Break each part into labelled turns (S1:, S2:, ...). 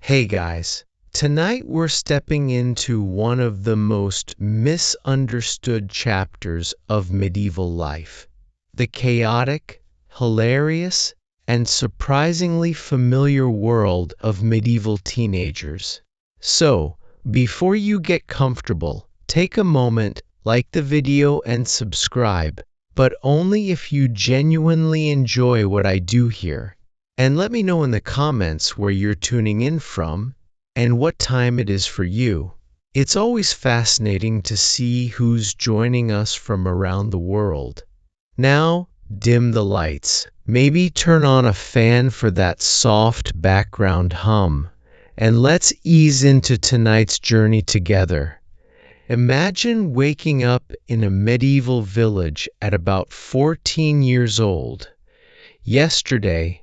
S1: Hey guys, tonight we're stepping into one of the most misunderstood chapters of medieval life. The chaotic, hilarious, and surprisingly familiar world of medieval teenagers. So, before you get comfortable, take a moment, like the video and subscribe, but only if you genuinely enjoy what I do here. And let me know in the comments where you're tuning in from and what time it is for you. It's always fascinating to see who's joining us from around the world. Now, dim the lights. Maybe turn on a fan for that soft background hum. And let's ease into tonight's journey together. Imagine waking up in a medieval village at about 14 years old. Yesterday,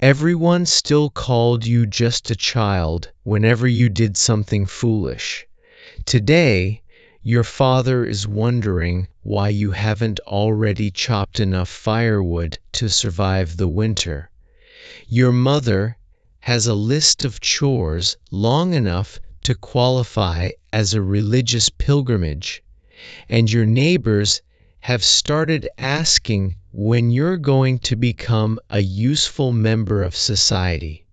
S1: everyone still called you just a child whenever you did something foolish. Today, your father is wondering why you haven't already chopped enough firewood to survive the winter. Your mother has a list of chores long enough to qualify as a religious pilgrimage, and your neighbors have started asking when you're going to become a useful member of society.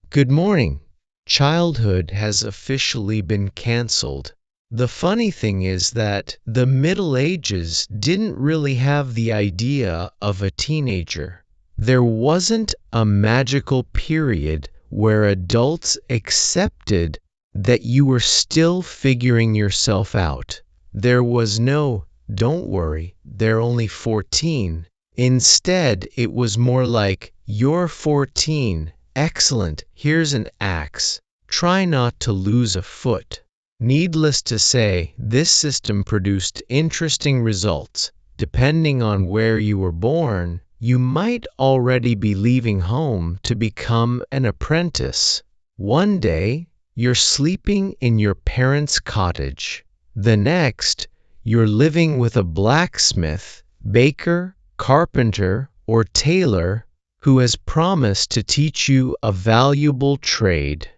S1: Good morning. Childhood has officially been canceled. The funny thing is that the Middle Ages didn't really have the idea of a teenager. There wasn't a magical period where adults accepted that you were still figuring yourself out. There was no, "Don't worry, they're only 14. Instead, it was more like, "You're 14. Excellent. Here's an axe. Try not to lose a foot." Needless to say, this system produced interesting results. Depending on where you were born, you might already be leaving home to become an apprentice. One day, you're sleeping in your parents' cottage. The next, you're living with a blacksmith, baker, carpenter, or tailor who has promised to teach you a valuable trade.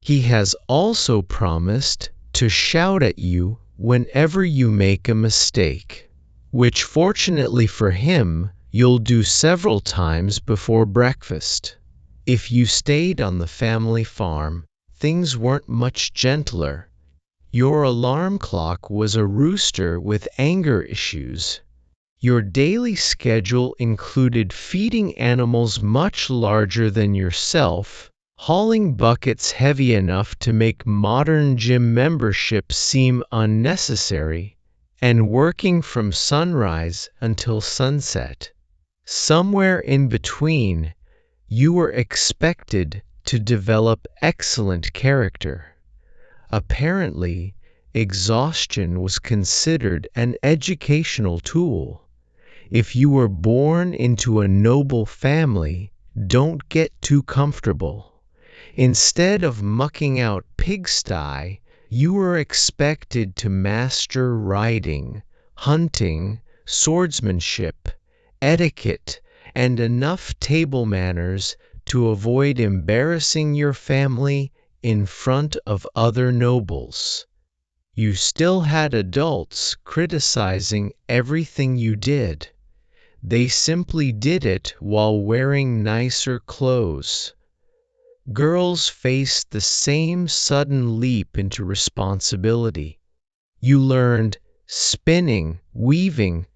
S1: He has also promised to shout at you whenever you make a mistake, which fortunately for him, you'll do several times before breakfast. If you stayed on the family farm, things weren't much gentler. Your alarm clock was a rooster with anger issues. Your daily schedule included feeding animals much larger than yourself, hauling buckets heavy enough to make modern gym membership seem unnecessary, and working from sunrise until sunset. Somewhere in between, you were expected to develop excellent character. Apparently, exhaustion was considered an educational tool. If you were born into a noble family, don't get too comfortable. Instead of mucking out pigsty, you were expected to master riding, hunting, swordsmanship, etiquette, and enough table manners to avoid embarrassing your family in front of other nobles. You still had adults criticizing everything you did. They simply did it while wearing nicer clothes. Girls faced the same sudden leap into responsibility. You learned spinning, weaving,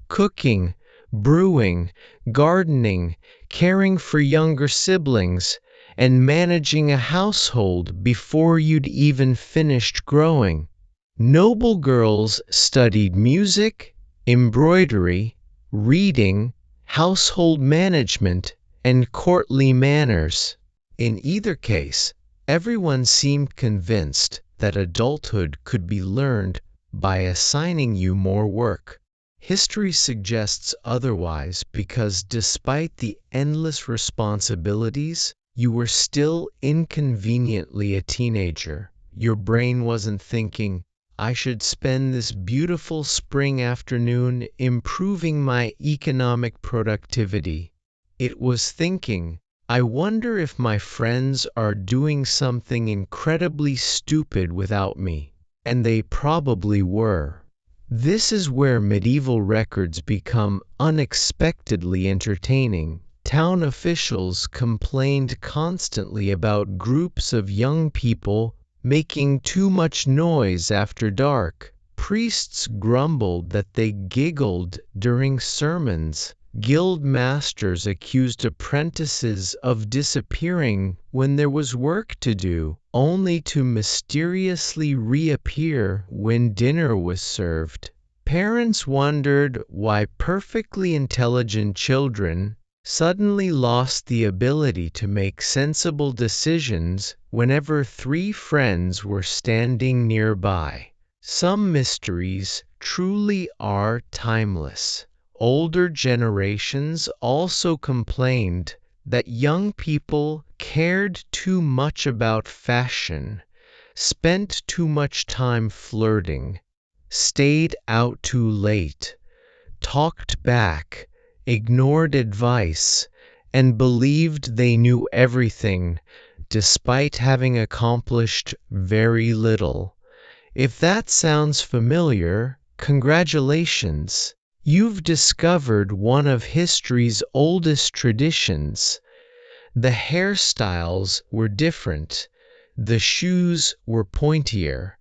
S1: cooking, brewing, gardening, caring for younger siblings, and managing a household before you'd even finished growing. Noble girls studied music, embroidery, reading, household management, and courtly manners. In either case, everyone seemed convinced that adulthood could be learned by assigning you more work. History suggests otherwise because despite the endless responsibilities, you were still inconveniently a teenager. Your brain wasn't thinking, "I should spend this beautiful spring afternoon improving my economic productivity." It was thinking, I wonder if my friends are doing something incredibly stupid without me. And they probably were. This is where medieval records become unexpectedly entertaining. Town officials complained constantly about groups of young people making too much noise after dark. Priests grumbled that they giggled during sermons. Guild masters accused apprentices of disappearing when there was work to do, only to mysteriously reappear when dinner was served. Parents wondered why perfectly intelligent children suddenly lost the ability to make sensible decisions whenever three friends were standing nearby. Some mysteries truly are timeless. Older generations also complained that young people cared too much about fashion, spent too much time flirting, stayed out too late, talked back, ignored advice, and believed they knew everything despite having accomplished very little. If that sounds familiar, congratulations! You've discovered one of history's oldest traditions. The hairstyles were different, the shoes were pointier,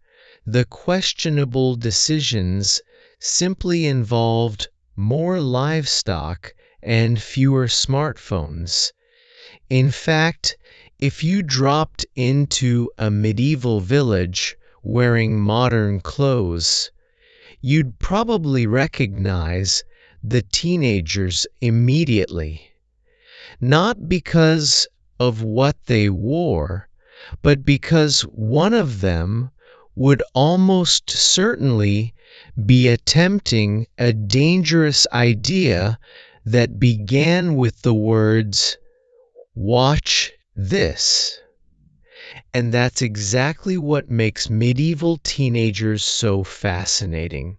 S1: the questionable decisions simply involved more livestock and fewer smartphones. In fact, if you dropped into a medieval village wearing modern clothes, you'd probably recognize the teenagers immediately. Not because of what they wore, but because one of them would almost certainly be attempting a dangerous idea that began with the words, "Watch this." And that's exactly what makes medieval teenagers so fascinating.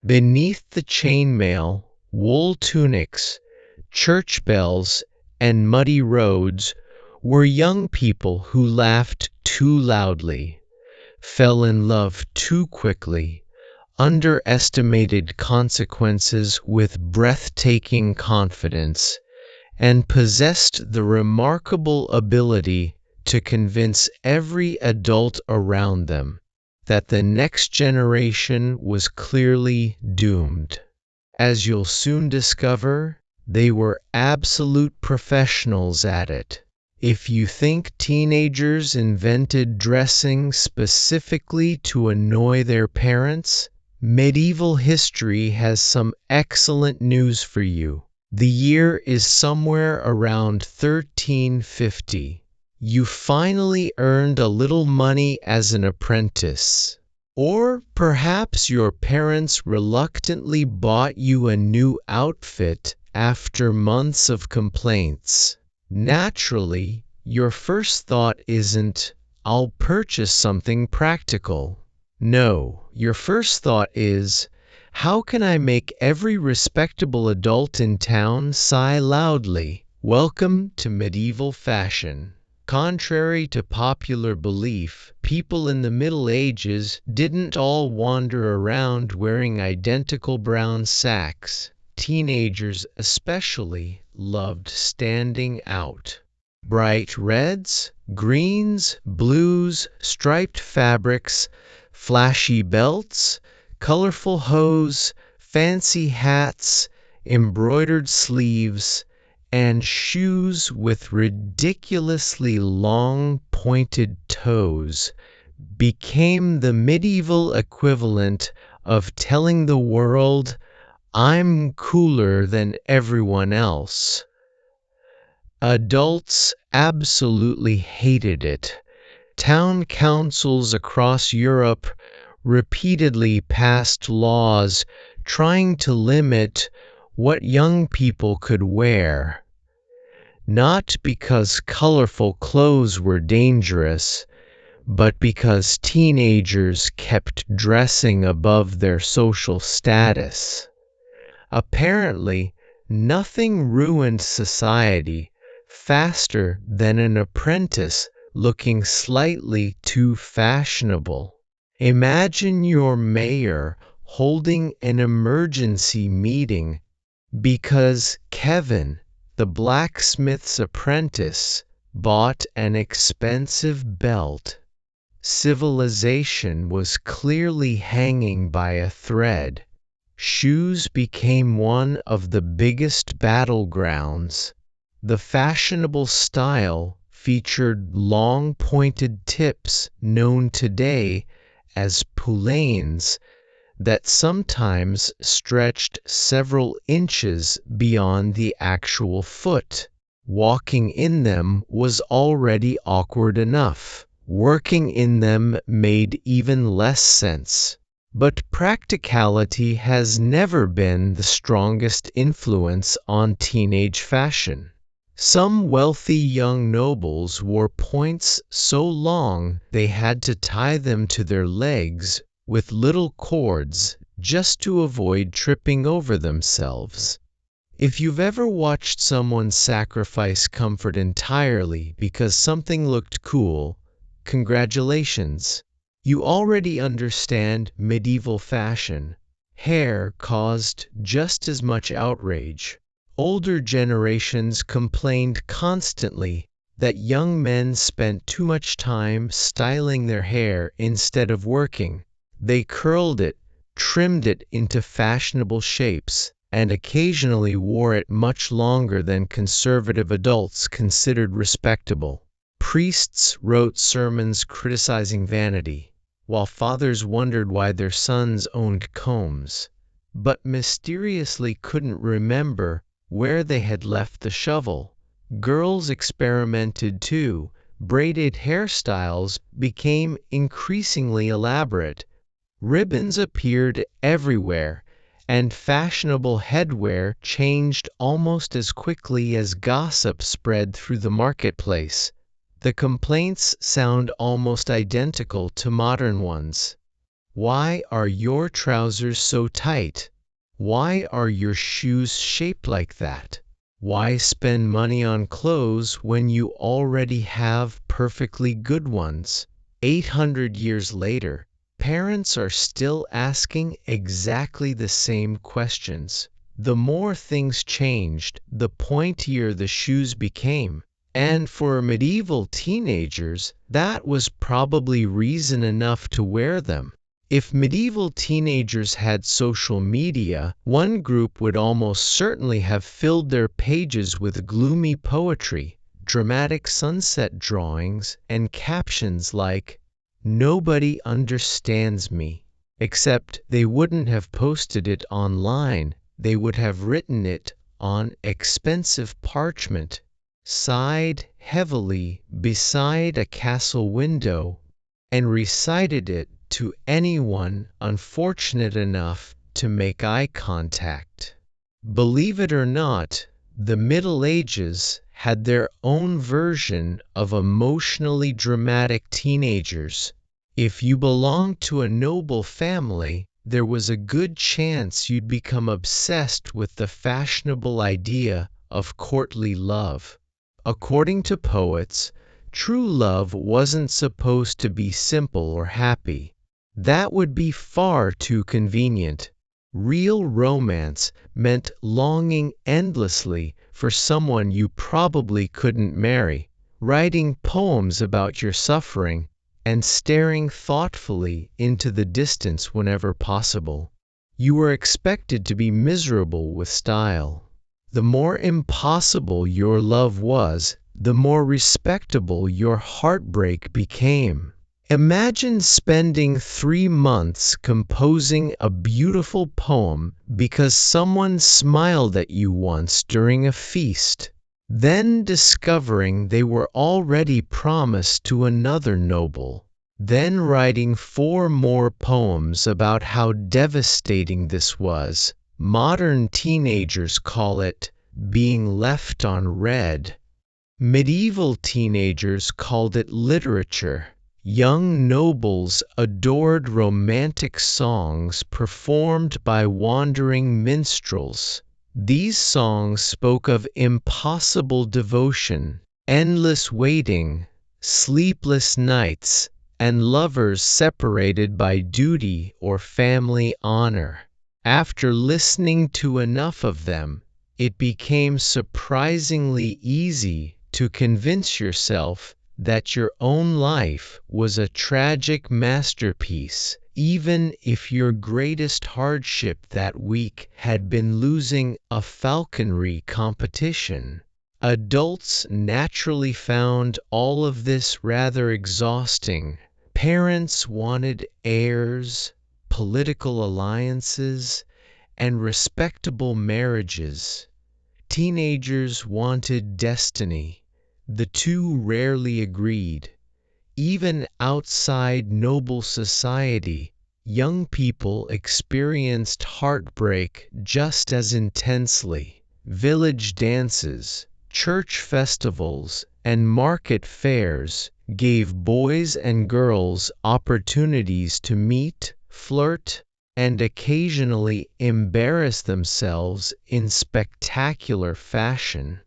S1: Beneath the chainmail, wool tunics, church bells, and muddy roads were young people who laughed too loudly, fell in love too quickly, underestimated consequences with breathtaking confidence, and possessed the remarkable ability to convince every adult around them that the next generation was clearly doomed. As you'll soon discover, they were absolute professionals at it. If you think teenagers invented dressing specifically to annoy their parents, medieval history has some excellent news for you. The year is somewhere around 1350. You finally earned a little money as an apprentice. Or perhaps your parents reluctantly bought you a new outfit after months of complaints. Naturally, your first thought isn't, "I'll purchase something practical." No, your first thought is, "How can I make every respectable adult in town sigh loudly?" Welcome to medieval fashion. Contrary to popular belief, people in the Middle Ages didn't all wander around wearing identical brown sacks. Teenagers especially loved standing out. Bright reds, greens, blues, striped fabrics, flashy belts, colorful hose, fancy hats, embroidered sleeves, and shoes with ridiculously long pointed toes became the medieval equivalent of telling the world, "I'm cooler than everyone else." Adults absolutely hated it. Town councils across Europe repeatedly passed laws trying to limit what young people could wear. Not because colorful clothes were dangerous, but because teenagers kept dressing above their social status. Apparently, nothing ruined society faster than an apprentice looking slightly too fashionable. Imagine your mayor holding an emergency meeting because Kevin, the blacksmith's apprentice, bought an expensive belt. Civilization was clearly hanging by a thread. Shoes became one of the biggest battlegrounds. The fashionable style featured long pointed tips known today as poulaines that sometimes stretched several inches beyond the actual foot. Walking in them was already awkward enough. Working in them made even less sense. But practicality has never been the strongest influence on teenage fashion. Some wealthy young nobles wore points so long they had to tie them to their legs with little cords just to avoid tripping over themselves. If you've ever watched someone sacrifice comfort entirely because something looked cool, congratulations. You already understand medieval fashion. Hair caused just as much outrage. Older generations complained constantly that young men spent too much time styling their hair instead of working. They curled it, trimmed it into fashionable shapes, and occasionally wore it much longer than conservative adults considered respectable. Priests wrote sermons criticizing vanity, while fathers wondered why their sons owned combs, but mysteriously couldn't remember where they had left the shovel. Girls experimented too. Braided hairstyles became increasingly elaborate. Ribbons appeared everywhere, and fashionable headwear changed almost as quickly as gossip spread through the marketplace. The complaints sound almost identical to modern ones. Why are your trousers so tight? Why are your shoes shaped like that? Why spend money on clothes when you already have perfectly good ones? 800 years later, parents are still asking exactly the same questions. The more things changed, the pointier the shoes became. And for medieval teenagers, that was probably reason enough to wear them. If medieval teenagers had social media, one group would almost certainly have filled their pages with gloomy poetry, dramatic sunset drawings, and captions like, "Nobody understands me." Except they wouldn't have posted it online, they would have written it on expensive parchment, sighed heavily beside a castle window, and recited it to anyone unfortunate enough to make eye contact. Believe it or not, the Middle Ages had their own version of emotionally dramatic teenagers. If you belonged to a noble family, there was a good chance you'd become obsessed with the fashionable idea of courtly love. According to poets, true love wasn't supposed to be simple or happy. That would be far too convenient. Real romance meant longing endlessly for someone you probably couldn't marry, writing poems about your suffering, and staring thoughtfully into the distance whenever possible. You were expected to be miserable with style. The more impossible your love was, the more respectable your heartbreak became. Imagine spending 3 months composing a beautiful poem because someone smiled at you once during a feast, then discovering they were already promised to another noble, then writing 4 more poems about how devastating this was. Modern teenagers call it being left on red. Medieval teenagers called it literature. Young nobles adored romantic songs performed by wandering minstrels. These songs spoke of impossible devotion, endless waiting, sleepless nights, and lovers separated by duty or family honor. After listening to enough of them, it became surprisingly easy to convince yourself that your own life was a tragic masterpiece, even if your greatest hardship that week had been losing a falconry competition. Adults naturally found all of this rather exhausting. Parents wanted heirs, political alliances, and respectable marriages. Teenagers wanted destiny. The two rarely agreed. Even outside noble society, young people experienced heartbreak just as intensely. Village dances, church festivals, and market fairs gave boys and girls opportunities to meet, flirt, and occasionally embarrass themselves in spectacular fashion.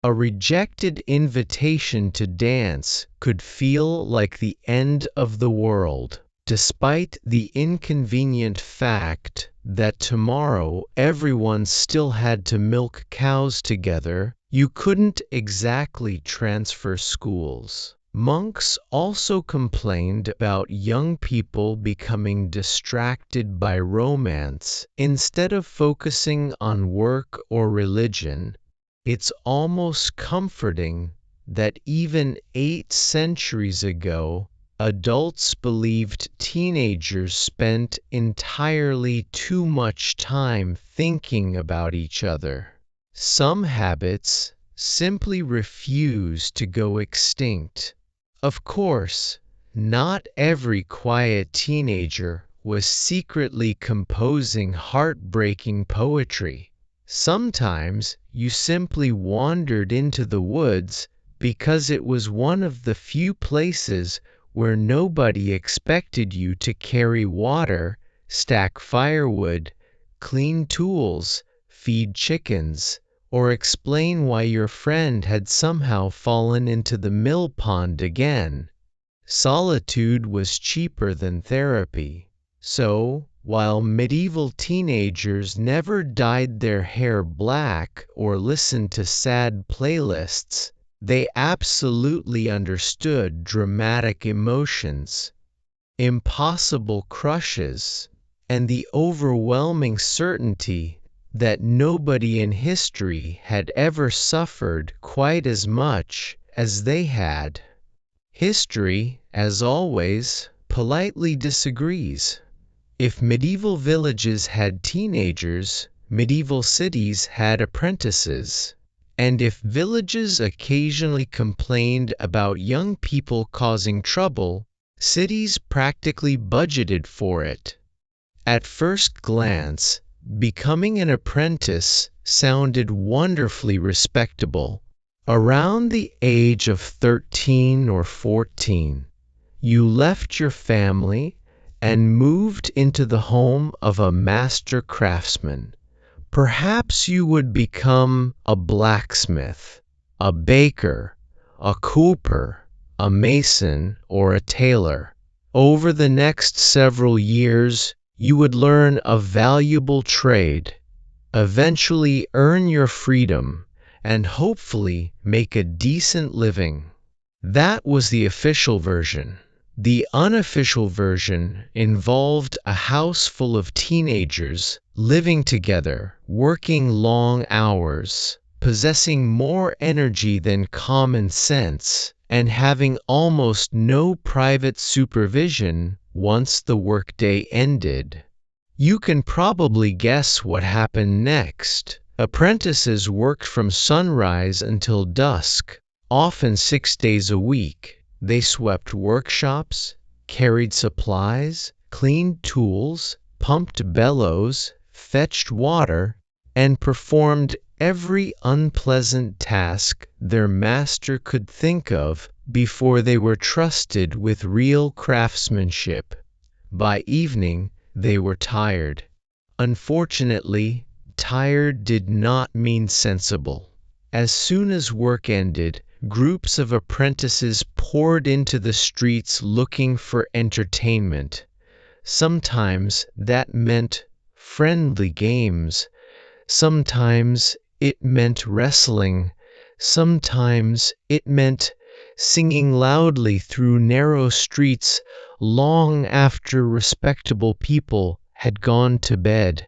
S1: A rejected invitation to dance could feel like the end of the world, despite the inconvenient fact that tomorrow everyone still had to milk cows together. You couldn't exactly transfer schools. Monks also complained about young people becoming distracted by romance instead of focusing on work or religion. It's almost comforting that even 8 centuries ago, adults believed teenagers spent entirely too much time thinking about each other. Some habits simply refuse to go extinct. Of course, not every quiet teenager was secretly composing heartbreaking poetry. Sometimes you simply wandered into the woods because it was one of the few places where nobody expected you to carry water, stack firewood, clean tools, feed chickens, or explain why your friend had somehow fallen into the mill pond again. Solitude was cheaper than therapy. So, while medieval teenagers never dyed their hair black or listened to sad playlists, they absolutely understood dramatic emotions, impossible crushes, and the overwhelming certainty that nobody in history had ever suffered quite as much as they had. History, as always, politely disagrees. If medieval villages had teenagers, medieval cities had apprentices. And if villages occasionally complained about young people causing trouble, cities practically budgeted for it. At first glance, becoming an apprentice sounded wonderfully respectable. Around the age of 13 or 14, you left your family and moved into the home of a master craftsman. Perhaps you would become a blacksmith, a baker, a cooper, a mason, or a tailor. Over the next several years, you would learn a valuable trade, eventually earn your freedom, and hopefully make a decent living. That was the official version. The unofficial version involved a house full of teenagers living together, working long hours, possessing more energy than common sense, and having almost no private supervision once the workday ended. You can probably guess what happened next. Apprentices worked from sunrise until dusk, often 6 days a week. They swept workshops, carried supplies, cleaned tools, pumped bellows, fetched water, and performed every unpleasant task their master could think of before they were trusted with real craftsmanship. By evening, they were tired. Unfortunately, Tired did not mean sensible. As soon as work ended, groups of apprentices poured into the streets looking for entertainment. Sometimes that meant friendly games. Sometimes it meant wrestling. Sometimes it meant singing loudly through narrow streets long after respectable people had gone to bed.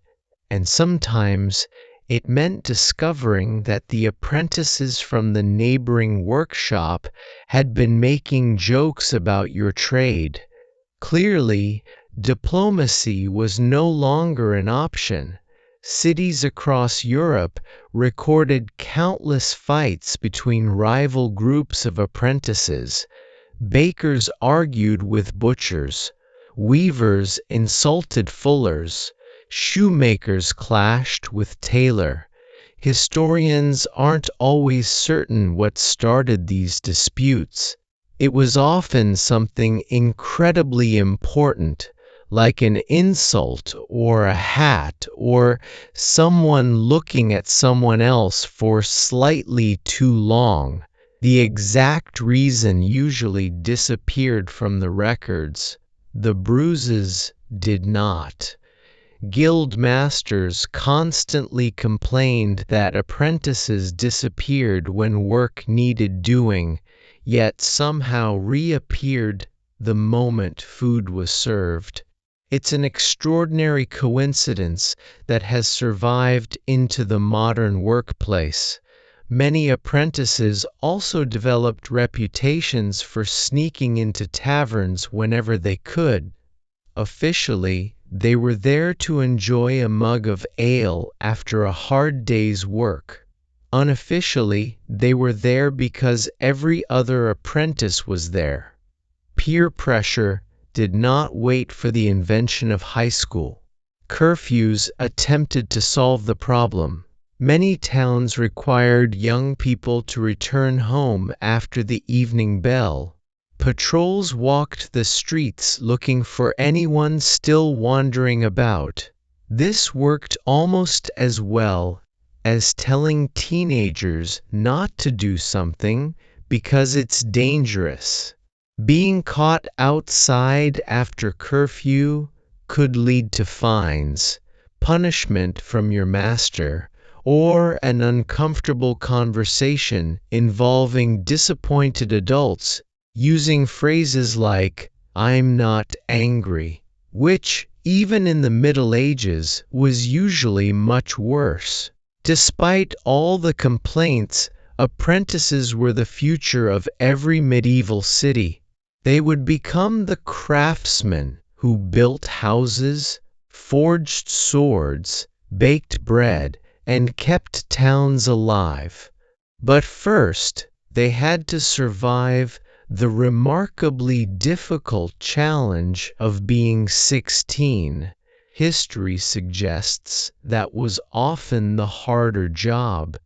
S1: And sometimes it meant discovering that the apprentices from the neighboring workshop had been making jokes about your trade. Clearly, diplomacy was no longer an option. Cities across Europe recorded countless fights between rival groups of apprentices. Bakers argued with butchers, weavers insulted fullers, shoemakers clashed with tailor. Historians aren't always certain what started these disputes. It was often something incredibly important, like an insult or a hat or someone looking at someone else for slightly too long. The exact reason usually disappeared from the records. The bruises did not. Guild masters constantly complained that apprentices disappeared when work needed doing, yet somehow reappeared the moment food was served. It's an extraordinary coincidence that has survived into the modern workplace. Many apprentices also developed reputations for sneaking into taverns whenever they could. Officially, they were there to enjoy a mug of ale after a hard day's work. Unofficially, they were there because every other apprentice was there. Peer pressure did not wait for the invention of high school. Curfews attempted to solve the problem. Many towns required young people to return home after the evening bell. Patrols walked the streets looking for anyone still wandering about. This worked almost as well as telling teenagers not to do something because it's dangerous. Being caught outside after curfew could lead to fines, punishment from your master, or an uncomfortable conversation involving disappointed adults using phrases like, "I'm not angry," which, even in the Middle Ages, was usually much worse. Despite all the complaints, apprentices were the future of every medieval city. They would become the craftsmen who built houses, forged swords, baked bread, and kept towns alive. But first, they had to survive the remarkably difficult challenge of being 16. History suggests that was often the harder job.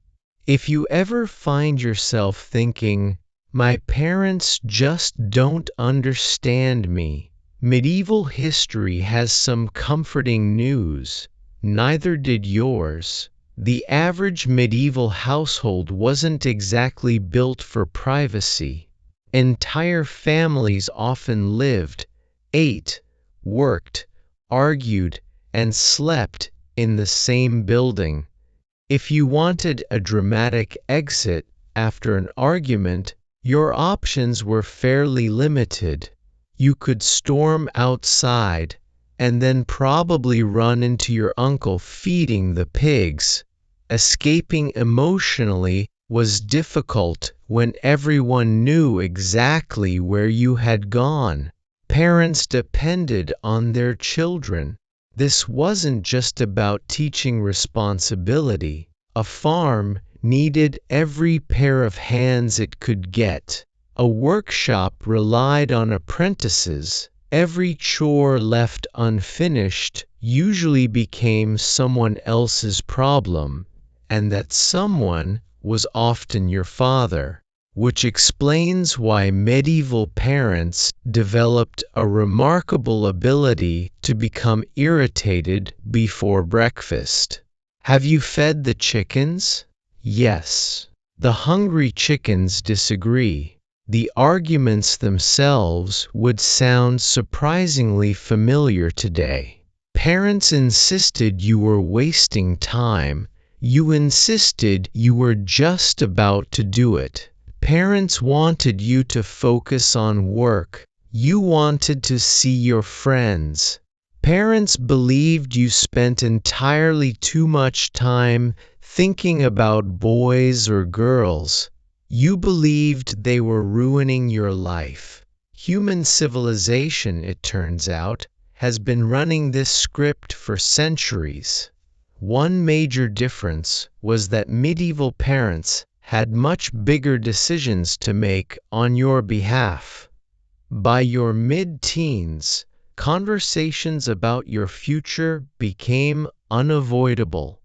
S1: If you ever find yourself thinking, "My parents just don't understand me," medieval history has some comforting news. Neither did yours. The average medieval household wasn't exactly built for privacy. Entire families often lived, ate, worked, argued, and slept in the same building. If you wanted a dramatic exit after an argument, your options were fairly limited. You could storm outside and then probably run into your uncle feeding the pigs. Escaping emotionally was difficult when everyone knew exactly where you had gone. Parents depended on their children. This wasn't just about teaching responsibility. A farm needed every pair of hands it could get. A workshop relied on apprentices. Every chore left unfinished usually became someone else's problem, and that someone was often your father, which explains why medieval parents developed a remarkable ability to become irritated before breakfast. Have you fed the chickens? Yes. The hungry chickens disagree. The arguments themselves would sound surprisingly familiar today. Parents insisted you were wasting time. You insisted you were just about to do it. Parents wanted you to focus on work. You wanted to see your friends. Parents believed you spent entirely too much time thinking about boys or girls. You believed they were ruining your life. Human civilization, it turns out, has been running this script for centuries. One major difference was that medieval parents had much bigger decisions to make on your behalf. By your mid-teens, conversations about your future became unavoidable.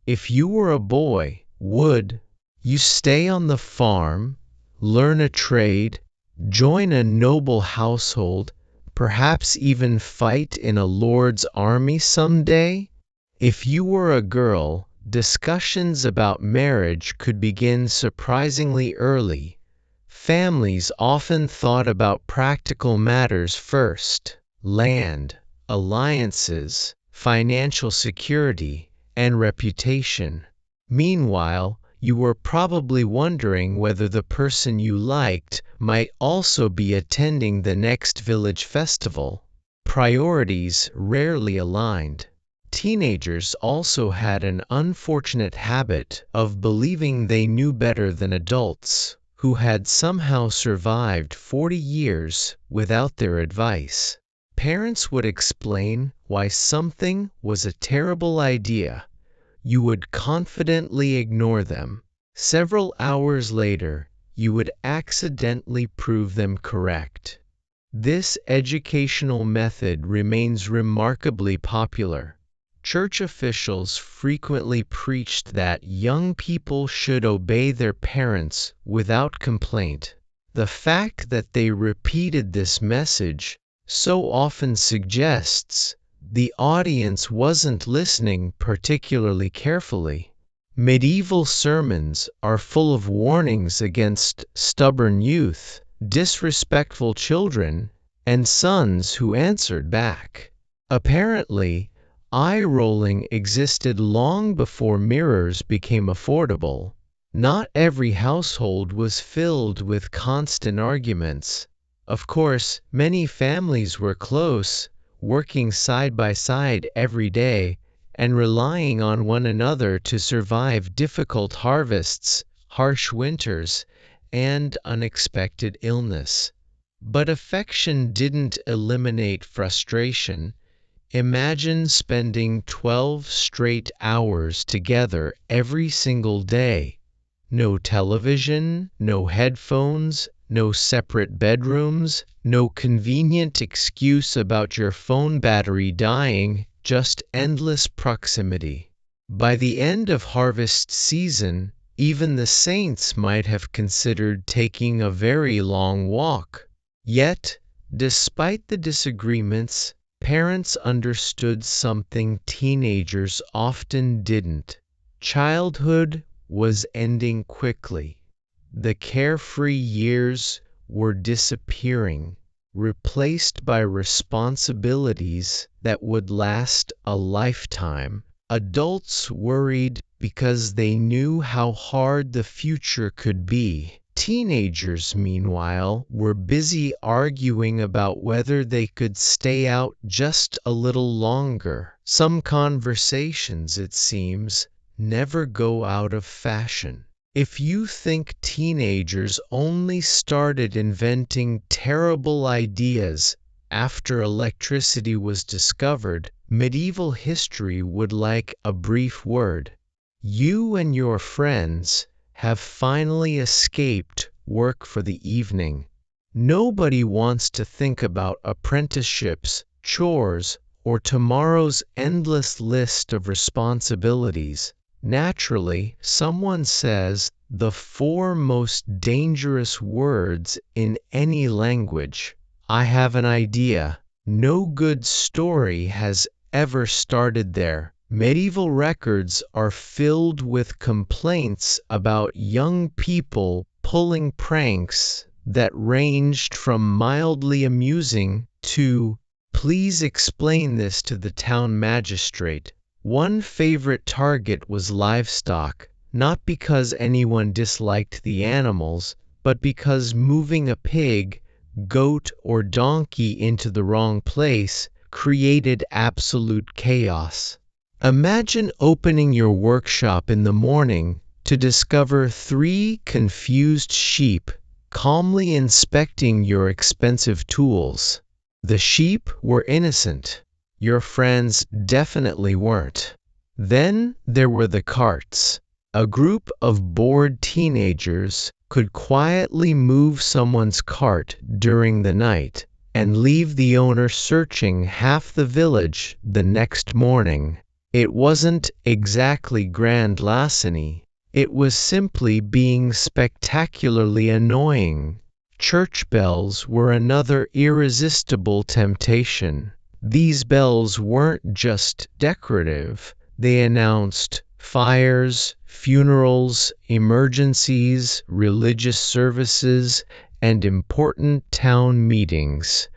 S1: If you were a boy, would you stay on the farm, learn a trade, join a noble household, perhaps even fight in a lord's army someday? If you were a girl, discussions about marriage could begin surprisingly early. Families often thought about practical matters first: land, alliances, financial security, and reputation. Meanwhile, you were probably wondering whether the person you liked might also be attending the next village festival. Priorities rarely aligned. Teenagers also had an unfortunate habit of believing they knew better than adults, who had somehow survived 40 years without their advice. Parents would explain why something was a terrible idea. You would confidently ignore them. Several hours later, you would accidentally prove them correct. This educational method remains remarkably popular. Church officials frequently preached that young people should obey their parents without complaint. The fact that they repeated this message so often suggests the audience wasn't listening particularly carefully. Medieval sermons are full of warnings against stubborn youth, disrespectful children, and sons who answered back. Apparently, eye-rolling existed long before mirrors became affordable. Not every household was filled with constant arguments. Of course, many families were close, working side by side every day, and relying on one another to survive difficult harvests, harsh winters, and unexpected illness. But affection didn't eliminate frustration. Imagine spending 12 straight hours together every single day. No television, no headphones, no separate bedrooms, no convenient excuse about your phone battery dying, just endless proximity. By the end of harvest season, even the saints might have considered taking a very long walk. Yet, despite the disagreements, parents understood something teenagers often didn't. Childhood was ending quickly. The carefree years were disappearing, replaced by responsibilities that would last a lifetime. Adults worried because they knew how hard the future could be. Teenagers, meanwhile, were busy arguing about whether they could stay out just a little longer. Some conversations, it seems, never go out of fashion. If you think teenagers only started inventing terrible ideas after electricity was discovered, medieval history would like a brief word. You and your friends have finally escaped work for the evening. Nobody wants to think about apprenticeships, chores, or tomorrow's endless list of responsibilities. Naturally, someone says the 4 most dangerous words in any language. I have an idea. No good story has ever started there. Medieval records are filled with complaints about young people pulling pranks that ranged from mildly amusing to, "Please explain this to the town magistrate." One favorite target was livestock, not because anyone disliked the animals, but because moving a pig, goat, or donkey into the wrong place created absolute chaos. Imagine opening your workshop in the morning to discover three confused sheep calmly inspecting your expensive tools. The sheep were innocent. Your friends definitely weren't. Then there were the carts. A group of bored teenagers could quietly move someone's cart during the night and leave the owner searching half the village the next morning. It wasn't exactly grand larceny. It was simply being spectacularly annoying. Church bells were another irresistible temptation. These bells weren't just decorative. They announced fires, funerals, emergencies, religious services, and important town meetings.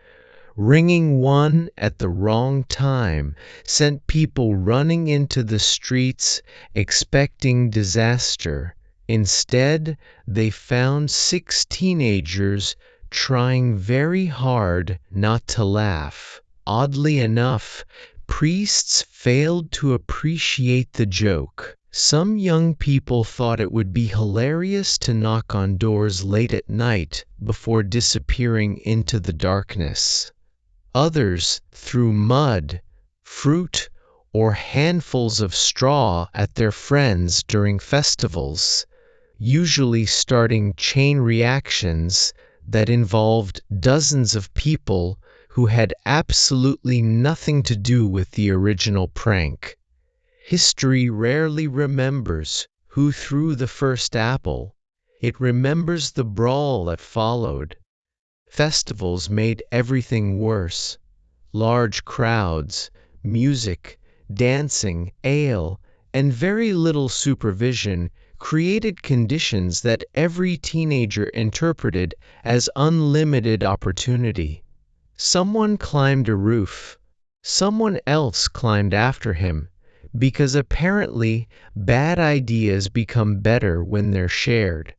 S1: Ringing one at the wrong time sent people running into the streets expecting disaster. Instead, they found 6 teenagers trying very hard not to laugh. Oddly enough, priests failed to appreciate the joke. Some young people thought it would be hilarious to knock on doors late at night before disappearing into the darkness. Others threw mud, fruit, or handfuls of straw at their friends during festivals, usually starting chain reactions that involved dozens of people who had absolutely nothing to do with the original prank. History rarely remembers who threw the first apple. It remembers the brawl that followed. Festivals made everything worse. Large crowds, music, dancing, ale, and very little supervision created conditions that every teenager interpreted as unlimited opportunity. Someone climbed a roof. Someone else climbed after him, because apparently bad ideas become better when they're shared.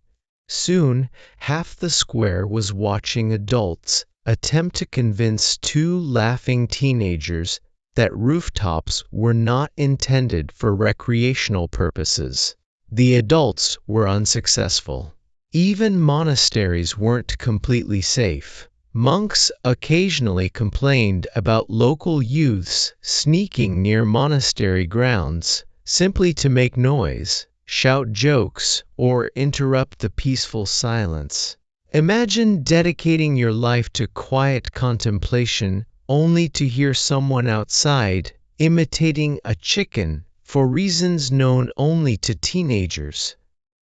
S1: Soon, half the square was watching adults attempt to convince 2 laughing teenagers that rooftops were not intended for recreational purposes. The adults were unsuccessful. Even monasteries weren't completely safe. Monks occasionally complained about local youths sneaking near monastery grounds simply to make noise, shout jokes, or interrupt the peaceful silence. Imagine dedicating your life to quiet contemplation only to hear someone outside imitating a chicken for reasons known only to teenagers.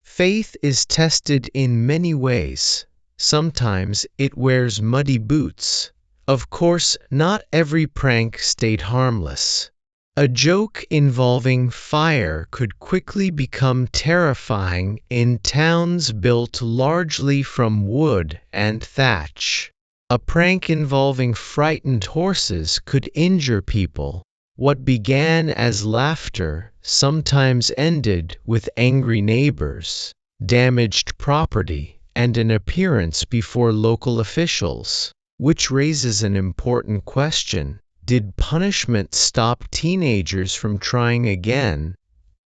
S1: Faith is tested in many ways. Sometimes it wears muddy boots. Of course, not every prank stayed harmless. A joke involving fire could quickly become terrifying in towns built largely from wood and thatch. A prank involving frightened horses could injure people. What began as laughter sometimes ended with angry neighbors, damaged property, and an appearance before local officials. Which raises an important question. Did punishment stop teenagers from trying again?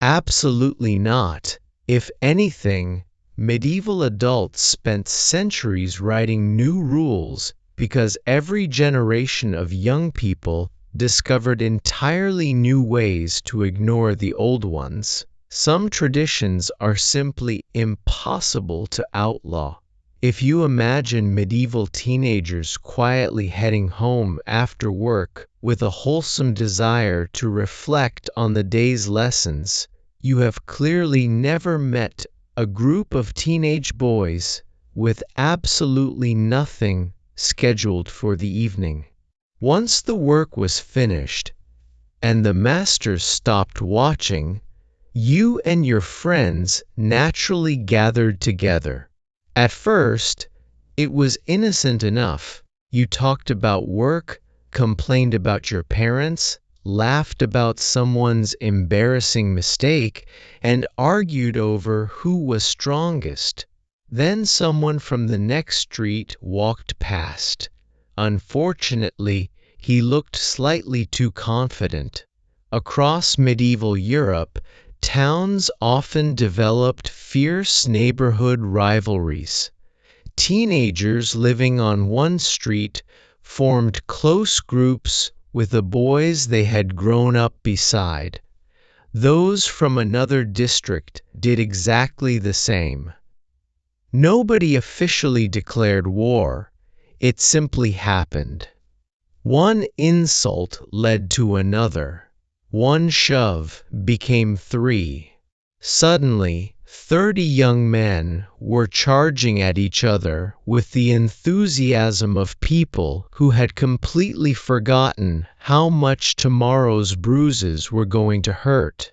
S1: Absolutely not. If anything, medieval adults spent centuries writing new rules because every generation of young people discovered entirely new ways to ignore the old ones. Some traditions are simply impossible to outlaw. If you imagine medieval teenagers quietly heading home after work with a wholesome desire to reflect on the day's lessons, you have clearly never met a group of teenage boys with absolutely nothing scheduled for the evening. Once the work was finished, and the masters stopped watching, you and your friends naturally gathered together. At first, it was innocent enough. You talked about work, complained about your parents, laughed about someone's embarrassing mistake, and argued over who was strongest. Then someone from the next street walked past. Unfortunately, he looked slightly too confident. Across medieval Europe, towns often developed fierce neighborhood rivalries. Teenagers living on one street formed close groups with the boys they had grown up beside. Those from another district did exactly the same. Nobody officially declared war. It simply happened. One insult led to another. One shove became three. Suddenly, 30 young men were charging at each other with the enthusiasm of people who had completely forgotten how much tomorrow's bruises were going to hurt.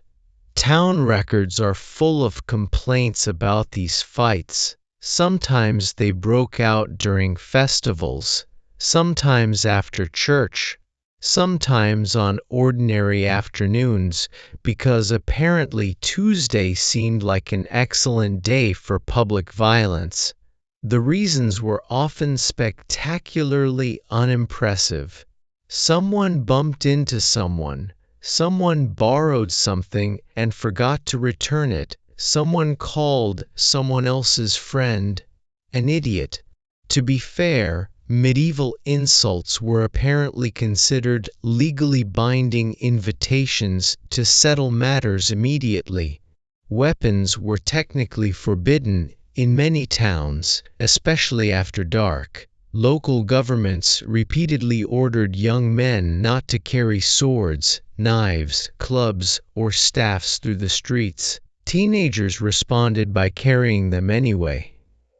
S1: Town records are full of complaints about these fights. Sometimes they broke out during festivals, sometimes after church, sometimes on ordinary afternoons, because apparently Tuesday seemed like an excellent day for public violence. The reasons were often spectacularly unimpressive. Someone bumped into someone, someone borrowed something and forgot to return it, someone called someone else's friend an idiot. To be fair, medieval insults were apparently considered legally binding invitations to settle matters immediately. Weapons were technically forbidden in many towns, especially after dark. Local governments repeatedly ordered young men not to carry swords, knives, clubs, or staffs through the streets. Teenagers responded by carrying them anyway.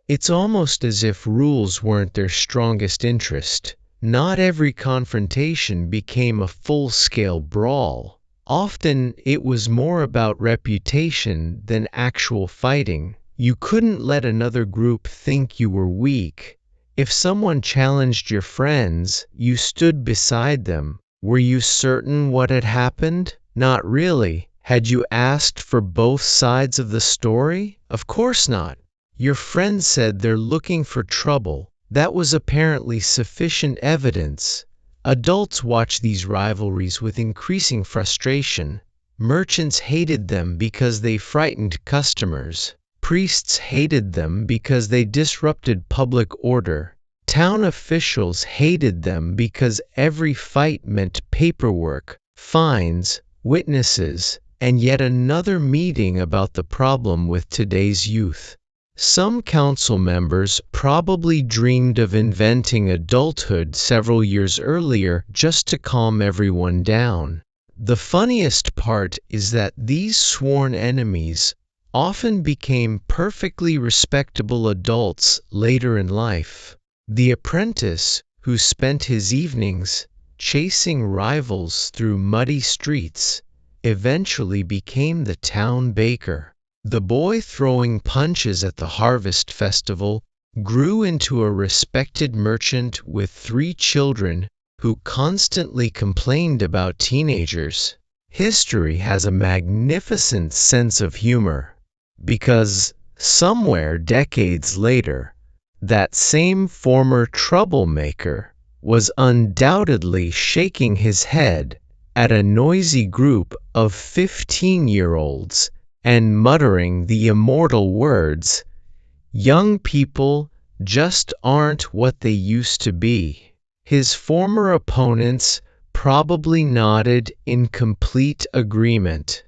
S1: It's almost as if rules weren't their strongest interest. Not every confrontation became a full-scale brawl. Often it was more about reputation than actual fighting. You couldn't let another group think you were weak. If someone challenged your friends, you stood beside them. Were you certain what had happened? Not really. Had you asked for both sides of the story? Of course not. Your friend said they're looking for trouble. That was apparently sufficient evidence. Adults watched these rivalries with increasing frustration. Merchants hated them because they frightened customers. Priests hated them because they disrupted public order. Town officials hated them because every fight meant paperwork, fines, witnesses, and yet another meeting about the problem with today's youth. Some council members probably dreamed of inventing adulthood several years earlier just to calm everyone down. The funniest part is that these sworn enemies often became perfectly respectable adults later in life. The apprentice who spent his evenings chasing rivals through muddy streets eventually became the town baker. The boy throwing punches at the harvest festival grew into a respected merchant with 3 children who constantly complained about teenagers. History has a magnificent sense of humor, because somewhere decades later, that same former troublemaker was undoubtedly shaking his head at a noisy group of 15-year-olds and muttering the immortal words, "Young people just aren't what they used to be." His former opponents probably nodded in complete agreement.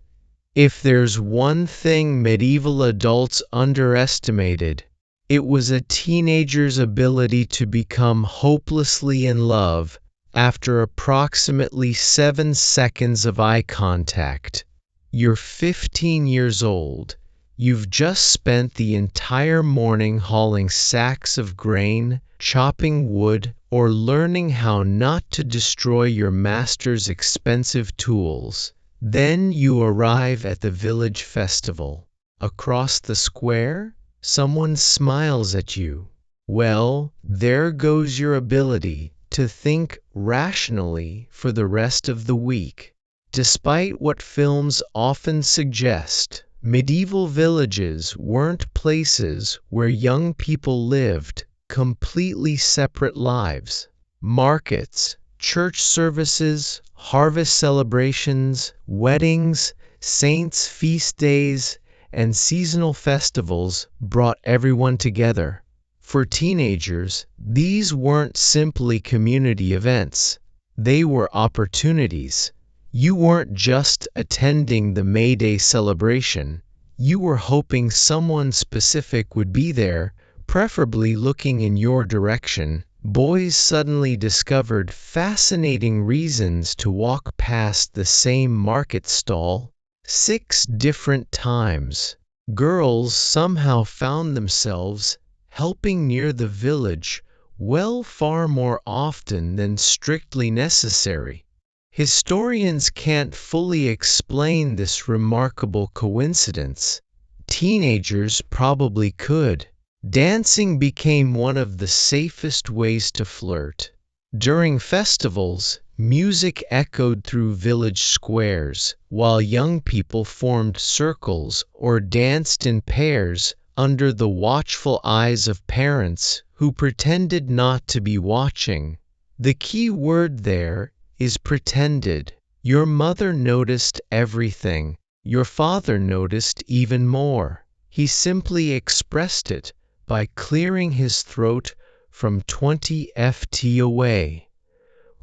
S1: If there's one thing medieval adults underestimated, it was a teenager's ability to become hopelessly in love after approximately 7 seconds of eye contact. You're 15 years old. You've just spent the entire morning hauling sacks of grain, chopping wood, or learning how not to destroy your master's expensive tools. Then you arrive at the village festival. Across the square, someone smiles at you. Well, there goes your ability to think rationally for the rest of the week. Despite what films often suggest, medieval villages weren't places where young people lived completely separate lives. Markets, church services, harvest celebrations, weddings, saints' feast days, and seasonal festivals brought everyone together. For teenagers, these weren't simply community events. They were opportunities. You weren't just attending the May Day celebration. You were hoping someone specific would be there, preferably looking in your direction. Boys suddenly discovered fascinating reasons to walk past the same market stall 6 different times. Girls somehow found themselves helping near the village well far more often than strictly necessary. Historians can't fully explain this remarkable coincidence. Teenagers probably could. Dancing became one of the safest ways to flirt. During festivals, music echoed through village squares, while young people formed circles or danced in pairs under the watchful eyes of parents who pretended not to be watching. The key word there is pretended. Your mother noticed everything. Your father noticed even more. He simply expressed it by clearing his throat from 20 ft away.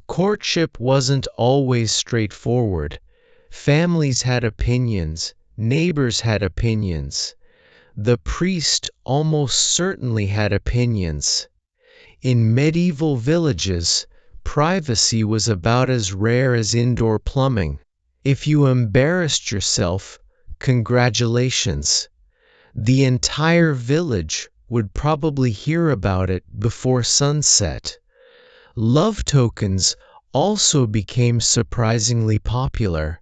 S1: Courtship wasn't always straightforward. Families had opinions, neighbors had opinions. The priest almost certainly had opinions. In medieval villages, privacy was about as rare as indoor plumbing. If you embarrassed yourself, congratulations. The entire village would probably hear about it before sunset. Love tokens also became surprisingly popular.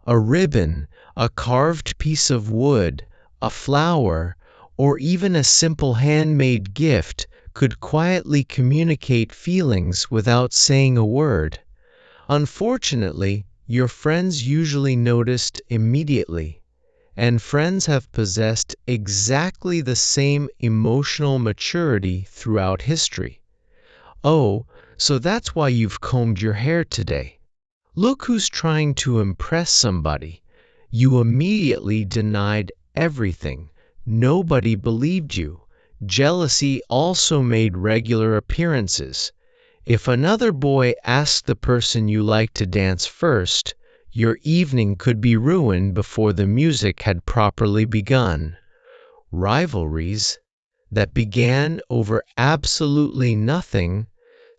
S1: A ribbon, a carved piece of wood, a flower, or even a simple handmade gift could quietly communicate feelings without saying a word. Unfortunately, your friends usually noticed immediately, and friends have possessed exactly the same emotional maturity throughout history. Oh, so that's why you've combed your hair today. Look who's trying to impress somebody. You immediately denied everything. Nobody believed you. Jealousy also made regular appearances. If another boy asked the person you liked to dance first, your evening could be ruined before the music had properly begun. Rivalries that began over absolutely nothing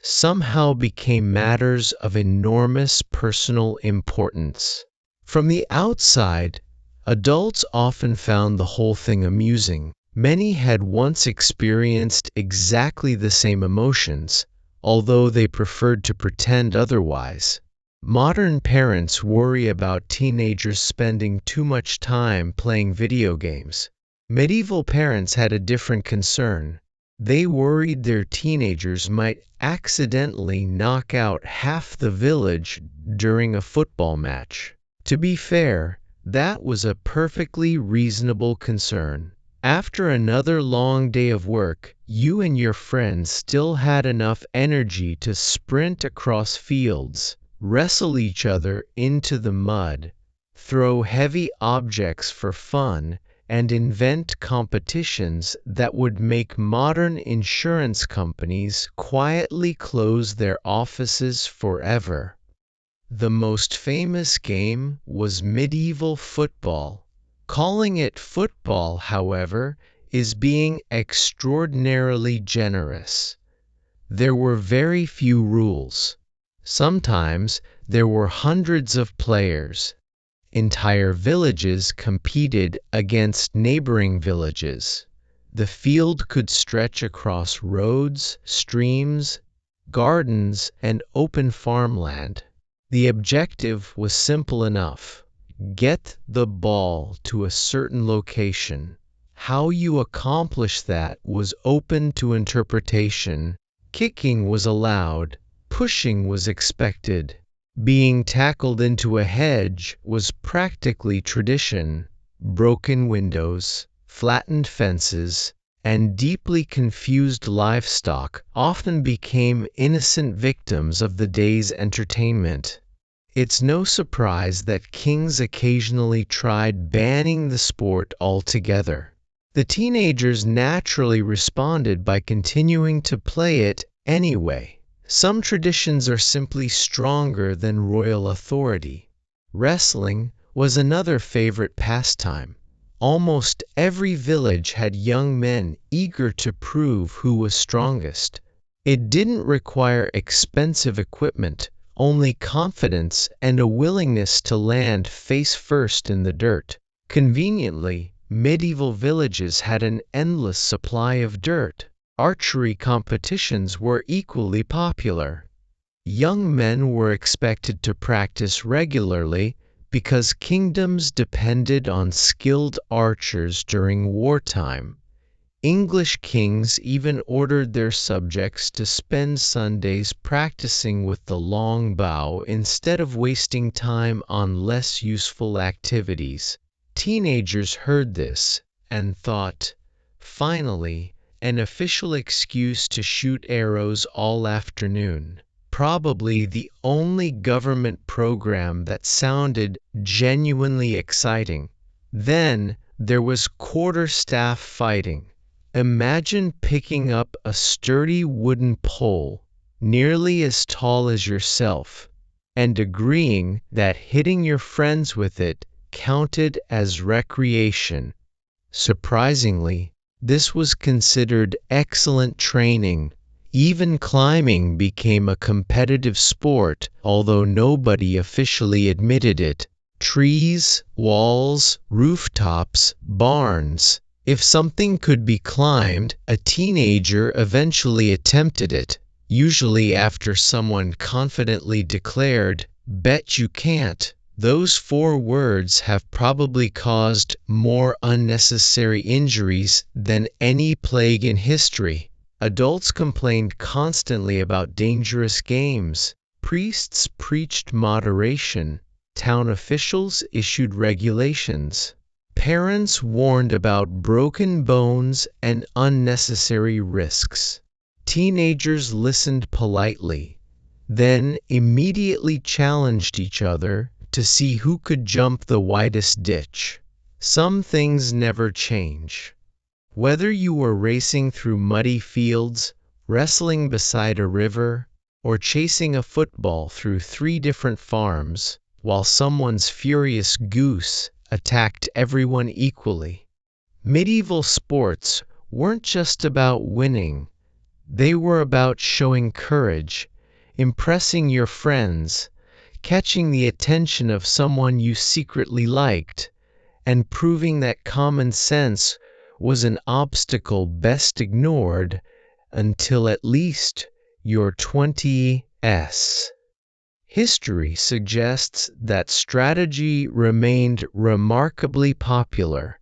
S1: somehow became matters of enormous personal importance. From the outside, adults often found the whole thing amusing. Many had once experienced exactly the same emotions, although they preferred to pretend otherwise. Modern parents worry about teenagers spending too much time playing video games. Medieval parents had a different concern. They worried their teenagers might accidentally knock out half the village during a football match. To be fair, that was a perfectly reasonable concern. After another long day of work, you and your friends still had enough energy to sprint across fields, wrestle each other into the mud, throw heavy objects for fun, and invent competitions that would make modern insurance companies quietly close their offices forever. The most famous game was medieval football. Calling it football, however, is being extraordinarily generous. There were very few rules. Sometimes there were hundreds of players. Entire villages competed against neighboring villages. The field could stretch across roads, streams, gardens, and open farmland. The objective was simple enough: get the ball to a certain location. How you accomplish that was open to interpretation. Kicking was allowed, pushing was expected. Being tackled into a hedge was practically tradition. Broken windows, flattened fences, and deeply confused livestock often became innocent victims of the day's entertainment. It's no surprise that kings occasionally tried banning the sport altogether. The teenagers naturally responded by continuing to play it anyway. Some traditions are simply stronger than royal authority. Wrestling was another favorite pastime. Almost every village had young men eager to prove who was strongest. It didn't require expensive equipment, only confidence and a willingness to land face first in the dirt. Conveniently, medieval villages had an endless supply of dirt. Archery competitions were equally popular. Young men were expected to practice regularly because kingdoms depended on skilled archers during wartime. English kings even ordered their subjects to spend Sundays practicing with the long bow instead of wasting time on less useful activities. Teenagers heard this and thought, finally, an official excuse to shoot arrows all afternoon. Probably the only government program that sounded genuinely exciting. Then there was quarterstaff fighting. Imagine picking up a sturdy wooden pole, nearly as tall as yourself, and agreeing that hitting your friends with it counted as recreation. Surprisingly, this was considered excellent training. Even climbing became a competitive sport, although nobody officially admitted it. Trees, walls, rooftops, barns. If something could be climbed, a teenager eventually attempted it, usually after someone confidently declared, "Bet you can't." Those 4 words have probably caused more unnecessary injuries than any plague in history. Adults complained constantly about dangerous games. Priests preached moderation. Town officials issued regulations. Parents warned about broken bones and unnecessary risks. Teenagers listened politely, then immediately challenged each other to see who could jump the widest ditch. Some things never change. Whether you were racing through muddy fields, wrestling beside a river, or chasing a football through 3 different farms, while someone's furious goose attacked everyone equally. Medieval sports weren't just about winning. They were about showing courage, impressing your friends, catching the attention of someone you secretly liked, and proving that common sense was an obstacle best ignored until at least your 20s. History suggests that strategy remained remarkably popular.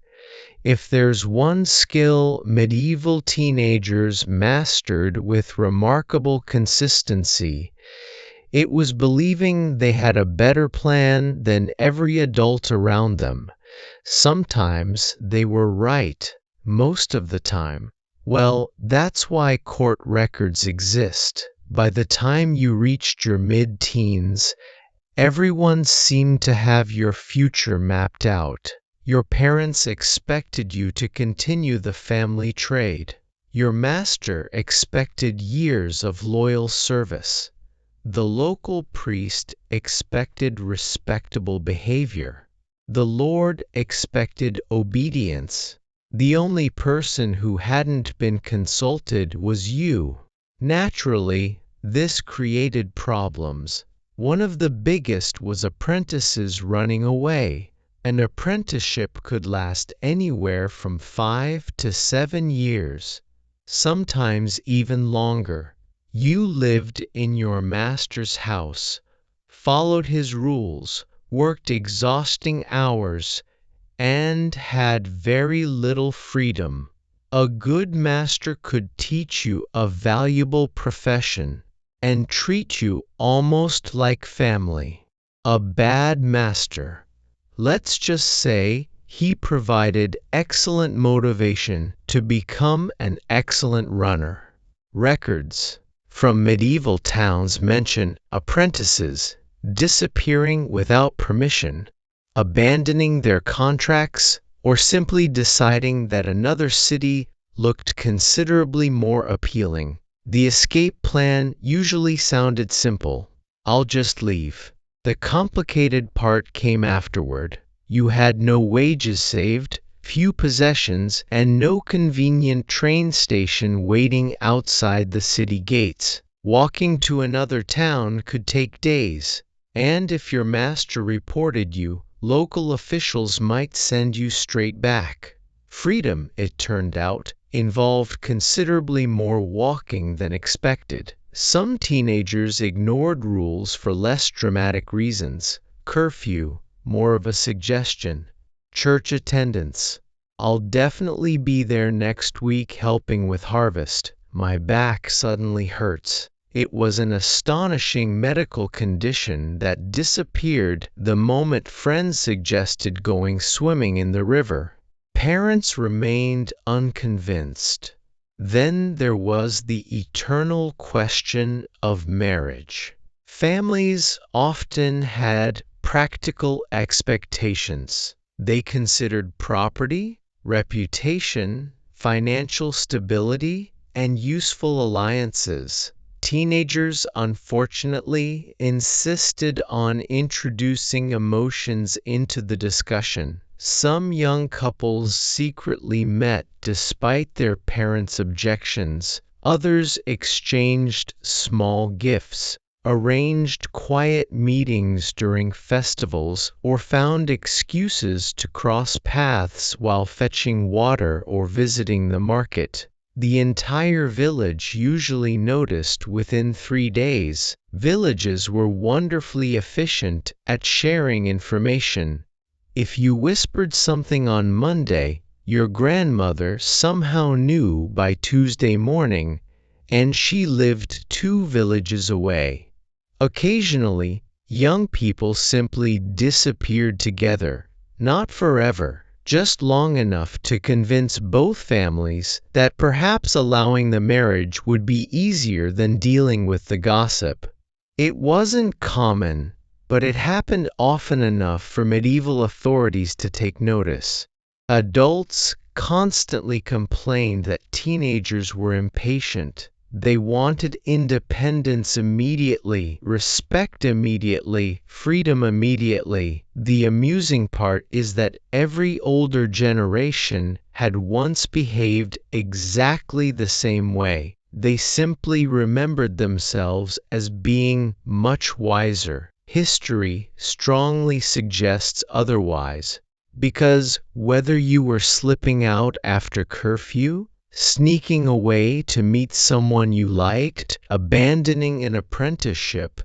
S1: If there's one skill medieval teenagers mastered with remarkable consistency, it was believing they had a better plan than every adult around them. Sometimes they were right, most of the time. Well, that's why court records exist. By the time you reached your mid-teens, everyone seemed to have your future mapped out. Your parents expected you to continue the family trade. Your master expected years of loyal service. The local priest expected respectable behavior. The Lord expected obedience. The only person who hadn't been consulted was you. Naturally, this created problems. One of the biggest was apprentices running away. An apprenticeship could last anywhere from 5 to 7 years, sometimes even longer. You lived in your master's house, followed his rules, worked exhausting hours, and had very little freedom. A good master could teach you a valuable profession and treat you almost like family. A bad master, let's just say, he provided excellent motivation to become an excellent runner. Records from medieval towns mention apprentices disappearing without permission, abandoning their contracts, or simply deciding that another city looked considerably more appealing. The escape plan usually sounded simple: I'll just leave. The complicated part came afterward. You had no wages saved, few possessions, and no convenient train station waiting outside the city gates. Walking to another town could take days, and if your master reported you, local officials might send you straight back. Freedom, it turned out, involved considerably more walking than expected. Some teenagers ignored rules for less dramatic reasons. Curfew, more of a suggestion. Church attendance. I'll definitely be there next week helping with harvest. My back suddenly hurts. It was an astonishing medical condition that disappeared the moment friends suggested going swimming in the river. Parents remained unconvinced. Then there was the eternal question of marriage. Families often had practical expectations. They considered property, reputation, financial stability, and useful alliances. Teenagers, unfortunately, insisted on introducing emotions into the discussion. Some young couples secretly met despite their parents' objections. Others exchanged small gifts, arranged quiet meetings during festivals, or found excuses to cross paths while fetching water or visiting the market. The entire village usually noticed within 3 days. Villages were wonderfully efficient at sharing information. If you whispered something on Monday, your grandmother somehow knew by Tuesday morning, and she lived 2 villages away. Occasionally, young people simply disappeared together, not forever, just long enough to convince both families that perhaps allowing the marriage would be easier than dealing with the gossip. It wasn't common, but it happened often enough for medieval authorities to take notice. Adults constantly complained that teenagers were impatient. They wanted independence immediately, respect immediately, freedom immediately. The amusing part is that every older generation had once behaved exactly the same way. They simply remembered themselves as being much wiser. History strongly suggests otherwise, because whether you were slipping out after curfew, sneaking away to meet someone you liked, abandoning an apprenticeship,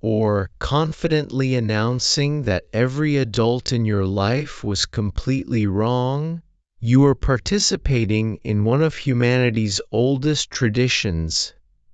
S1: or confidently announcing that every adult in your life was completely wrong, you were participating in one of humanity's oldest traditions,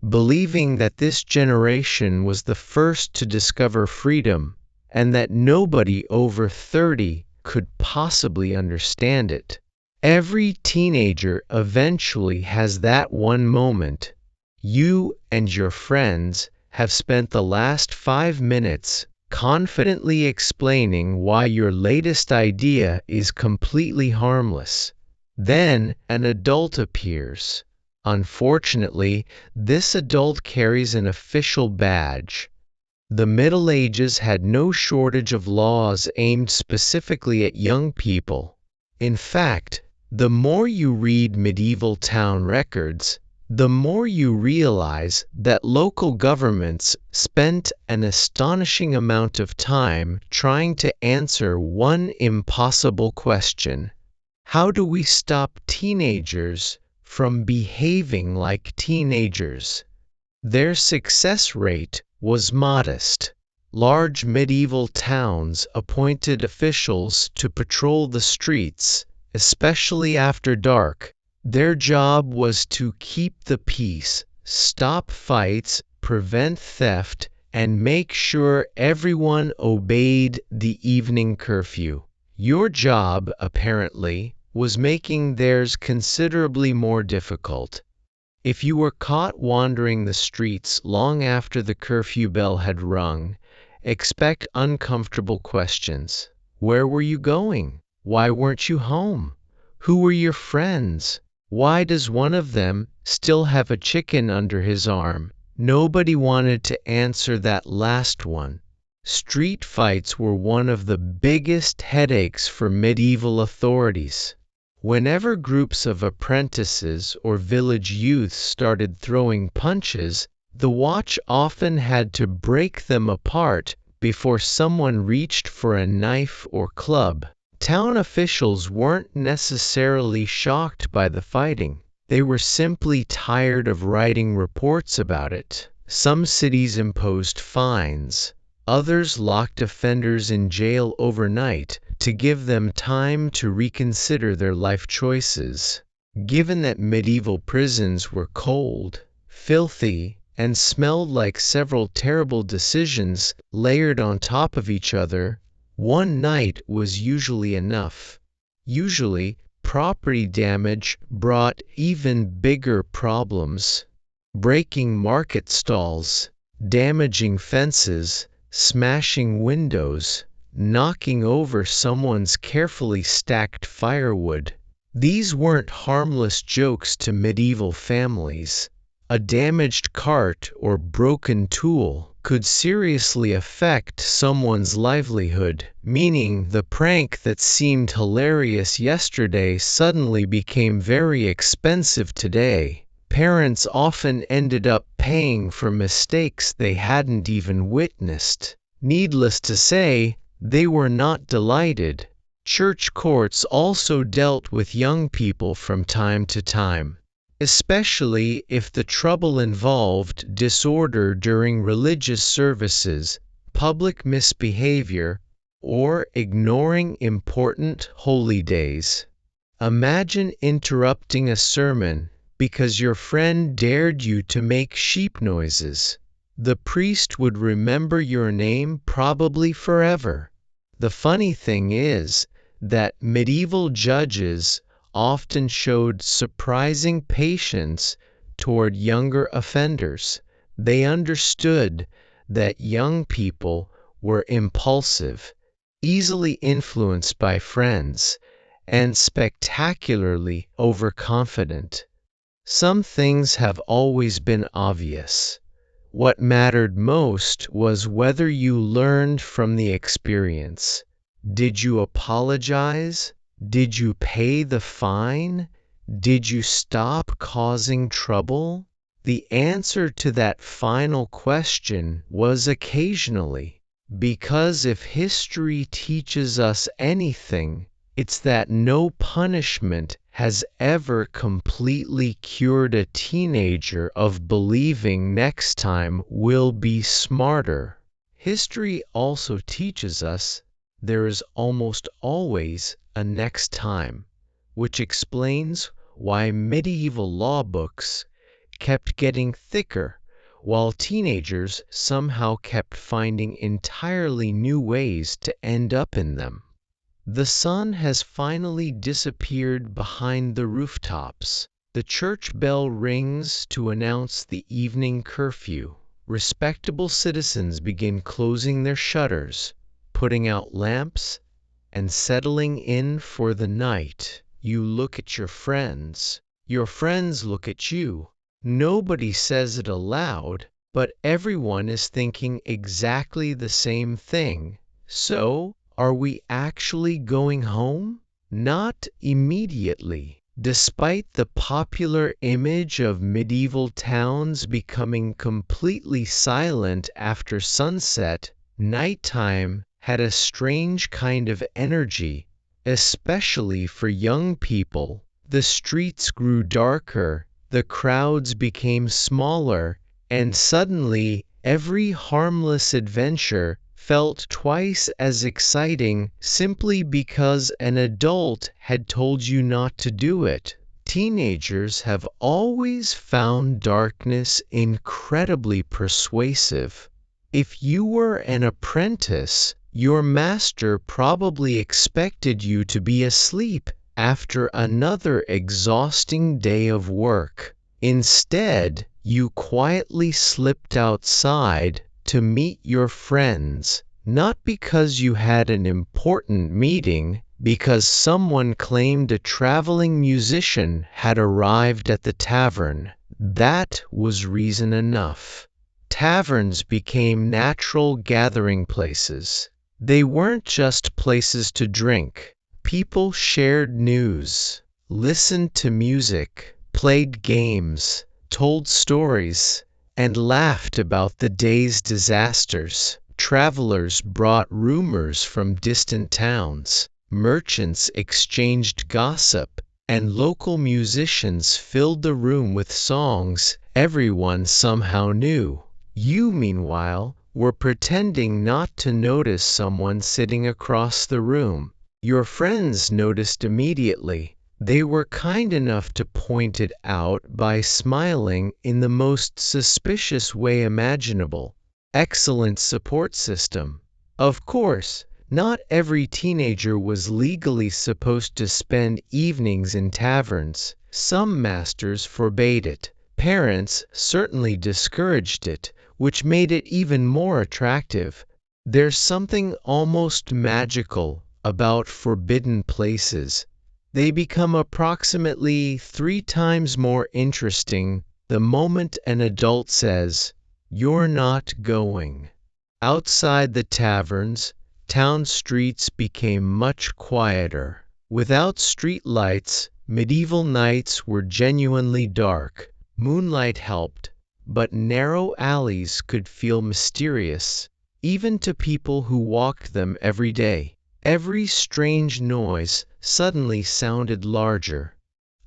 S1: believing that this generation was the first to discover freedom, and that nobody over 30 could possibly understand it. Every teenager eventually has that one moment. You and your friends have spent the last 5 minutes confidently explaining why your latest idea is completely harmless. Then an adult appears. Unfortunately, this adult carries an official badge. The Middle Ages had no shortage of laws aimed specifically at young people. In fact, the more you read medieval town records, the more you realize that local governments spent an astonishing amount of time trying to answer one impossible question: how do we stop teenagers from behaving like teenagers? Their success rate was modest. Large medieval towns appointed officials to patrol the streets, especially after dark. Their job was to keep the peace, stop fights, prevent theft, and make sure everyone obeyed the evening curfew. Your job, apparently, was making theirs considerably more difficult. If you were caught wandering the streets long after the curfew bell had rung, expect uncomfortable questions. Where were you going? Why weren't you home? Who were your friends? Why does one of them still have a chicken under his arm? Nobody wanted to answer that last one. Street fights were one of the biggest headaches for medieval authorities. Whenever groups of apprentices or village youths started throwing punches, the watch often had to break them apart before someone reached for a knife or club. Town officials weren't necessarily shocked by the fighting. They were simply tired of writing reports about it. Some cities imposed fines. Others locked offenders in jail overnight to give them time to reconsider their life choices. Given that medieval prisons were cold, filthy, and smelled like several terrible decisions layered on top of each other, one night was usually enough. Usually, property damage brought even bigger problems. Breaking market stalls, damaging fences, smashing windows, knocking over someone's carefully stacked firewood. These weren't harmless jokes to medieval families. A damaged cart or broken tool could seriously affect someone's livelihood, meaning the prank that seemed hilarious yesterday suddenly became very expensive today. Parents often ended up paying for mistakes they hadn't even witnessed. Needless to say, they were not delighted. Church courts also dealt with young people from time to time, especially if the trouble involved disorder during religious services, public misbehavior, or ignoring important holy days. Imagine interrupting a sermon because your friend dared you to make sheep noises. The priest would remember your name probably forever. The funny thing is that medieval judges often showed surprising patience toward younger offenders. They understood that young people were impulsive, easily influenced by friends, and spectacularly overconfident. Some things have always been obvious. What mattered most was whether you learned from the experience. Did you apologize? Did you pay the fine? Did you stop causing trouble? The answer to that final question was occasionally, because if history teaches us anything, it's that no punishment has ever completely cured a teenager of believing next time will be smarter. History also teaches us there is almost always a next time, which explains why medieval law books kept getting thicker, while teenagers somehow kept finding entirely new ways to end up in them. The sun has finally disappeared behind the rooftops. The church bell rings to announce the evening curfew. Respectable citizens begin closing their shutters, putting out lamps, and settling in for the night. You look at your friends. Your friends look at you. Nobody says it aloud, but everyone is thinking exactly the same thing. So, are we actually going home? Not immediately. Despite the popular image of medieval towns becoming completely silent after sunset, nighttime had a strange kind of energy, especially for young people. The streets grew darker, the crowds became smaller, and suddenly every harmless adventure felt twice as exciting simply because an adult had told you not to do it. Teenagers have always found darkness incredibly persuasive. If you were an apprentice, your master probably expected you to be asleep after another exhausting day of work. Instead, you quietly slipped outside to meet your friends, not because you had an important meeting, because someone claimed a traveling musician had arrived at the tavern. That was reason enough. Taverns became natural gathering places. They weren't just places to drink. People shared news, listened to music, played games, told stories, and laughed about the day's disasters. Travelers brought rumors from distant towns. Merchants exchanged gossip, and local musicians filled the room with songs everyone somehow knew. You, meanwhile, were pretending not to notice someone sitting across the room. Your friends noticed immediately. They were kind enough to point it out by smiling in the most suspicious way imaginable. Excellent support system. Of course, not every teenager was legally supposed to spend evenings in taverns. Some masters forbade it. Parents certainly discouraged it, which made it even more attractive. There's something almost magical about forbidden places. They become approximately 3 times more interesting the moment an adult says, "You're not going." Outside the taverns, town streets became much quieter. Without street lights, medieval nights were genuinely dark. Moonlight helped, but narrow alleys could feel mysterious, even to people who walked them every day. Every strange noise suddenly sounded larger.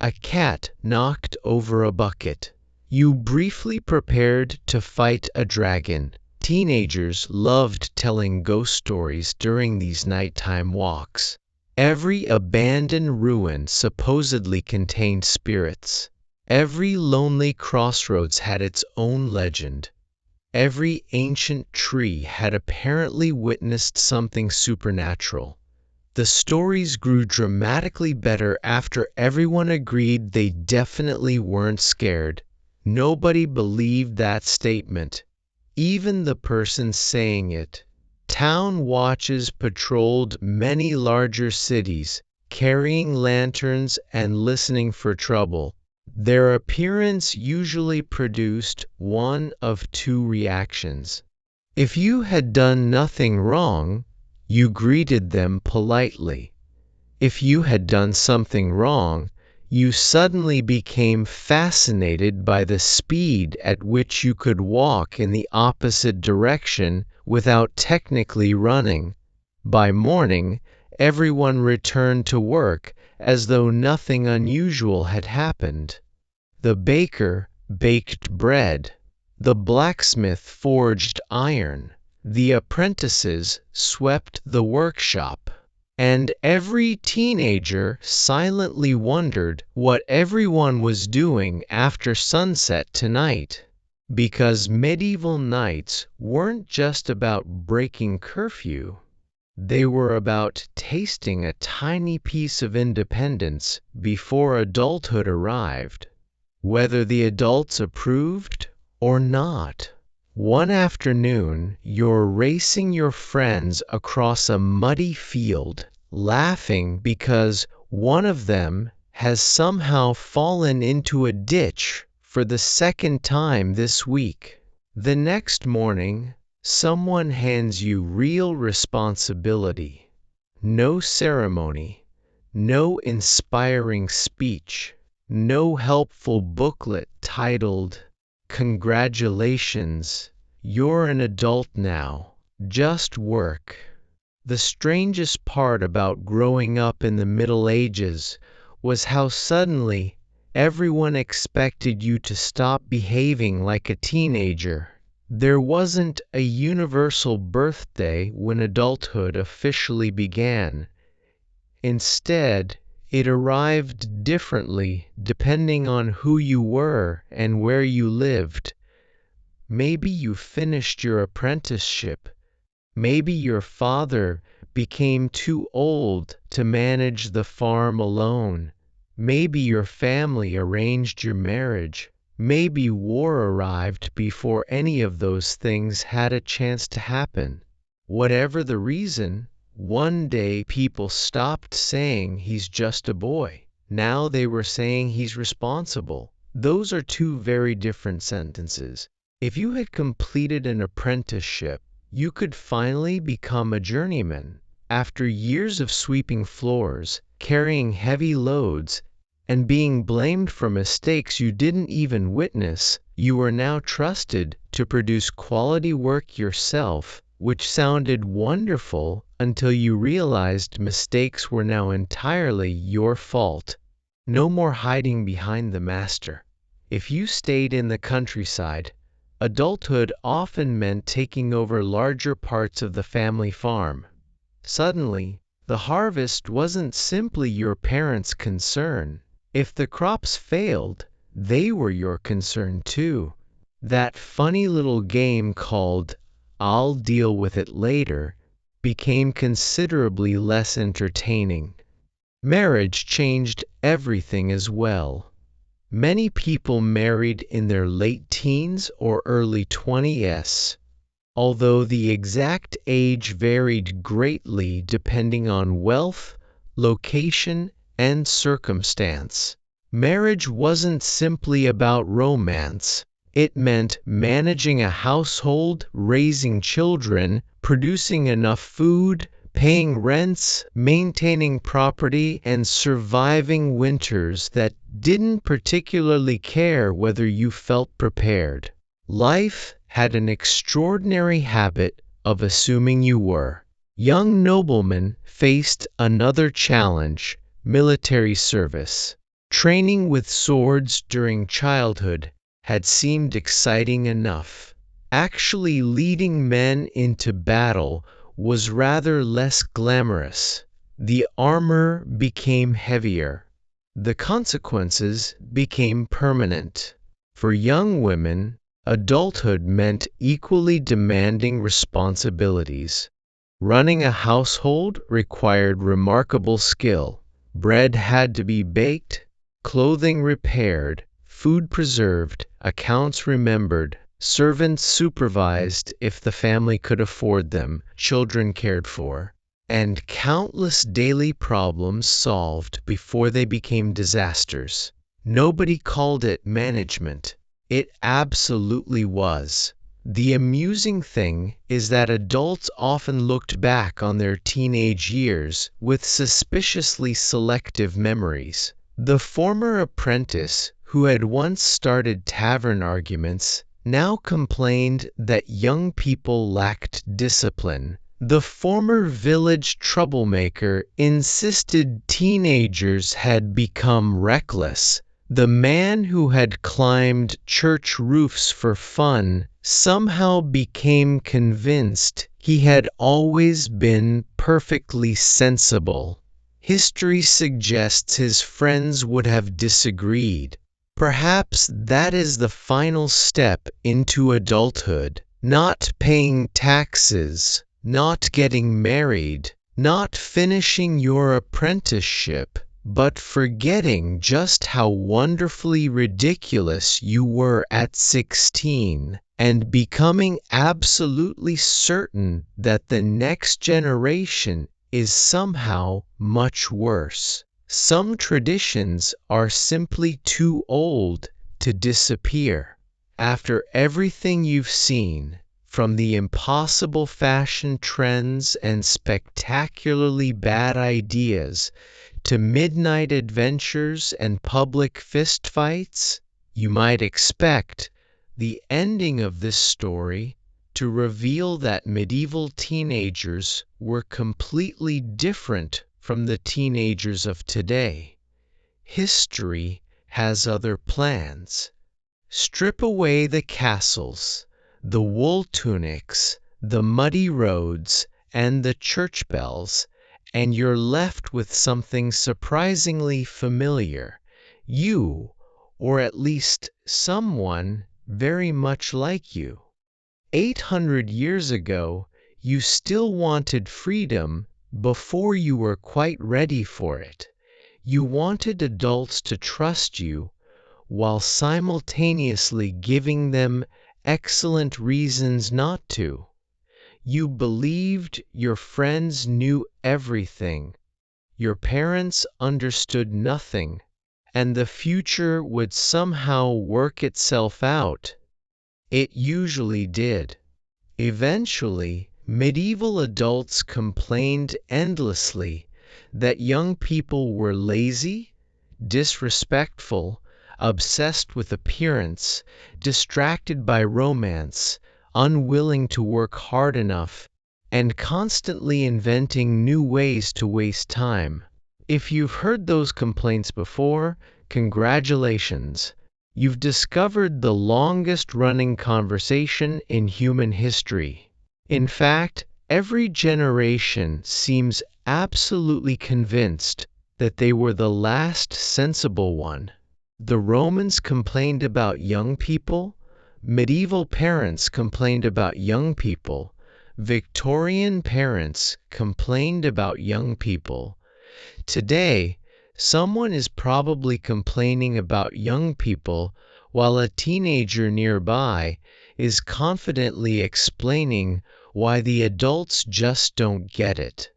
S1: A cat knocked over a bucket. You briefly prepared to fight a dragon. Teenagers loved telling ghost stories during these nighttime walks. Every abandoned ruin supposedly contained spirits. Every lonely crossroads had its own legend. Every ancient tree had apparently witnessed something supernatural. The stories grew dramatically better after everyone agreed they definitely weren't scared. Nobody believed that statement, even the person saying it. Town watches patrolled many larger cities, carrying lanterns and listening for trouble. Their appearance usually produced one of two reactions. If you had done nothing wrong, you greeted them politely. If you had done something wrong, you suddenly became fascinated by the speed at which you could walk in the opposite direction without technically running. By morning, everyone returned to work as though nothing unusual had happened. The baker baked bread. The blacksmith forged iron. The apprentices swept the workshop. And every teenager silently wondered what everyone was doing after sunset tonight. Because medieval nights weren't just about breaking curfew. They were about tasting a tiny piece of independence before adulthood arrived. Whether the adults approved or not. One afternoon, you're racing your friends across a muddy field, laughing because one of them has somehow fallen into a ditch for the second time this week. The next morning, someone hands you real responsibility. No ceremony, no inspiring speech, no helpful booklet titled, "Congratulations, you're an adult now." Just work. The strangest part about growing up in the Middle Ages was how suddenly Everyone expected you to stop behaving like a teenager. There wasn't a universal birthday when adulthood officially began. Instead, it arrived differently depending on who you were and where you lived. Maybe you finished your apprenticeship. Maybe your father became too old to manage the farm alone. Maybe your family arranged your marriage. Maybe war arrived before any of those things had a chance to happen. Whatever the reason, one day people stopped saying he's just a boy. Now they were saying he's responsible. Those are two very different sentences. If you had completed an apprenticeship, you could finally become a journeyman. After years of sweeping floors, carrying heavy loads, and being blamed for mistakes you didn't even witness, you were now trusted to produce quality work yourself, which sounded wonderful until you realized mistakes were now entirely your fault. No more hiding behind the master. If you stayed in the countryside, adulthood often meant taking over larger parts of the family farm. Suddenly, the harvest wasn't simply your parents' concern. If the crops failed, they were your concern too. That funny little game called "I'll deal with it later" became considerably less entertaining. Marriage changed everything as well. Many people married in their late teens or early 20s, although the exact age varied greatly depending on wealth, location, and circumstance. Marriage wasn't simply about romance. It meant managing a household, raising children, producing enough food, paying rents, maintaining property, and surviving winters that didn't particularly care whether you felt prepared. Life had an extraordinary habit of assuming you were. Young noblemen faced another challenge: military service. Training with swords during childhood had seemed exciting enough. Actually leading men into battle was rather less glamorous. The armor became heavier. The consequences became permanent. For young women, adulthood meant equally demanding responsibilities. Running a household required remarkable skill. Bread had to be baked, clothing repaired, food preserved, accounts remembered, servants supervised if the family could afford them, children cared for, and countless daily problems solved before they became disasters. Nobody called it management. It absolutely was. The amusing thing is that adults often looked back on their teenage years with suspiciously selective memories. The former apprentice who had once started tavern arguments now complained that young people lacked discipline. The former village troublemaker insisted teenagers had become reckless. The man who had climbed church roofs for fun somehow became convinced he had always been perfectly sensible. History suggests his friends would have disagreed. Perhaps that is the final step into adulthood: not paying taxes, not getting married, not finishing your apprenticeship, but forgetting just how wonderfully ridiculous you were at 16, and becoming absolutely certain that the next generation is somehow much worse. Some traditions are simply too old to disappear. After everything you've seen, from the impossible fashion trends and spectacularly bad ideas to midnight adventures and public fistfights, you might expect the ending of this story to reveal that medieval teenagers were completely different from the teenagers of today. History has other plans. Strip away the castles, the wool tunics, the muddy roads, and the church bells, and you're left with something surprisingly familiar. You, or at least someone very much like you. 800 years ago, you still wanted freedom before you were quite ready for it. You wanted adults to trust you while simultaneously giving them excellent reasons not to. You believed your friends knew everything, your parents understood nothing, and the future would somehow work itself out. It usually did. Eventually, medieval adults complained endlessly that young people were lazy, disrespectful, obsessed with appearance, distracted by romance, unwilling to work hard enough, and constantly inventing new ways to waste time. If you've heard those complaints before, congratulations. You've discovered the longest-running conversation in human history. In fact, every generation seems absolutely convinced that they were the last sensible one. The Romans complained about young people, medieval parents complained about young people, Victorian parents complained about young people. Today, someone is probably complaining about young people while a teenager nearby is confidently explaining why the adults just don't get it.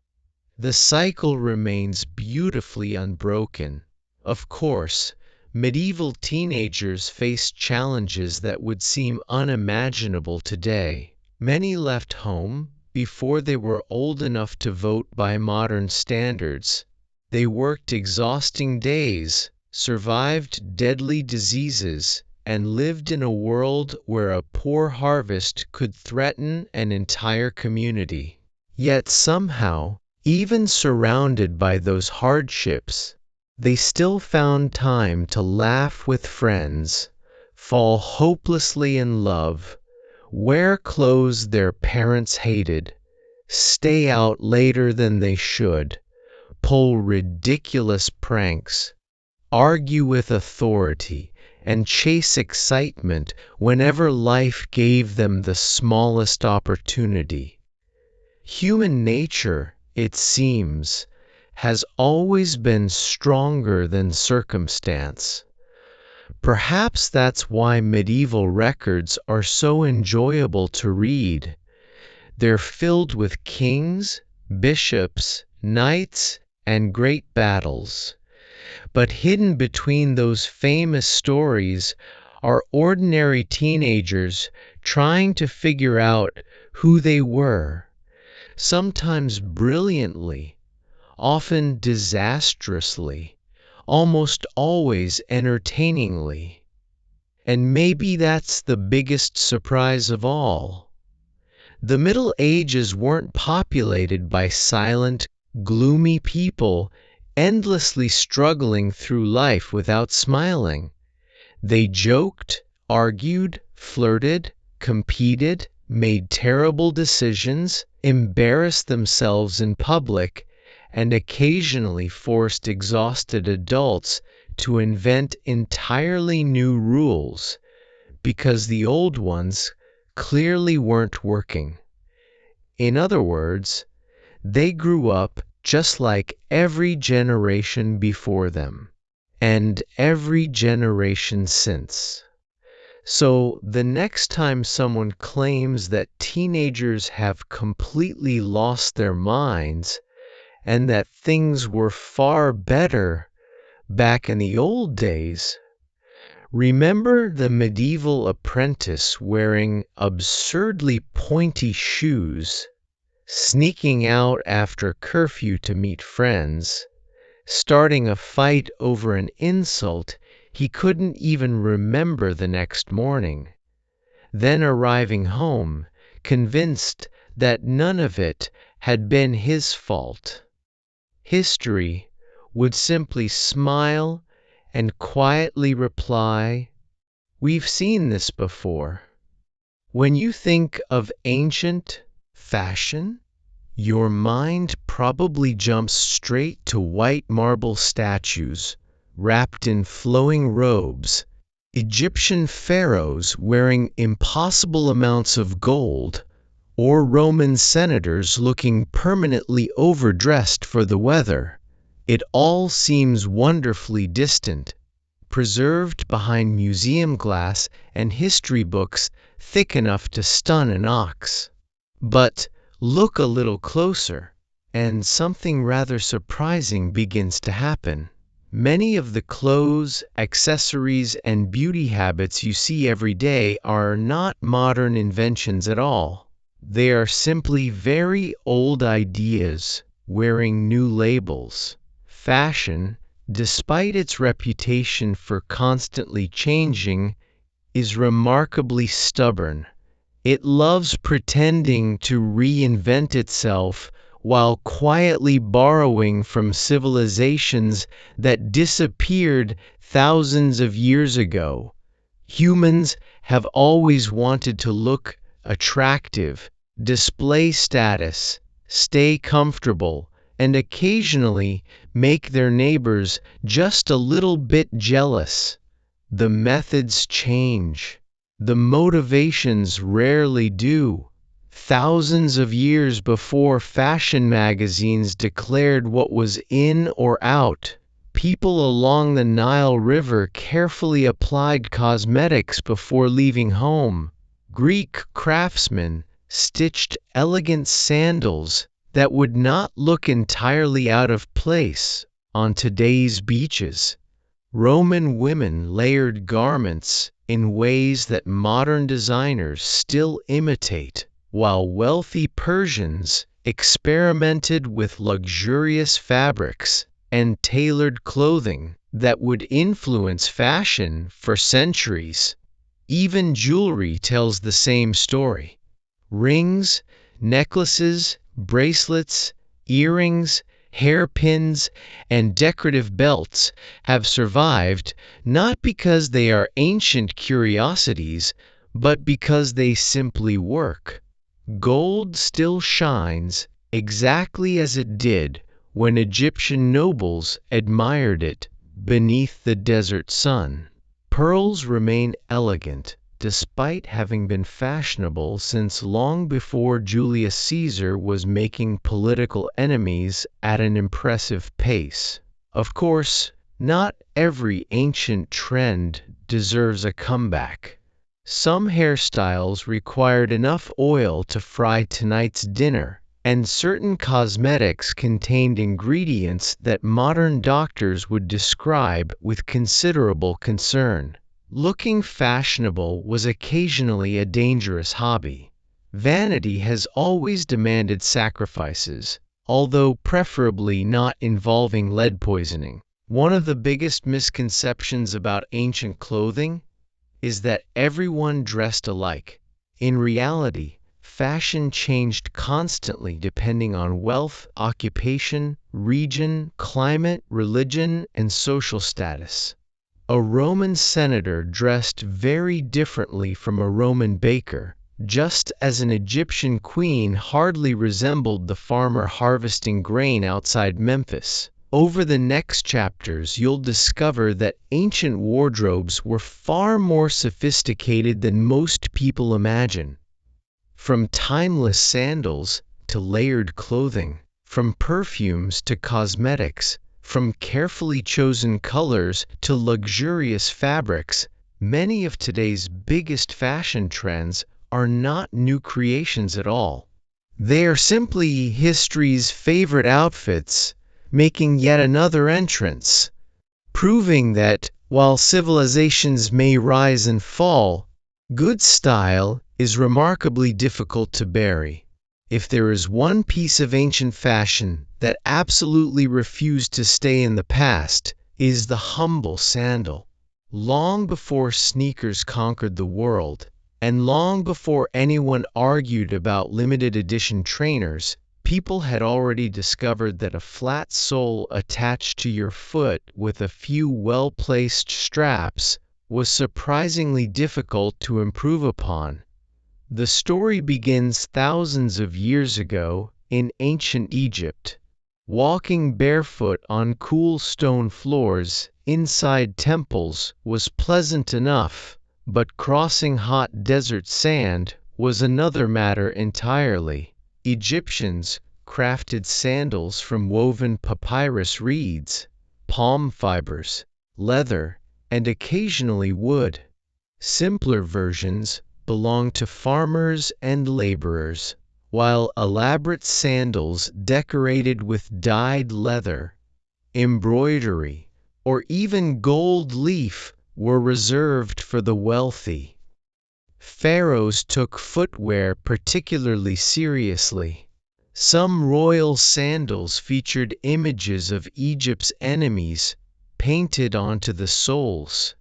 S1: The cycle remains beautifully unbroken. Of course, medieval teenagers faced challenges that would seem unimaginable today. Many left home before they were old enough to vote by modern standards. They worked exhausting days, survived deadly diseases, and lived in a world where a poor harvest could threaten an entire community. Yet somehow, even surrounded by those hardships, they still found time to laugh with friends, fall hopelessly in love, wear clothes their parents hated, stay out later than they should, pull ridiculous pranks, argue with authority, and chase excitement whenever life gave them the smallest opportunity. Human nature, it seems, has always been stronger than circumstance. Perhaps that's why medieval records are so enjoyable to read. They're filled with kings, bishops, knights, and great battles. But hidden between those famous stories are ordinary teenagers trying to figure out who they were, sometimes brilliantly, often disastrously, almost always entertainingly. And maybe that's the biggest surprise of all. The Middle Ages weren't populated by silent, gloomy people endlessly struggling through life without smiling. They joked, argued, flirted, competed, made terrible decisions, embarrassed themselves in public, and occasionally forced exhausted adults to invent entirely new rules because the old ones clearly weren't working. In other words, they grew up just like every generation before them, and every generation since. So the next time someone claims that teenagers have completely lost their minds and that things were far better back in the old days, remember the medieval apprentice wearing absurdly pointy shoes, sneaking out after curfew to meet friends, starting a fight over an insult he couldn't even remember the next morning, then arriving home, convinced that none of it had been his fault. History would simply smile and quietly reply, "We've seen this before." When you think of ancient fashion, your mind probably jumps straight to white marble statues wrapped in flowing robes, Egyptian pharaohs wearing impossible amounts of gold, or Roman senators looking permanently overdressed for the weather. It all seems wonderfully distant, preserved behind museum glass and history books thick enough to stun an ox. But look a little closer, and something rather surprising begins to happen. Many of the clothes, accessories, and beauty habits you see every day are not modern inventions at all. They are simply very old ideas wearing new labels. Fashion, despite its reputation for constantly changing, is remarkably stubborn. It loves pretending to reinvent itself while quietly borrowing from civilizations that disappeared thousands of years ago. Humans have always wanted to look attractive, display status, stay comfortable, and occasionally make their neighbors just a little bit jealous. The methods change. The motivations rarely do. Thousands of years before fashion magazines declared what was in or out, people along the Nile River carefully applied cosmetics before leaving home. Greek craftsmen stitched elegant sandals that would not look entirely out of place on today's beaches. Roman women layered garments in ways that modern designers still imitate, while wealthy Persians experimented with luxurious fabrics and tailored clothing that would influence fashion for centuries. Even jewelry tells the same story. Rings, necklaces, bracelets, earrings, hairpins, and decorative belts have survived not because they are ancient curiosities, but because they simply work. Gold still shines exactly as it did when Egyptian nobles admired it beneath the desert sun. Pearls remain elegant, despite having been fashionable since long before Julius Caesar was making political enemies at an impressive pace. Of course, not every ancient trend deserves a comeback. Some hairstyles required enough oil to fry tonight's dinner, and certain cosmetics contained ingredients that modern doctors would describe with considerable concern. Looking fashionable was occasionally a dangerous hobby. Vanity has always demanded sacrifices, although preferably not involving lead poisoning. One of the biggest misconceptions about ancient clothing is that everyone dressed alike. In reality, fashion changed constantly depending on wealth, occupation, region, climate, religion, and social status. A Roman senator dressed very differently from a Roman baker, just as an Egyptian queen hardly resembled the farmer harvesting grain outside Memphis. Over the next chapters, you'll discover that ancient wardrobes were far more sophisticated than most people imagine. From timeless sandals to layered clothing, from perfumes to cosmetics, from carefully chosen colors to luxurious fabrics, many of today's biggest fashion trends are not new creations at all. They are simply history's favorite outfits, making yet another entrance, proving that while civilizations may rise and fall, good style is remarkably difficult to bury. If there is one piece of ancient fashion that absolutely refused to stay in the past, it is the humble sandal. Long before sneakers conquered the world, and long before anyone argued about limited edition trainers, People had already discovered that a flat sole attached to your foot with a few well-placed straps was surprisingly difficult to improve upon. The story begins thousands of years ago in ancient Egypt. Walking barefoot on cool stone floors inside temples was pleasant enough, but crossing hot desert sand was another matter entirely. Egyptians crafted sandals from woven papyrus reeds, palm fibers, leather, and occasionally wood. Simpler versions belonged to farmers and laborers, while elaborate sandals decorated with dyed leather, embroidery, or even gold leaf were reserved for the wealthy. Pharaohs took footwear particularly seriously. Some royal sandals featured images of Egypt's enemies painted onto the soles.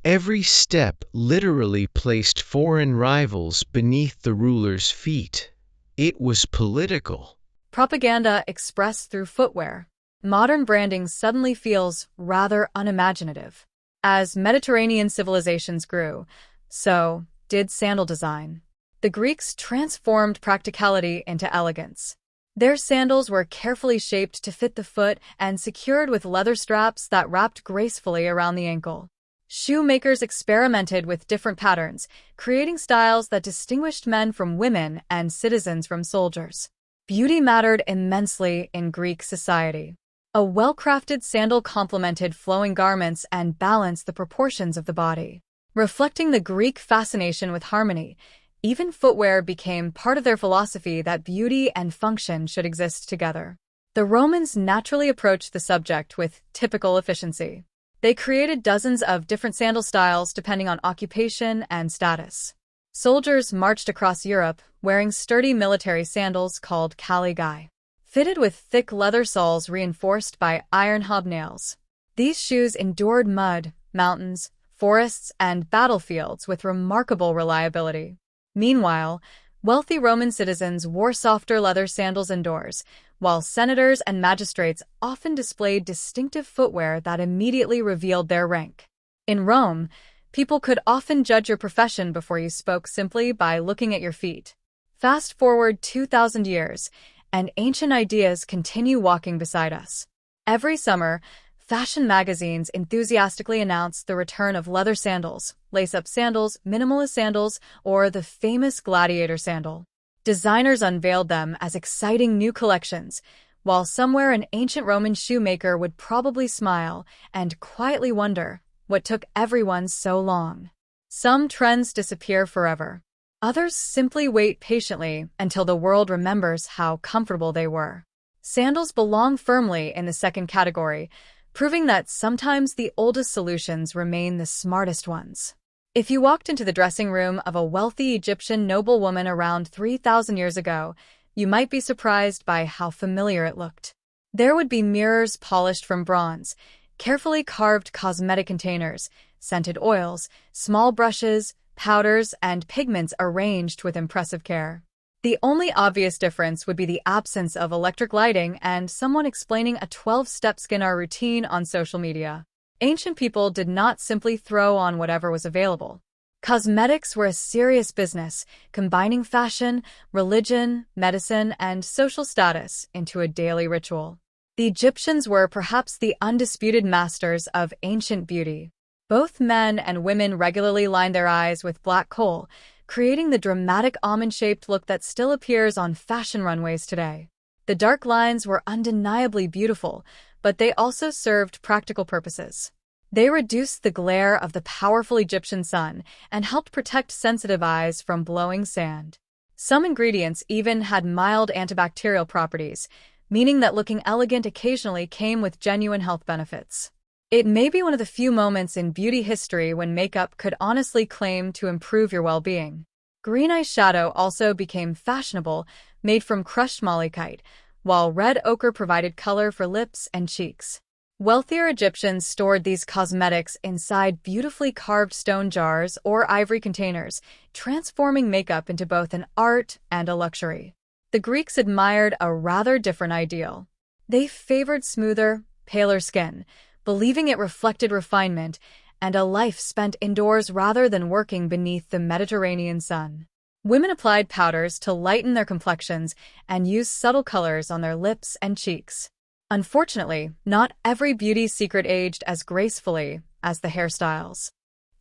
S1: Every step literally placed foreign rivals beneath the ruler's feet. It was political.
S2: Propaganda expressed through footwear. Modern branding suddenly feels rather unimaginative. As Mediterranean civilizations grew, so did sandal design. The Greeks transformed practicality into elegance. Their sandals were carefully shaped to fit the foot and secured with leather straps that wrapped gracefully around the ankle. Shoemakers experimented with different patterns, creating styles that distinguished men from women and citizens from soldiers. Beauty mattered immensely in Greek society. A well-crafted sandal complemented flowing garments and balanced the proportions of the body. Reflecting the Greek fascination with harmony, even footwear became part of their philosophy that beauty and function should exist together. The Romans naturally approached the subject with typical efficiency. They created dozens of different sandal styles depending on occupation and status. Soldiers marched across Europe wearing sturdy military sandals called caligae, fitted with thick leather soles reinforced by iron hobnails. These shoes endured mud, mountains, forests, and battlefields with remarkable reliability. Meanwhile, wealthy Roman citizens wore softer leather sandals indoors, while senators and magistrates often displayed distinctive footwear that immediately revealed their rank. In Rome, people could often judge your profession before you spoke simply by looking at your feet. Fast forward 2,000 years, and ancient ideas continue walking beside us. Every summer, fashion magazines enthusiastically announce the return of leather sandals, lace-up sandals, minimalist sandals, or the famous gladiator sandal. Designers unveiled them as exciting new collections, while somewhere an ancient Roman shoemaker would probably smile and quietly wonder what took everyone so long. Some trends disappear forever. Others simply wait patiently until the world remembers how comfortable they were. Sandals belong firmly in the second category, proving that sometimes the oldest solutions remain the smartest ones. If you walked into the dressing room of a wealthy Egyptian noblewoman around 3,000 years ago, you might be surprised by how familiar it looked. There would be mirrors polished from bronze, carefully carved cosmetic containers, scented oils, small brushes, powders, and pigments arranged with impressive care. The only obvious difference would be the absence of electric lighting and someone explaining a 12-step skincare routine on social media. Ancient people did not simply throw on whatever was available. Cosmetics were a serious business, combining fashion, religion, medicine, and social status into a daily ritual. The Egyptians were perhaps the undisputed masters of ancient beauty. Both men and women regularly lined their eyes with black kohl, creating the dramatic almond-shaped look that still appears on fashion runways today. The dark lines were undeniably beautiful, but they also served practical purposes. They reduced the glare of the powerful Egyptian sun and helped protect sensitive eyes from blowing sand. Some ingredients even had mild antibacterial properties, meaning that looking elegant occasionally came with genuine health benefits. It may be one of the few moments in beauty history when makeup could honestly claim to improve your well-being. Green eyeshadow also became fashionable, made from crushed malachite, while red ochre provided color for lips and cheeks. Wealthier Egyptians stored these cosmetics inside beautifully carved stone jars or ivory containers, transforming makeup into both an art and a luxury. the Greeks admired a rather different ideal. They favored smoother, paler skin, believing it reflected refinement and a life spent indoors rather than working beneath the Mediterranean sun. Women applied powders to lighten their complexions and used subtle colors on their lips and cheeks. Unfortunately, not every beauty's secret aged as gracefully as the hairstyles.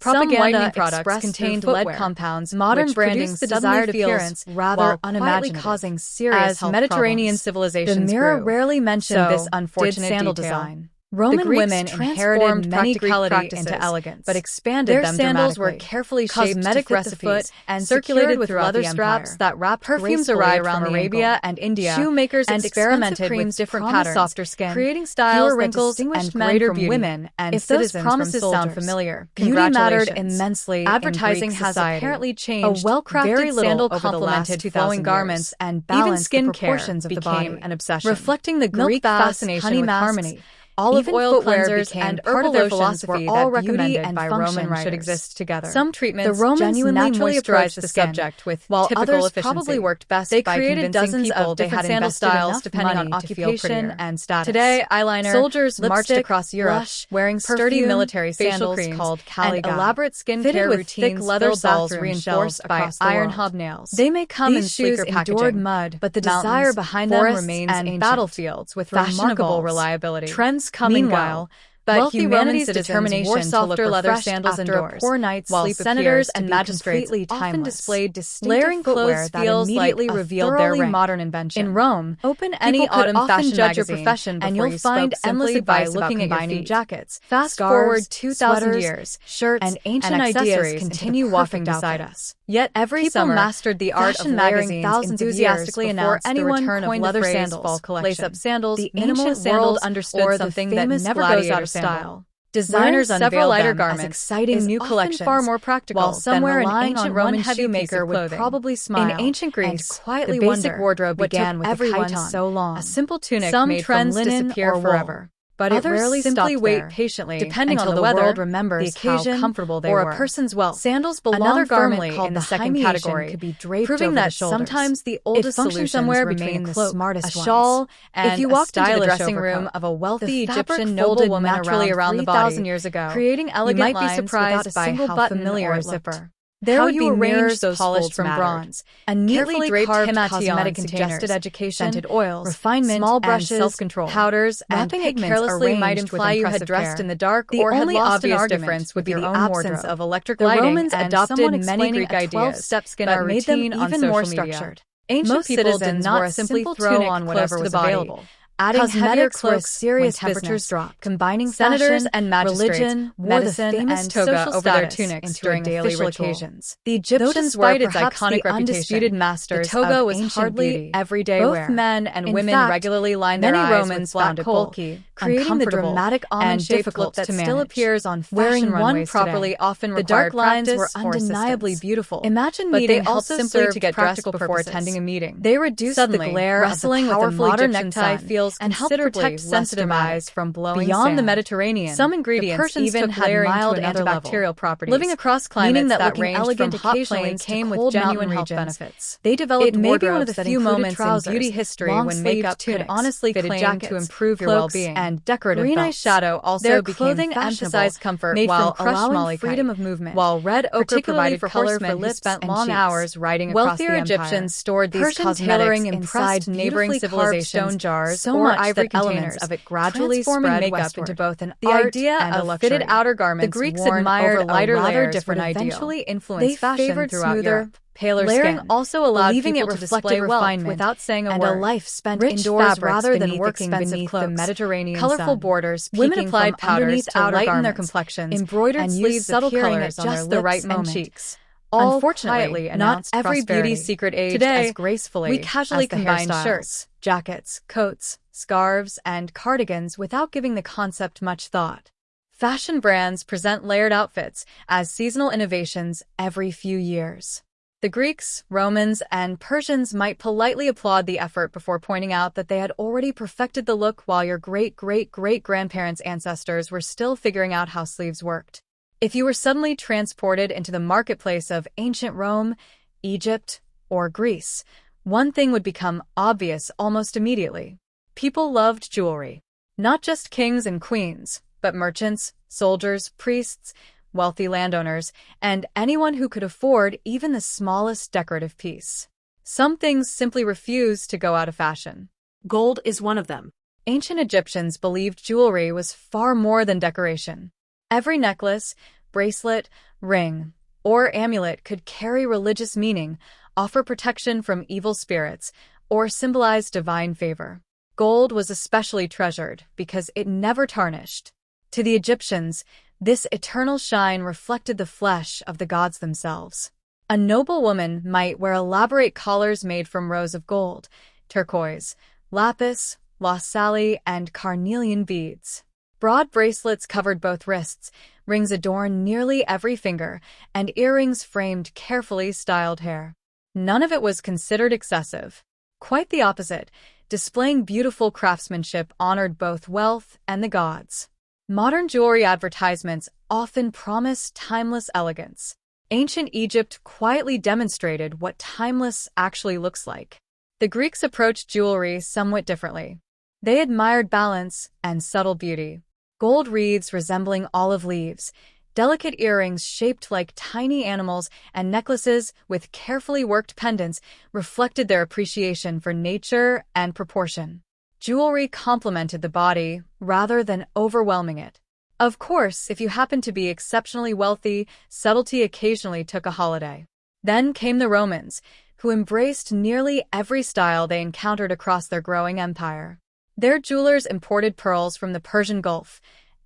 S2: Propaganda products contained lead compounds, modern branding the desired appearance rather unimaginative, causing serious health Mediterranean problems. Civilizations the mirror rarely mentioned this unfortunate sandal design. Roman women inherited many Greek practices into elegance, but expanded them dramatically. Their sandals were carefully shaped to fit the foot and circulated with leather straps that wrapped perfumes arrived around Arabia and India. Shoemakers experimented with different patterns, softer skin, creating styles that distinguished men from women and citizens from soldiers. If those promises sound familiar, beauty mattered immensely. Advertising has apparently changed. A well-crafted sandal complemented flowing garments and balanced the proportions of the body, an obsession, reflecting the Greek fascination with harmony. Olive oil cleansers and herbal lotions were all recommended by Roman writers should exist together. Some treatments the Romans naturally approached the subject with while others probably worked best they by created dozens of different sandal styles depending on occupation and status. Today, eyeliner, soldiers marched across Europe wearing sturdy military sandals called caligae, and elaborate skincare routines thick leather soles reinforced by iron hobnails. They may come in sleeker packaging, mud, but the desire behind them remains ancient. Battlefields with remarkable reliability. Trends come and go, but humanity's determination wore softer leather sandals indoors, poor night's while sleep senators and magistrates often displayed distinctive footwear that immediately revealed their rank. Modern invention. In Rome, open any autumn fashion judge your profession and you'll find endless advice by looking at your feet. Jackets. Fast forward 2,000 years, shirts and ancient ideas continue walking beside us. Yet every summer, mastered the art of wearing thousands enthusiastically announced anyone coined leather sandals, lace-up sandals, the minimalist world understood something that never goes out of style. Designers unveiled lighter garments, exciting new collections, far more practical. While somewhere an ancient Roman shoemaker would probably smile. In ancient Greece, quietly the basic wardrobe began with the chiton, so long, a simple tunic made from linen disappear forever. But others rarely simply wait patiently, depending on the weather, world remembers the occasion, how comfortable they were. A person's wealth. Sandals belong firmly in the second category, could be draped proving that sometimes the oldest solution somewhere between a cloak, a shawl, and if you walked into the dressing room of a wealthy Egyptian noblewoman naturally around the body, 3,000 years ago, creating elegant you might be surprised by how familiar a zipper. There would be mirrors polished from bronze, a neatly draped cosmetic suggested education, scented oils, refinement, small brushes, self-control, powders, and pigments carelessly might imply you had dressed in the dark or had lost an argument with your own absence of electric lighting. The Romans adopted many Greek ideas that made them even more structured. Ancient people did not simply throw on whatever was available. Adding cosmetics were serious temperatures dropped, combining senators and magistrates, religion, medicine, and toga over their tunics during daily occasions. The Egyptians were its iconic undisputed masters. The toga was hardly everyday wear. Both men and women regularly lined their eyes with black coal, creating the dramatic almond shaped look that still appears on fashion runways today. The dark lines were undeniably beautiful. Imagine meeting also simply to get dressed before attending a meeting. They reduced the glare of the powerful Egyptian sun and help protect sensitive eyes from blowing beyond sand. The Mediterranean. Some ingredients even had mild antibacterial properties, living across climates that ranged from hot plains came with genuine health benefits. They developed wardrobes that included trousers, beauty history when makeup could honestly claim to improve your well-being, and decorative green eyeshadow also became emphasized comfort while allowing freedom of movement, while red ochre provided color for lips spent long hours riding across the empire. Wealthier Egyptians stored these cosmetics inside neighboring civilizations stone jars or ivory containers of it gradually spread makeup into both an art and a fitted outer garments. The Greeks admired lighter layers different eventually influenced fashion throughout Europe. Paler layering skin also allowed people to display wealth without saying a word. A life spent indoors rather than working beneath the Mediterranean sun. Colorful borders, women applied powders to lighten their complexions, embroidered sleeves subtle colors on just the right and cheeks. Unfortunately, not every beauty's secret aged today, as gracefully. We casually combine shirts, jackets, coats, scarves, and cardigans without giving the concept much thought. Fashion brands present layered outfits as seasonal innovations every few years. The Greeks, Romans, and Persians might politely applaud the effort before pointing out that they had already perfected the look while your great-great-great-grandparents' ancestors were still figuring out how sleeves worked. If you were suddenly transported into the marketplace of ancient Rome, Egypt, or Greece, one thing would become obvious almost immediately. People loved jewelry. Not just kings and queens, but merchants, soldiers, priests, wealthy landowners, and anyone who could afford even the smallest decorative piece. Some things simply refused to go out of fashion.
S3: Gold is one of them.
S2: Ancient Egyptians believed jewelry was far more than decoration. Every necklace, bracelet, ring, or amulet could carry religious meaning, offer protection from evil spirits, or symbolize divine favor. Gold was especially treasured because it never tarnished. To the Egyptians, this eternal shine reflected the flesh of the gods themselves. A noble woman might wear elaborate collars made from rows of gold, turquoise, lapis, lazuli, and carnelian beads. Broad bracelets covered both wrists, rings adorned nearly every finger, and earrings framed carefully styled hair. None of it was considered excessive. Quite the opposite, displaying beautiful craftsmanship honored both wealth and the gods. Modern jewelry advertisements often promise timeless elegance. Ancient Egypt quietly demonstrated what timeless actually looks like. The Greeks approached jewelry somewhat differently. They admired balance and subtle beauty. Gold wreaths resembling olive leaves, delicate earrings shaped like tiny animals, and necklaces with carefully worked pendants reflected their appreciation for nature and proportion. Jewelry complemented the body rather than overwhelming it. Of course, if you happened to be exceptionally wealthy, subtlety occasionally took a holiday. Then came the Romans, who embraced nearly every style they encountered across their growing empire. Their jewelers imported pearls from the Persian Gulf,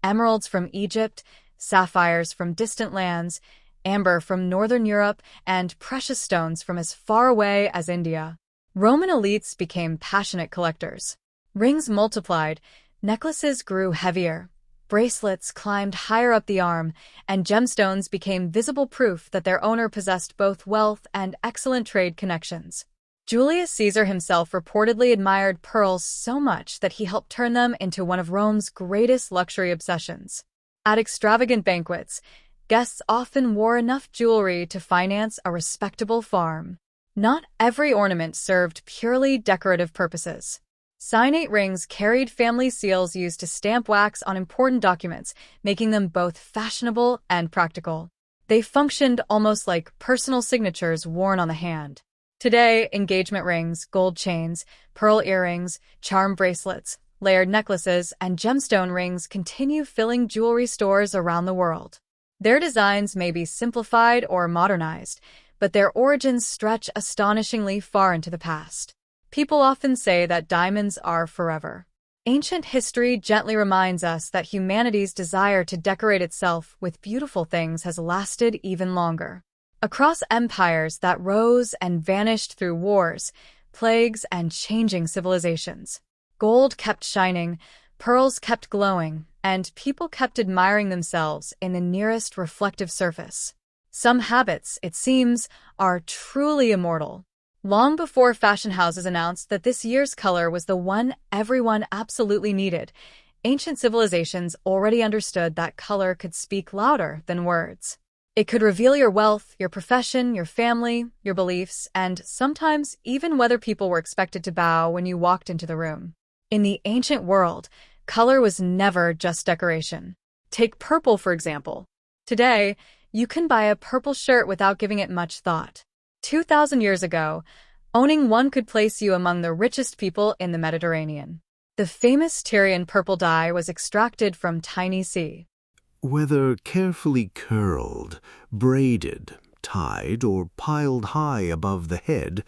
S2: emeralds from Egypt, sapphires from distant lands, amber from northern Europe, and precious stones from as far away as India. Roman elites became passionate collectors. Rings multiplied, necklaces grew heavier, bracelets climbed higher up the arm, and gemstones became visible proof that their owner possessed both wealth and excellent trade connections. Julius Caesar himself reportedly admired pearls so much that he helped turn them into one of Rome's greatest luxury obsessions. At extravagant banquets, guests often wore enough jewelry to finance a respectable farm. Not every ornament served purely decorative purposes. Signate rings carried family seals used to stamp wax on important documents, making them both fashionable and practical. They functioned almost like personal signatures worn on the hand. Today, engagement rings, gold chains, pearl earrings, charm bracelets, layered necklaces, and gemstone rings continue filling jewelry stores around the world. Their designs may be simplified or modernized, but their origins stretch astonishingly far into the past. People often say that diamonds are forever. Ancient history gently reminds us that humanity's desire to decorate itself with beautiful things has lasted even longer. Across empires that rose and vanished through wars, plagues, and changing civilizations, gold kept shining, pearls kept glowing, and people kept admiring themselves in the nearest reflective surface. Some habits, it seems, are truly immortal. Long before fashion houses announced that this year's color was the one everyone absolutely needed, ancient civilizations already understood that color could speak louder than words. It could reveal your wealth, your profession, your family, your beliefs, and sometimes even whether people were expected to bow when you walked into the room. In the ancient world, color was never just decoration. Take purple, for example. Today, you can buy a purple shirt without giving it much thought. 2,000 years ago, owning one could place you among the richest people in the Mediterranean. The famous Tyrian purple dye was extracted from tiny sea.
S4: Whether carefully curled, braided, tied, or piled high above the head,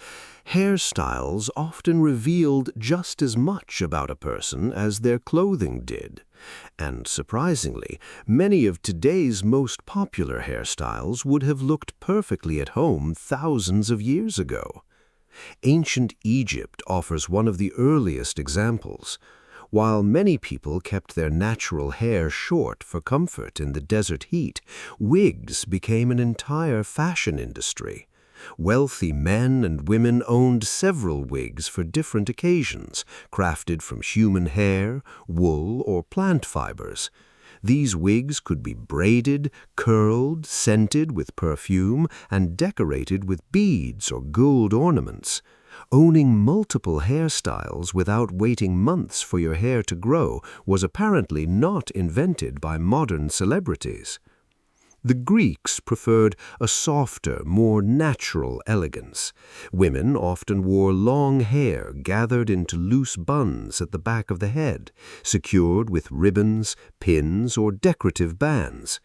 S4: hairstyles often revealed just as much about a person as their clothing did. And surprisingly, many of today's most popular hairstyles would have looked perfectly at home thousands of years ago. Ancient Egypt offers one of the earliest examples. While many people kept their natural hair short for comfort in the desert heat, wigs became an entire fashion industry. Wealthy men and women owned several wigs for different occasions, crafted from human hair, wool, or plant fibers. These wigs could be braided, curled, scented with perfume, and decorated with beads or gold ornaments. Owning multiple hairstyles without waiting months for your hair to grow was apparently not invented by modern celebrities. The Greeks preferred a softer, more natural elegance. Women often wore long hair gathered into loose buns at the back of the head, secured with ribbons, pins, or decorative bands.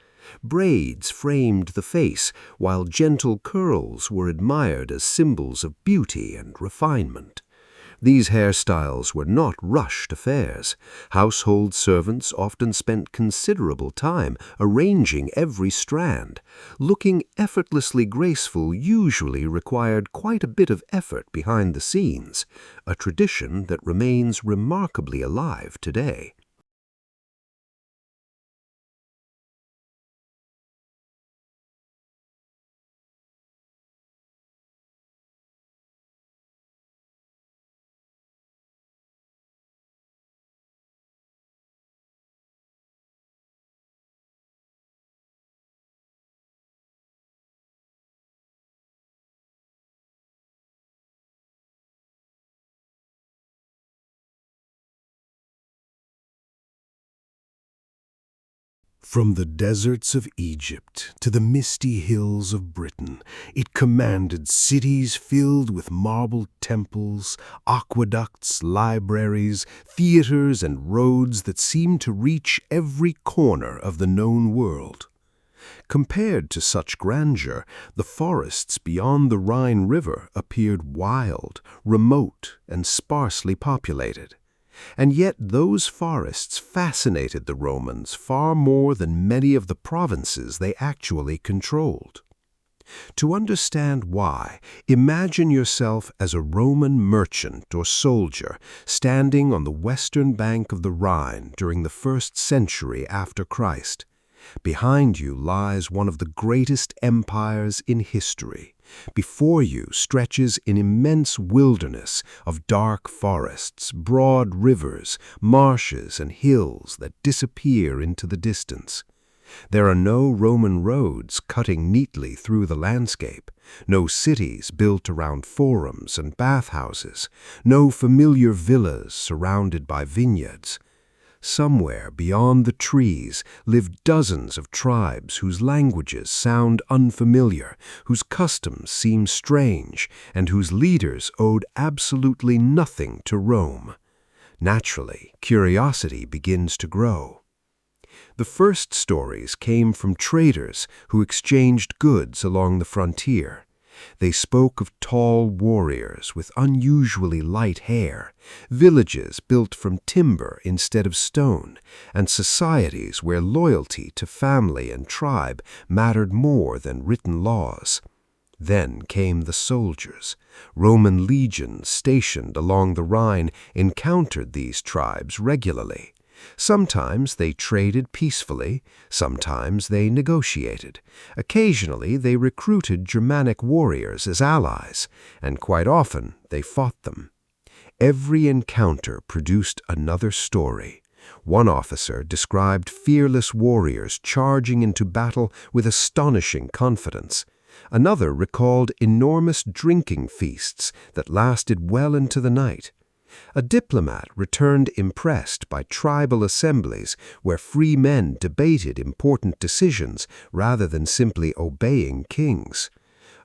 S4: Braids framed the face, while gentle curls were admired as symbols of beauty and refinement. These hairstyles were not rushed affairs. Household servants often spent considerable time arranging every strand. Looking effortlessly graceful usually required quite a bit of effort behind the scenes, a tradition that remains remarkably alive today. From the deserts of Egypt to the misty hills of Britain, it commanded cities filled with marble temples, aqueducts, libraries, theaters, and roads that seemed to reach every corner of the known world. Compared to such grandeur, the forests beyond the Rhine River appeared wild, remote, and sparsely populated. And yet those forests fascinated the Romans far more than many of the provinces they actually controlled. To understand why, imagine yourself as a Roman merchant or soldier standing on the western bank of the Rhine during the 1st century after Christ. Behind you lies one of the greatest empires in history. Before you stretches an immense wilderness of dark forests, broad rivers, marshes, and hills that disappear into the distance. There are no Roman roads cutting neatly through the landscape, no cities built around forums and bathhouses, no familiar villas surrounded by vineyards. Somewhere beyond the trees live dozens of tribes whose languages sound unfamiliar, whose customs seem strange, and whose leaders owed absolutely nothing to Rome. Naturally, curiosity begins to grow. The first stories came from traders who exchanged goods along the frontier. They spoke of tall warriors with unusually light hair, villages built from timber instead of stone, and societies where loyalty to family and tribe mattered more than written laws. Then came the soldiers. Roman legions stationed along the Rhine encountered these tribes regularly. Sometimes they traded peacefully, sometimes they negotiated. Occasionally they recruited Germanic warriors as allies, and quite often they fought them. Every encounter produced another story. One officer described fearless warriors charging into battle with astonishing confidence. Another recalled enormous drinking feasts that lasted well into the night. A diplomat returned impressed by tribal assemblies where free men debated important decisions rather than simply obeying kings.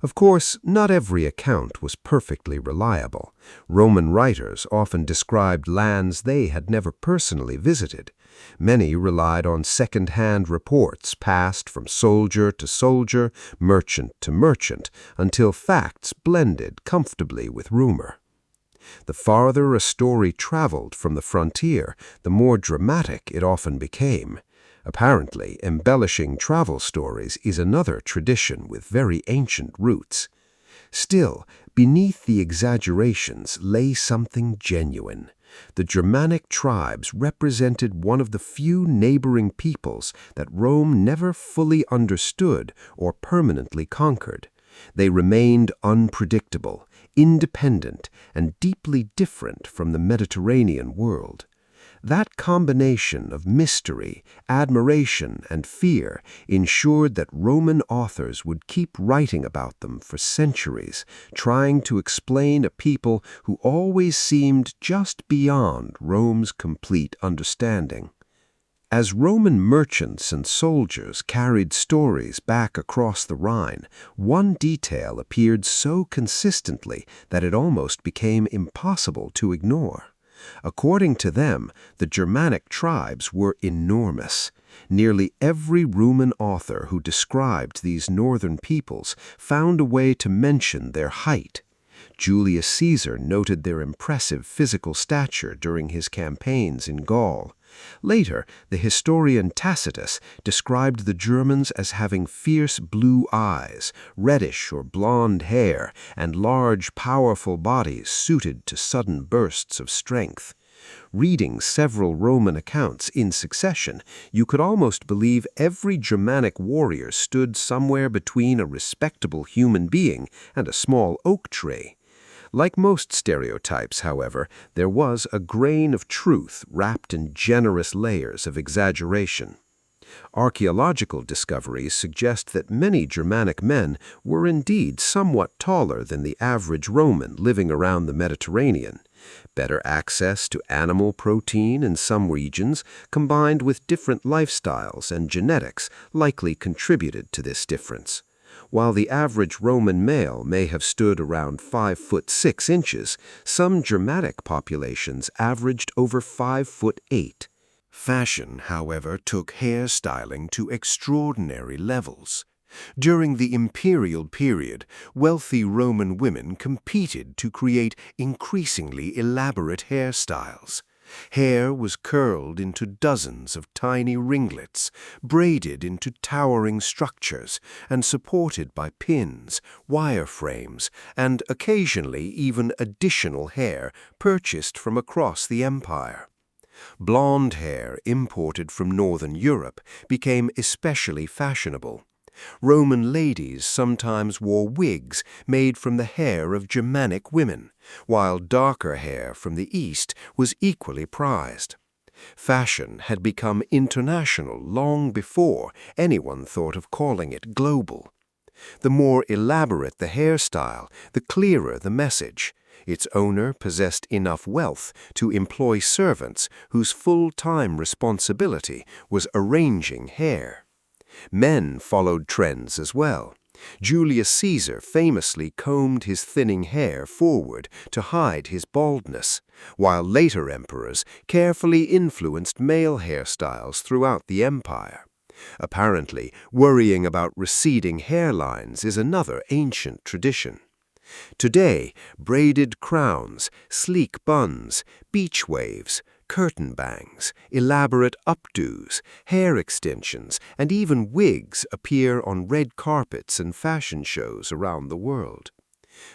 S4: Of course, not every account was perfectly reliable. Roman writers often described lands they had never personally visited. Many relied on second-hand reports passed from soldier to soldier, merchant to merchant, until facts blended comfortably with rumor. The farther a story traveled from the frontier, the more dramatic it often became. Apparently, embellishing travel stories is another tradition with very ancient roots. Still, beneath the exaggerations lay something genuine. The Germanic tribes represented one of the few neighboring peoples that Rome never fully understood or permanently conquered. They remained unpredictable, independent, and deeply different from the Mediterranean world. That combination of mystery, admiration, and fear ensured that Roman authors would keep writing about them for centuries, trying to explain a people who always seemed just beyond Rome's complete understanding. As Roman merchants and soldiers carried stories back across the Rhine, one detail appeared so consistently that it almost became impossible to ignore. According to them, the Germanic tribes were enormous. Nearly every Roman author who described these northern peoples found a way to mention their height. Julius Caesar noted their impressive physical stature during his campaigns in Gaul. Later, the historian Tacitus described the Germans as having fierce blue eyes, reddish or blonde hair, and large, powerful bodies suited to sudden bursts of strength. Reading several Roman accounts in succession, you could almost believe every Germanic warrior stood somewhere between a respectable human being and a small oak tree. Like most stereotypes, however, there was a grain of truth wrapped in generous layers of exaggeration. Archaeological discoveries suggest that many Germanic men were indeed somewhat taller than the average Roman living around the Mediterranean. Better access to animal protein in some regions, combined with different lifestyles and genetics, likely contributed to this difference. While the average Roman male may have stood around 5'6" some Germanic populations averaged over 5'8". Fashion, however, took hairstyling to extraordinary levels. During the imperial period, wealthy Roman women competed to create increasingly elaborate hairstyles. Hair was curled into dozens of tiny ringlets, braided into towering structures, and supported by pins, wireframes, and occasionally even additional hair purchased from across the empire. Blonde hair imported from northern Europe became especially fashionable. Roman ladies sometimes wore wigs made from the hair of Germanic women, while darker hair from the East was equally prized. Fashion had become international long before anyone thought of calling it global. The more elaborate the hairstyle, the clearer the message. Its owner possessed enough wealth to employ servants whose full-time responsibility was arranging hair. Men followed trends as well. Julius Caesar famously combed his thinning hair forward to hide his baldness, while later emperors carefully influenced male hairstyles throughout the empire. Apparently, worrying about receding hairlines is another ancient tradition. Today, braided crowns, sleek buns, beach waves, curtain bangs, elaborate updos, hair extensions, and even wigs appear on red carpets and fashion shows around the world.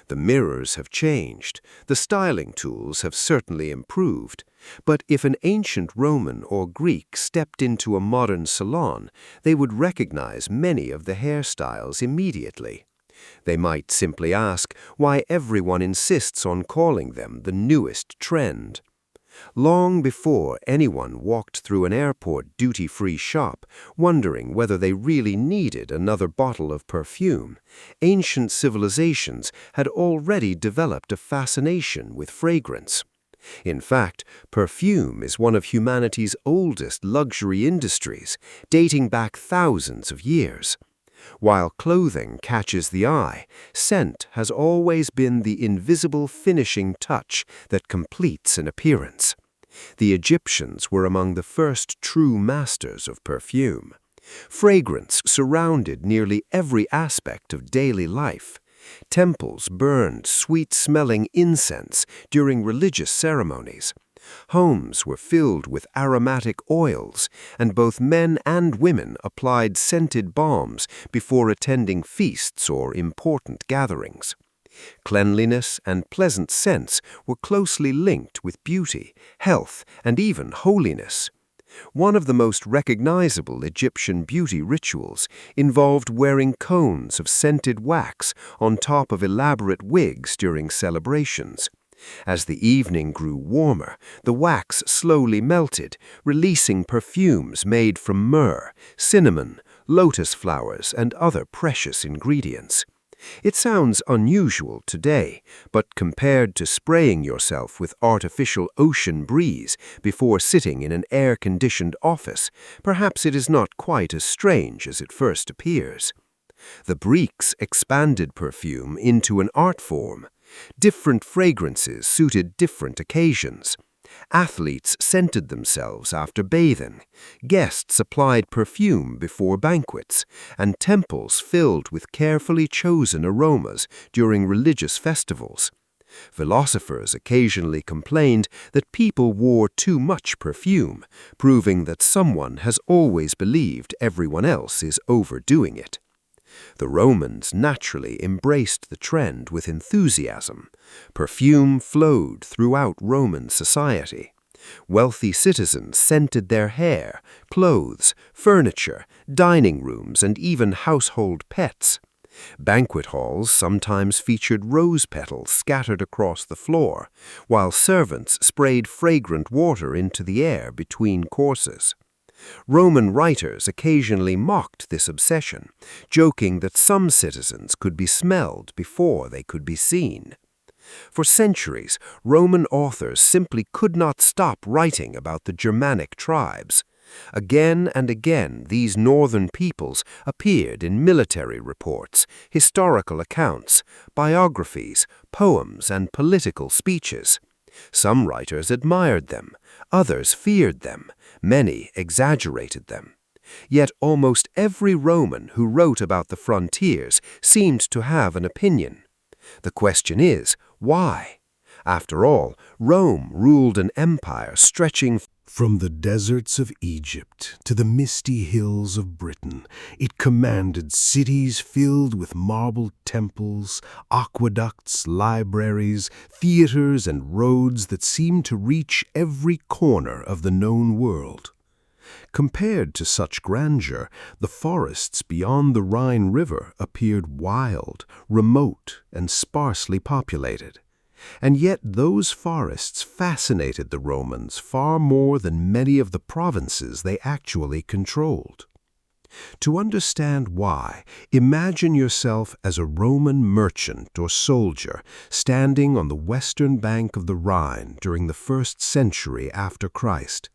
S4: The mirrors have changed, the styling tools have certainly improved, but if an ancient Roman or Greek stepped into a modern salon, they would recognize many of the hairstyles immediately. They might simply ask why everyone insists on calling them the newest trend. Long before anyone walked through an airport duty-free shop, wondering whether they really needed another bottle of perfume, ancient civilizations had already developed a fascination with fragrance. In fact, perfume is one of humanity's oldest luxury industries, dating back thousands of years. While clothing catches the eye, scent has always been the invisible finishing touch that completes an appearance. The Egyptians were among the first true masters of perfume. Fragrance surrounded nearly every aspect of daily life. Temples burned sweet-smelling incense during religious ceremonies. Homes were filled with aromatic oils, and both men and women applied scented balms before attending feasts or important gatherings. Cleanliness and pleasant scents were closely linked with beauty, health, and even holiness. One of the most recognizable Egyptian beauty rituals involved wearing cones of scented wax on top of elaborate wigs during celebrations. As the evening grew warmer, the wax slowly melted, releasing perfumes made from myrrh, cinnamon, lotus flowers, and other precious ingredients. It sounds unusual today, but compared to spraying yourself with artificial ocean breeze before sitting in an air-conditioned office, perhaps it is not quite as strange as it first appears. The Greeks expanded perfume into an art form. Different fragrances suited different occasions. Athletes scented themselves after bathing, guests applied perfume before banquets, and temples filled with carefully chosen aromas during religious festivals. Philosophers occasionally complained that people wore too much perfume, proving that someone has always believed everyone else is overdoing it. The Romans naturally embraced the trend with enthusiasm. Perfume flowed throughout Roman society. Wealthy citizens scented their hair, clothes, furniture, dining rooms, and even household pets. Banquet halls sometimes featured rose petals scattered across the floor, while servants sprayed fragrant water into the air between courses. Roman writers occasionally mocked this obsession, joking that some citizens could be smelled before they could be seen. For centuries, Roman authors simply could not stop writing about the Germanic tribes. Again and again, these northern peoples appeared in military reports, historical accounts, biographies, poems, and political speeches. Some writers admired them, others feared them, many exaggerated them. Yet almost every Roman who wrote about the frontiers seemed to have an opinion. The question is, why? After all, Rome ruled an empire stretching
S5: from the deserts of Egypt to the misty hills of Britain. It commanded cities filled with marble temples, aqueducts, libraries, theaters, and roads that seemed to reach every corner of the known world. Compared to such grandeur, the forests beyond the Rhine River appeared wild, remote, and sparsely populated. And yet those forests fascinated the Romans far more than many of the provinces they actually controlled. To understand why, imagine yourself as a Roman merchant or soldier standing on the western bank of the Rhine during the 1st century after Christ.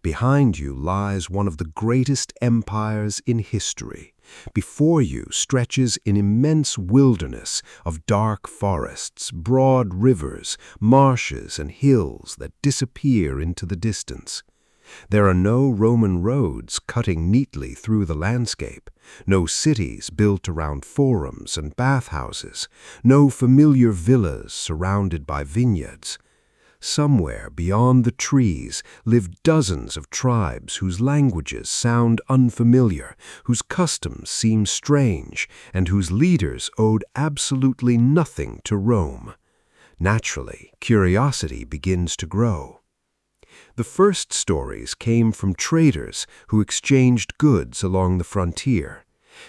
S5: Behind you lies one of the greatest empires in history. Before you stretches an immense wilderness of dark forests, broad rivers, marshes, and hills that disappear into the distance. There are no Roman roads cutting neatly through the landscape, no cities built around forums and bathhouses, no familiar villas surrounded by vineyards. Somewhere beyond the trees live dozens of tribes whose languages sound unfamiliar, whose customs seem strange, and whose leaders owed absolutely nothing to Rome. Naturally, curiosity begins to grow. The first stories came from traders who exchanged goods along the frontier.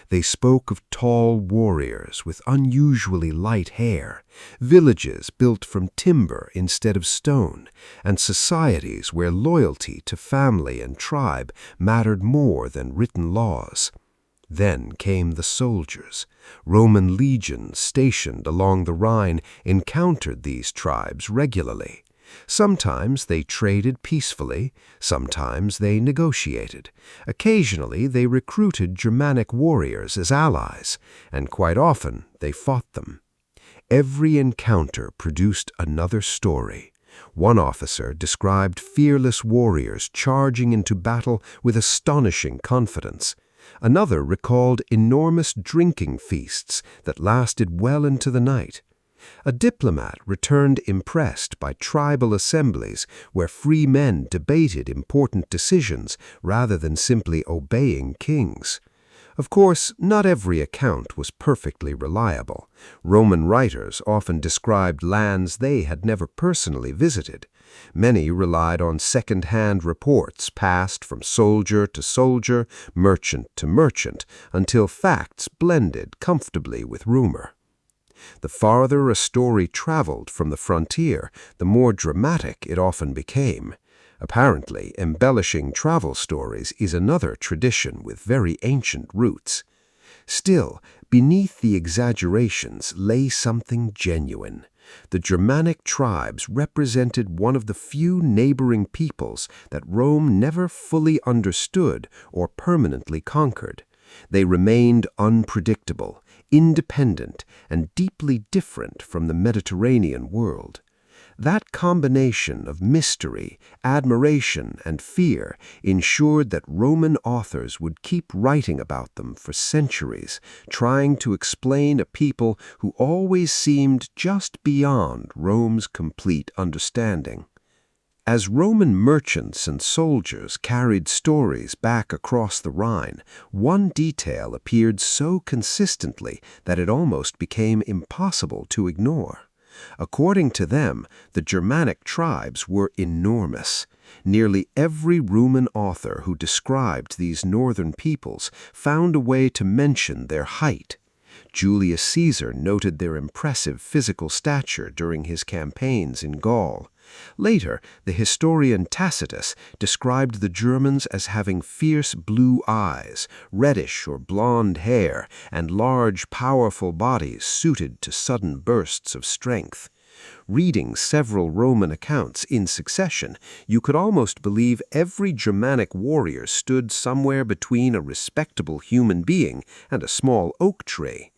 S5: They spoke of tall warriors with unusually light hair, villages built from timber instead of stone, and societies where loyalty to family and tribe mattered more than written laws. Then came the soldiers. Roman legions stationed along the Rhine encountered these tribes regularly. Sometimes they traded peacefully, sometimes they negotiated. Occasionally they recruited Germanic warriors as allies, and quite often they fought them. Every encounter produced another story. One officer described fearless warriors charging into battle with astonishing confidence. Another recalled enormous drinking feasts that lasted well into the night. A diplomat returned impressed by tribal assemblies where free men debated important decisions rather than simply obeying kings. Of course, not every account was perfectly reliable. Roman writers often described lands they had never personally visited. Many relied on second-hand reports passed from soldier to soldier, merchant to merchant, until facts blended comfortably with rumor.
S4: The farther a story traveled from the frontier, the more dramatic it often became. Apparently, embellishing travel stories is another tradition with very ancient roots. Still, beneath the exaggerations lay something genuine. The Germanic tribes represented one of the few neighboring peoples that Rome never fully understood or permanently conquered. They remained unpredictable, independent, and deeply different from the Mediterranean world. That combination of mystery, admiration, and fear ensured that Roman authors would keep writing about them for centuries, trying to explain a people who always seemed just beyond Rome's complete understanding. As Roman merchants and soldiers carried stories back across the Rhine, one detail appeared so consistently that it almost became impossible to ignore. According to them, the Germanic tribes were enormous. Nearly every Roman author who described these northern peoples found a way to mention their height. Julius Caesar noted their impressive physical stature during his campaigns in Gaul. Later, the historian Tacitus described the Germans as having fierce blue eyes, reddish or blonde hair, and large, powerful bodies suited to sudden bursts of strength. Reading several Roman accounts in succession, you could almost believe every Germanic warrior stood somewhere between a respectable human being and a small oak tree.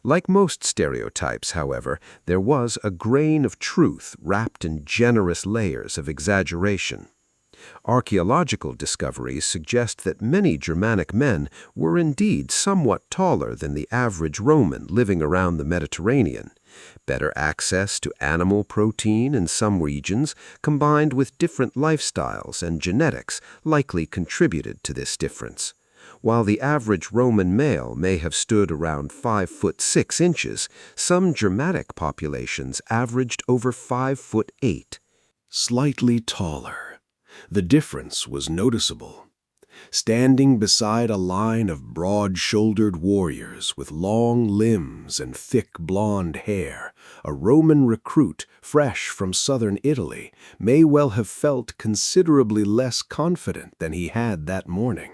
S4: Like most stereotypes, however, there was a grain of truth wrapped in generous layers of exaggeration. Archaeological discoveries suggest that many Germanic men were indeed somewhat taller than the average Roman living around the Mediterranean. Better access to animal protein in some regions, combined with different lifestyles and genetics, likely contributed to this difference. While the average Roman male may have stood around 5'6" some Germanic populations averaged over 5'8".
S5: Slightly taller. The difference was noticeable. Standing beside a line of broad-shouldered warriors with long limbs and thick blonde hair, a Roman recruit fresh from southern Italy may well have felt considerably less confident than he had that morning.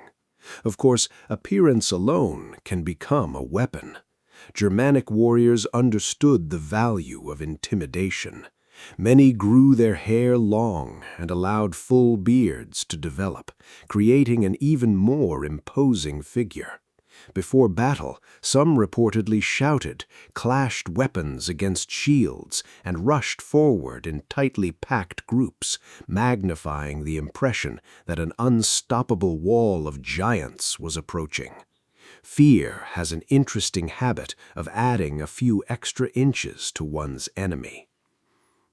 S5: Of course, appearance alone can become a weapon. Germanic warriors understood the value of intimidation. Many grew their hair long and allowed full beards to develop, creating an even more imposing figure. Before battle, some reportedly shouted, clashed weapons against shields, and rushed forward in tightly packed groups, magnifying the impression that an unstoppable wall of giants was approaching. Fear has an interesting habit of adding a few extra inches to one's enemy.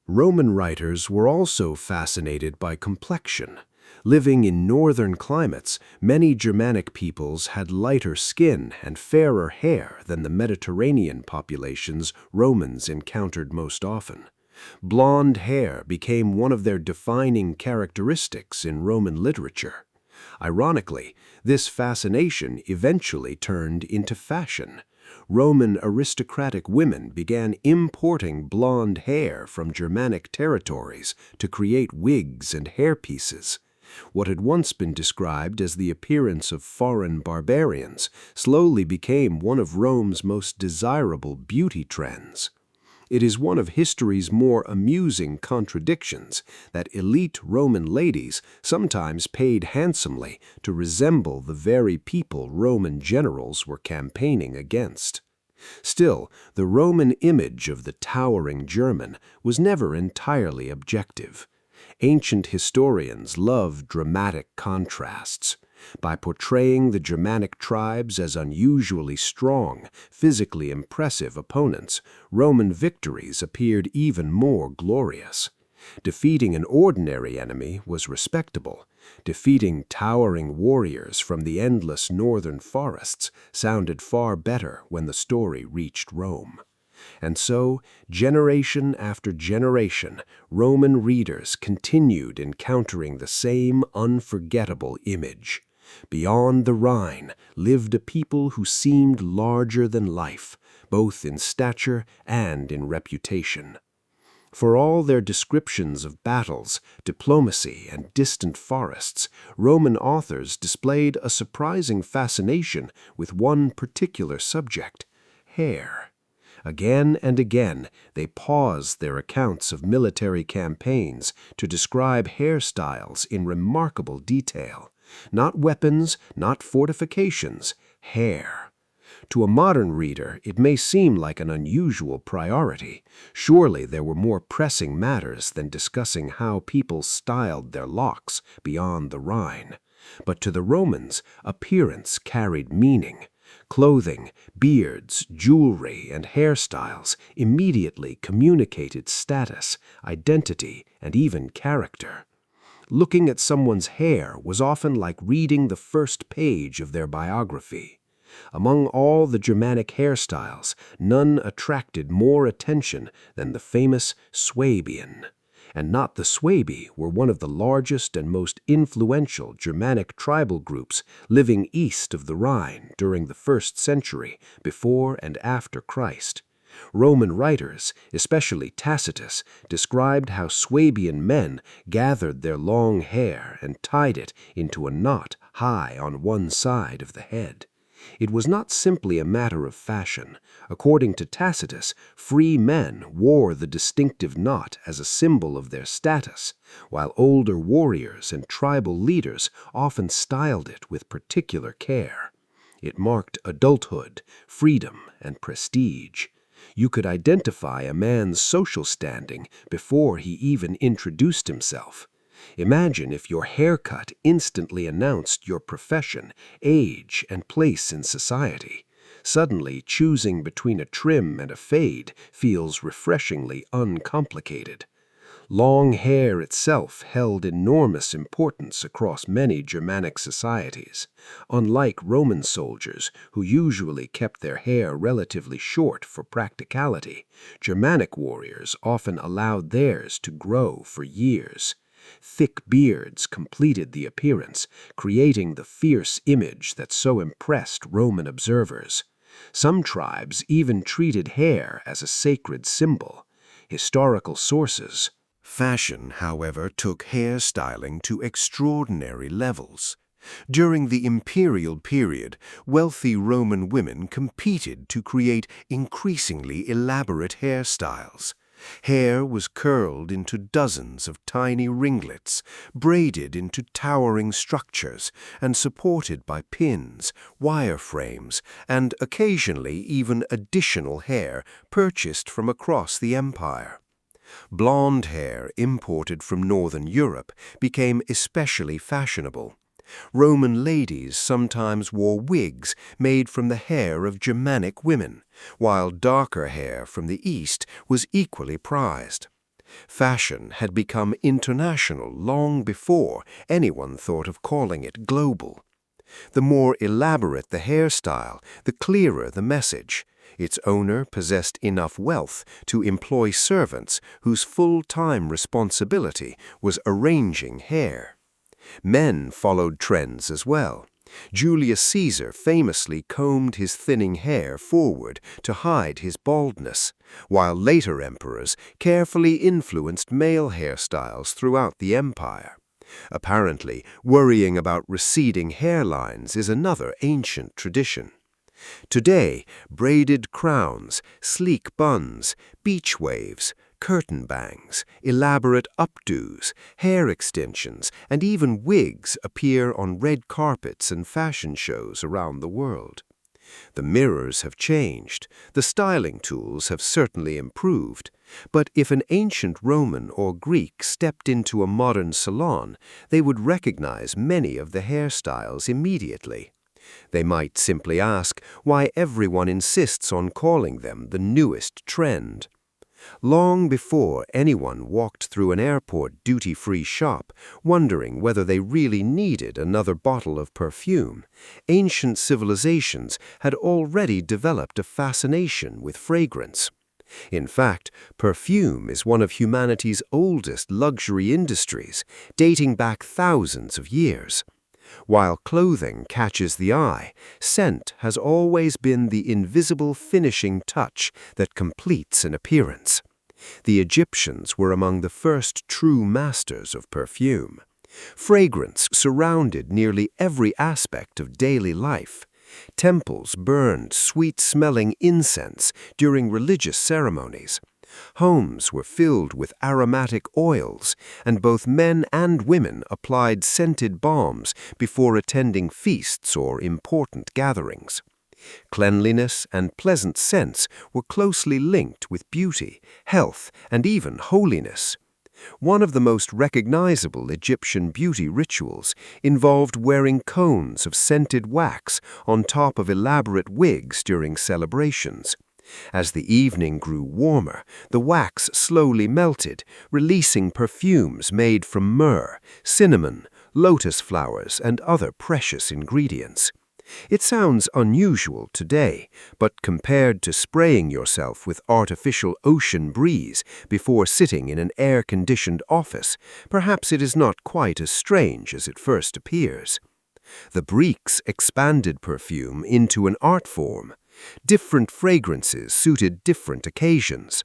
S5: Roman writers were also fascinated by complexion. Living in northern climates, many Germanic peoples had lighter skin and fairer hair than the Mediterranean populations Romans encountered most often. Blonde hair became one of their defining characteristics in Roman literature. Ironically, this fascination eventually turned into fashion. Roman aristocratic women began importing blonde hair from Germanic territories to create wigs and hairpieces. What had once been described as the appearance of foreign barbarians slowly became one of Rome's most desirable beauty trends. It is one of history's more amusing contradictions that elite Roman ladies sometimes paid handsomely to resemble the very people Roman generals were campaigning against. Still, the Roman image of the towering German was never entirely objective. Ancient historians loved dramatic contrasts. By portraying the Germanic tribes as unusually strong, physically impressive opponents, Roman victories appeared even more glorious. Defeating an ordinary enemy was respectable. Defeating towering warriors from the endless northern forests sounded far better when the story reached Rome. And so, generation after generation, Roman readers continued encountering the same unforgettable image. Beyond the Rhine lived a people who seemed larger than life,
S4: both in stature and in reputation. For all their descriptions of battles, diplomacy, and distant forests, Roman authors displayed a surprising fascination with one particular subject: hair. Again and again, they paused their accounts of military campaigns to describe hairstyles in remarkable detail. Not weapons, not fortifications, hair. To a modern reader, it may seem like an unusual priority. Surely there were more pressing matters than discussing how people styled their locks beyond the Rhine. But to the Romans, appearance carried meaning. Clothing, beards, jewelry, and hairstyles immediately communicated status, identity, and even character. Looking at someone's hair was often like reading the first page of their biography. Among all the Germanic hairstyles, none attracted more attention than the famous Swabian. And not the Swabi were one of the largest and most influential Germanic tribal groups living east of the Rhine during the 1st century before and after Christ. Roman writers, especially Tacitus, described how Swabian men gathered their long hair and tied it into a knot high on one side of the head. It was not simply a matter of fashion. According to Tacitus, free men wore the distinctive knot as a symbol of their status, while older warriors and tribal leaders often styled it with particular care. It marked adulthood, freedom, and prestige. You could identify a man's social standing before he even introduced himself. Imagine if your haircut instantly announced your profession, age, and place in society. Suddenly, choosing between a trim and a fade feels refreshingly uncomplicated. Long hair itself held enormous importance across many Germanic societies. Unlike Roman soldiers, who usually kept their hair relatively short for practicality, Germanic warriors often allowed theirs to grow for years. Thick beards completed the appearance, creating the fierce image that so impressed Roman observers. Some tribes even treated hair as a sacred symbol. Historical sources.
S5: Fashion, however, took hairstyling to extraordinary levels. During the imperial period, wealthy Roman women competed to create increasingly elaborate hairstyles. Hair was curled into dozens of tiny ringlets, braided into towering structures, and supported by pins, wireframes, and occasionally even additional hair purchased from across the empire. Blonde hair imported from northern Europe became especially fashionable. Roman ladies sometimes wore wigs made from the hair of Germanic women, while darker hair from the East was equally prized. Fashion had become international long before anyone thought of calling it global. The more elaborate the hairstyle, the clearer the message. Its owner possessed enough wealth to employ servants whose full-time responsibility was arranging hair. Men followed trends as well. Julius Caesar famously combed his thinning hair forward to hide his baldness, while later emperors carefully influenced male hairstyles throughout the empire. Apparently, worrying about receding hairlines is another ancient tradition. Today, braided crowns, sleek buns, beach waves, curtain bangs, elaborate updos, hair extensions, and even wigs appear on red carpets and fashion shows around the world. The mirrors have changed, the styling tools have certainly improved, but if an ancient Roman or Greek stepped into a modern salon, they would recognize many of the hairstyles immediately. They might simply ask why everyone insists on calling them the newest trend. Long before anyone walked through an airport duty-free shop, wondering whether they really needed another bottle of perfume, ancient civilizations had already developed a fascination with fragrance. In fact, perfume is one of humanity's oldest luxury industries, dating back thousands of years.
S4: While clothing catches the eye, scent has always been the invisible finishing touch that completes an appearance. The Egyptians were among the first true masters of perfume. Fragrance surrounded nearly every aspect of daily life. Temples burned sweet-smelling incense during religious ceremonies. Homes were filled with aromatic oils, and both men and women applied scented balms before attending feasts or important gatherings. Cleanliness and pleasant scents were closely linked with beauty, health, and even holiness. One of the most recognizable Egyptian beauty rituals involved wearing cones of scented wax on top of elaborate wigs during celebrations. As the evening grew warmer, the wax slowly melted, releasing perfumes made from myrrh, cinnamon, lotus flowers, and other precious ingredients. It sounds unusual today, but compared to spraying yourself with artificial ocean breeze before sitting in an air-conditioned office, perhaps it is not quite as strange as it first appears. The Greeks expanded perfume into an art form. Different fragrances suited different occasions.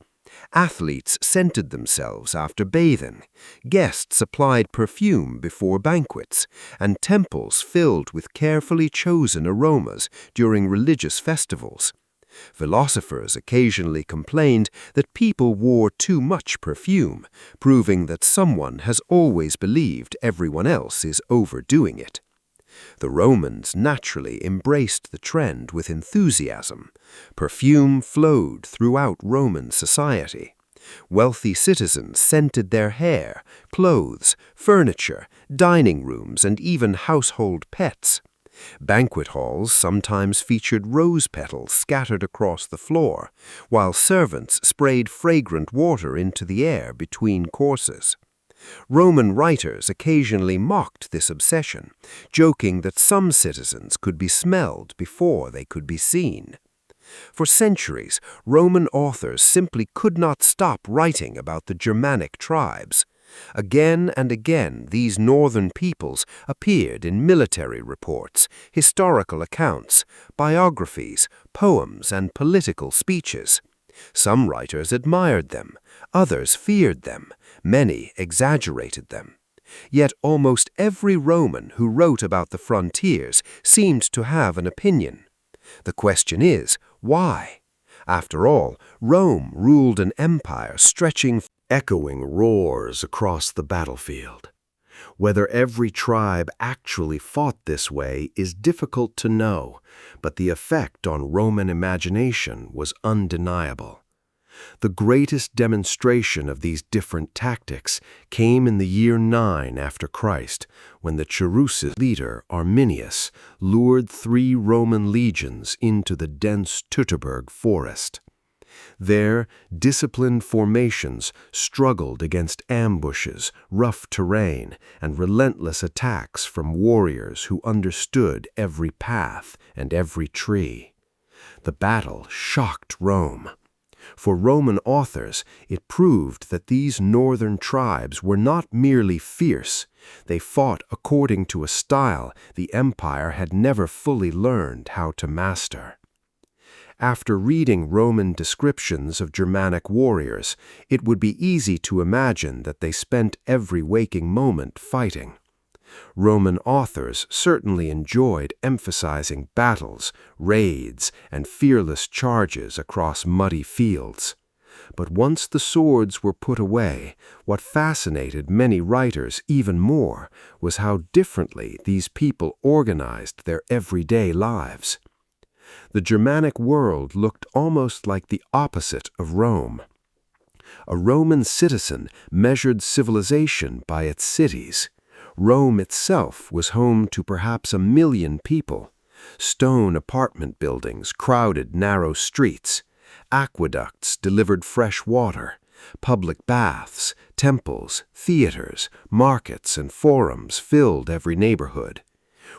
S4: Athletes scented themselves after bathing, guests applied perfume before banquets, and temples filled with carefully chosen aromas during religious festivals. Philosophers occasionally complained that people wore too much perfume, proving that someone has always believed everyone else is overdoing it. The Romans naturally embraced the trend with enthusiasm. Perfume flowed throughout Roman society. Wealthy citizens scented their hair, clothes, furniture, dining rooms, and even household pets. Banquet halls sometimes featured rose petals scattered across the floor, while servants sprayed fragrant water into the air between courses. Roman writers occasionally mocked this obsession, joking that some citizens could be smelled before they could be seen. For centuries, Roman authors simply could not stop writing about the Germanic tribes. Again and again, these northern peoples appeared in military reports, historical accounts, biographies, poems, and political speeches. Some writers admired them, others feared them, many exaggerated them. Yet almost every Roman who wrote about the frontiers seemed to have an opinion. The question is, why? After all, Rome ruled an empire stretching
S5: Echoing roars across the battlefield. Whether every tribe actually fought this way is difficult to know, but the effect on Roman imagination was undeniable. The greatest demonstration of these different tactics came in the year 9 after Christ, when the Cheruscid leader Arminius lured 3 Roman legions into the dense Teutoburg forest. There, disciplined formations struggled against ambushes, rough terrain, and relentless attacks from warriors who understood every path and every tree. The battle shocked Rome. For Roman authors, it proved that these northern tribes were not merely fierce. They fought according to a style the empire had never fully learned how to master. After reading Roman descriptions of Germanic warriors, it would be easy to imagine that they spent every waking moment fighting. Roman authors certainly enjoyed emphasizing battles, raids, and fearless charges across muddy fields. But once the swords were put away, what fascinated many writers even more was how differently these people organized their everyday lives. The Germanic world looked almost like the opposite of Rome. A Roman citizen measured civilization by its cities. Rome itself was home to perhaps 1 million people. Stone apartment buildings crowded narrow streets. Aqueducts delivered fresh water. Public baths, temples, theaters, markets, and forums filled every neighborhood.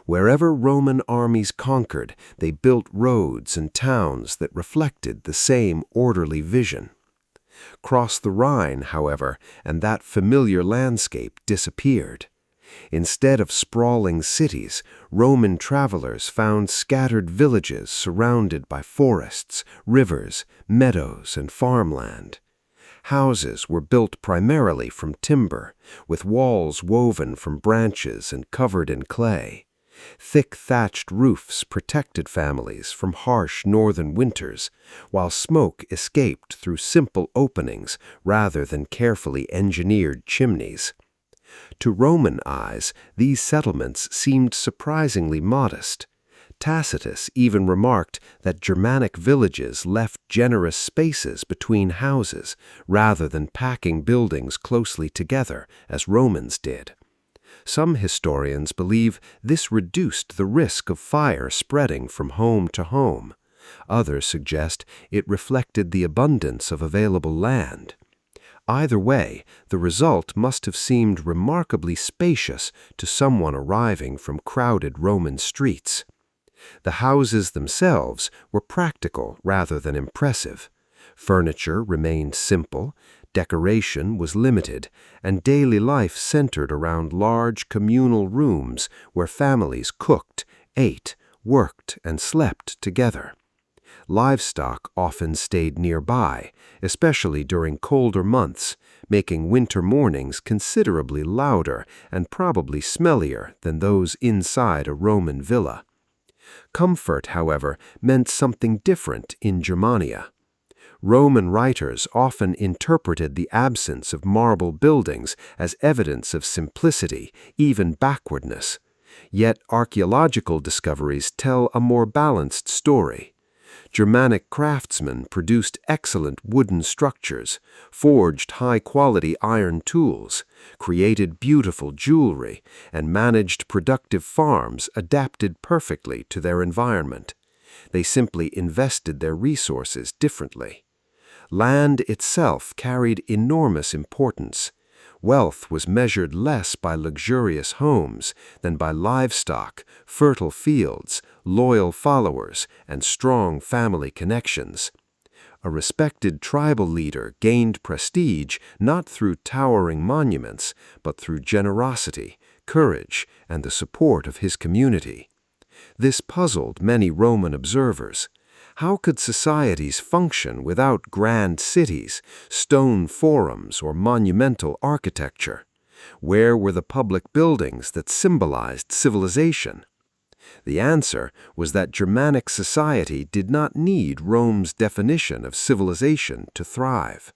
S5: Wherever Roman armies conquered, they built roads and towns that reflected the same orderly vision. Cross the Rhine, however, and that familiar landscape disappeared.
S4: Instead of sprawling cities, Roman travelers found scattered villages surrounded by forests, rivers, meadows, and farmland. Houses were built primarily from timber, with walls woven from branches and covered in clay. Thick thatched roofs protected families from harsh northern winters, while smoke escaped through simple openings rather than carefully engineered chimneys. To Roman eyes, these settlements seemed surprisingly modest. Tacitus even remarked that Germanic villages left generous spaces between houses rather than packing buildings closely together, as Romans did. Some historians believe this reduced the risk of fire spreading from home to home. Others suggest it reflected the abundance of available land. Either way, the result must have seemed remarkably spacious to someone arriving from crowded Roman streets. The houses themselves were practical rather than impressive. Furniture remained simple, decoration was limited, and daily life centered around large communal rooms where families cooked, ate, worked, and slept together. Livestock often stayed nearby, especially during colder months, making winter mornings considerably louder and probably smellier than those inside a Roman villa. Comfort, however, meant something different in Germania. Roman writers often interpreted the absence of marble buildings as evidence of simplicity, even backwardness. Yet archaeological discoveries tell a more balanced story. Germanic craftsmen produced excellent wooden structures, forged high-quality iron tools, created beautiful jewelry, and managed productive farms adapted perfectly to their environment. They simply invested their resources differently. Land itself carried enormous importance. Wealth was measured less by luxurious homes than by livestock, fertile fields, loyal followers, and strong family connections. A respected tribal leader gained prestige not through towering monuments, but through generosity, courage, and the support of his community. This puzzled many Roman observers. How could societies function without grand cities, stone forums, or monumental architecture? Where were the public buildings that symbolized civilization? The answer was that Germanic society did not need Rome's definition of civilization to thrive.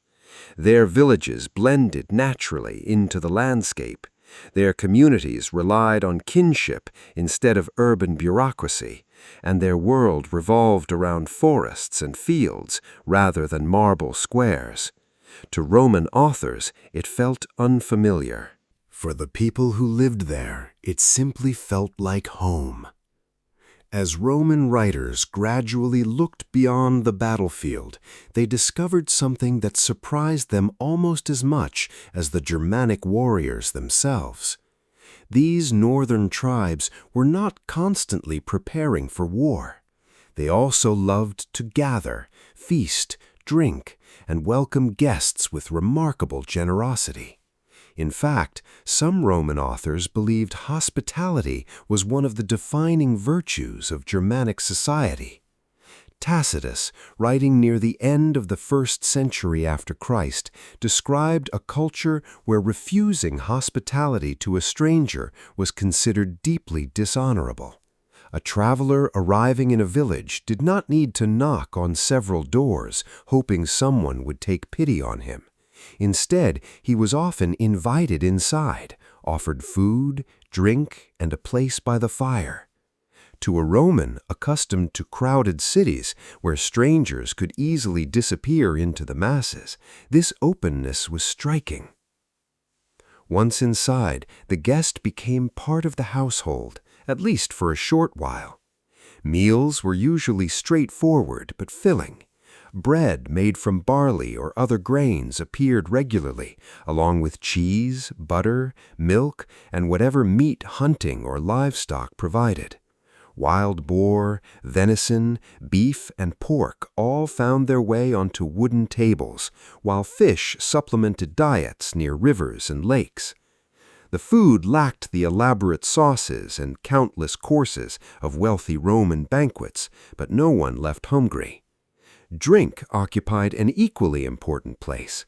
S4: Their villages blended naturally into the landscape. Their communities relied on kinship instead of urban bureaucracy, and their world revolved around forests and fields rather than marble squares. To Roman authors, it felt unfamiliar.
S5: For the people who lived there, it simply felt like home. As Roman writers gradually looked beyond the battlefield, they discovered something that surprised them almost as much as the Germanic warriors themselves. These northern tribes were not constantly preparing for war. They also loved to gather, feast, drink, and welcome guests with remarkable generosity. In fact, some Roman authors believed hospitality was one of the defining virtues of Germanic society. Tacitus, writing near the end of the 1st century after Christ, described a culture where refusing hospitality to a stranger was considered deeply dishonorable. A traveler arriving in a village did not need to knock on several doors, hoping someone would take pity on him. Instead, he was often invited inside, offered food, drink, and a place by the fire. To a Roman accustomed to crowded cities where strangers could easily disappear into the masses, this openness was striking. Once inside, the guest became part of the household, at least for a short while. Meals were usually straightforward but filling. Bread made from barley or other grains appeared regularly, along with cheese, butter, milk, and whatever meat hunting or livestock provided. Wild boar, venison, beef, and pork all found their way onto wooden tables, while fish supplemented diets near rivers and lakes.
S4: The food lacked the elaborate sauces and countless courses of wealthy Roman banquets, but no one left hungry. Drink occupied an equally important place.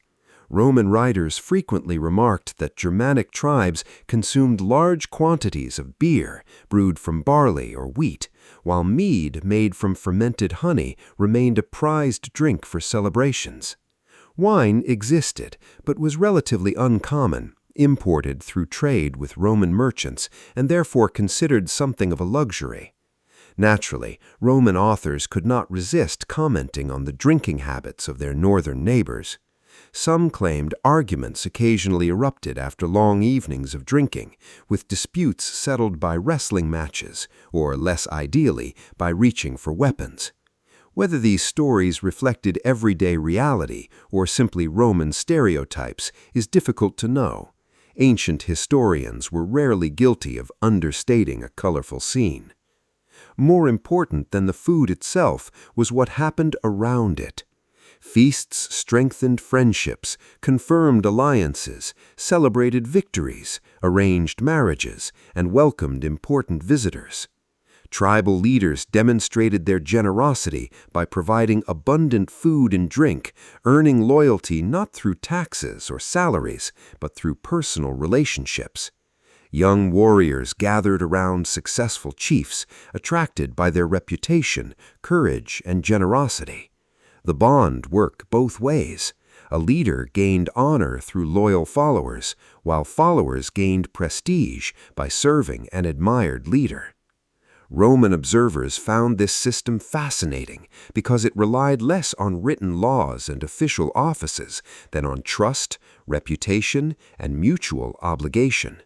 S4: Roman writers frequently remarked that Germanic tribes consumed large quantities of beer brewed from barley or wheat, while mead made from fermented honey remained a prized drink for celebrations. Wine existed, but was relatively uncommon, imported through trade with Roman merchants, and therefore considered something of a luxury. Naturally, Roman authors could not resist commenting on the drinking habits of their northern neighbors. Some claimed arguments occasionally erupted after long evenings of drinking, with disputes settled by wrestling matches, or less ideally, by reaching for weapons. Whether these stories reflected everyday reality or simply Roman stereotypes is difficult to know. Ancient historians were rarely guilty of understating a colorful scene. More important than the food itself was what happened around it. Feasts strengthened friendships, confirmed alliances, celebrated victories, arranged marriages, and welcomed important visitors. Tribal leaders demonstrated their generosity by providing abundant food and drink, earning loyalty not through taxes or salaries, but through personal relationships. Young warriors gathered around successful chiefs, attracted by their reputation, courage, and generosity. The bond worked both ways. A leader gained honor through loyal followers, while followers gained prestige by serving an admired leader. Roman observers found this system fascinating because it relied less on written laws and official offices than on trust, reputation, and mutual obligation.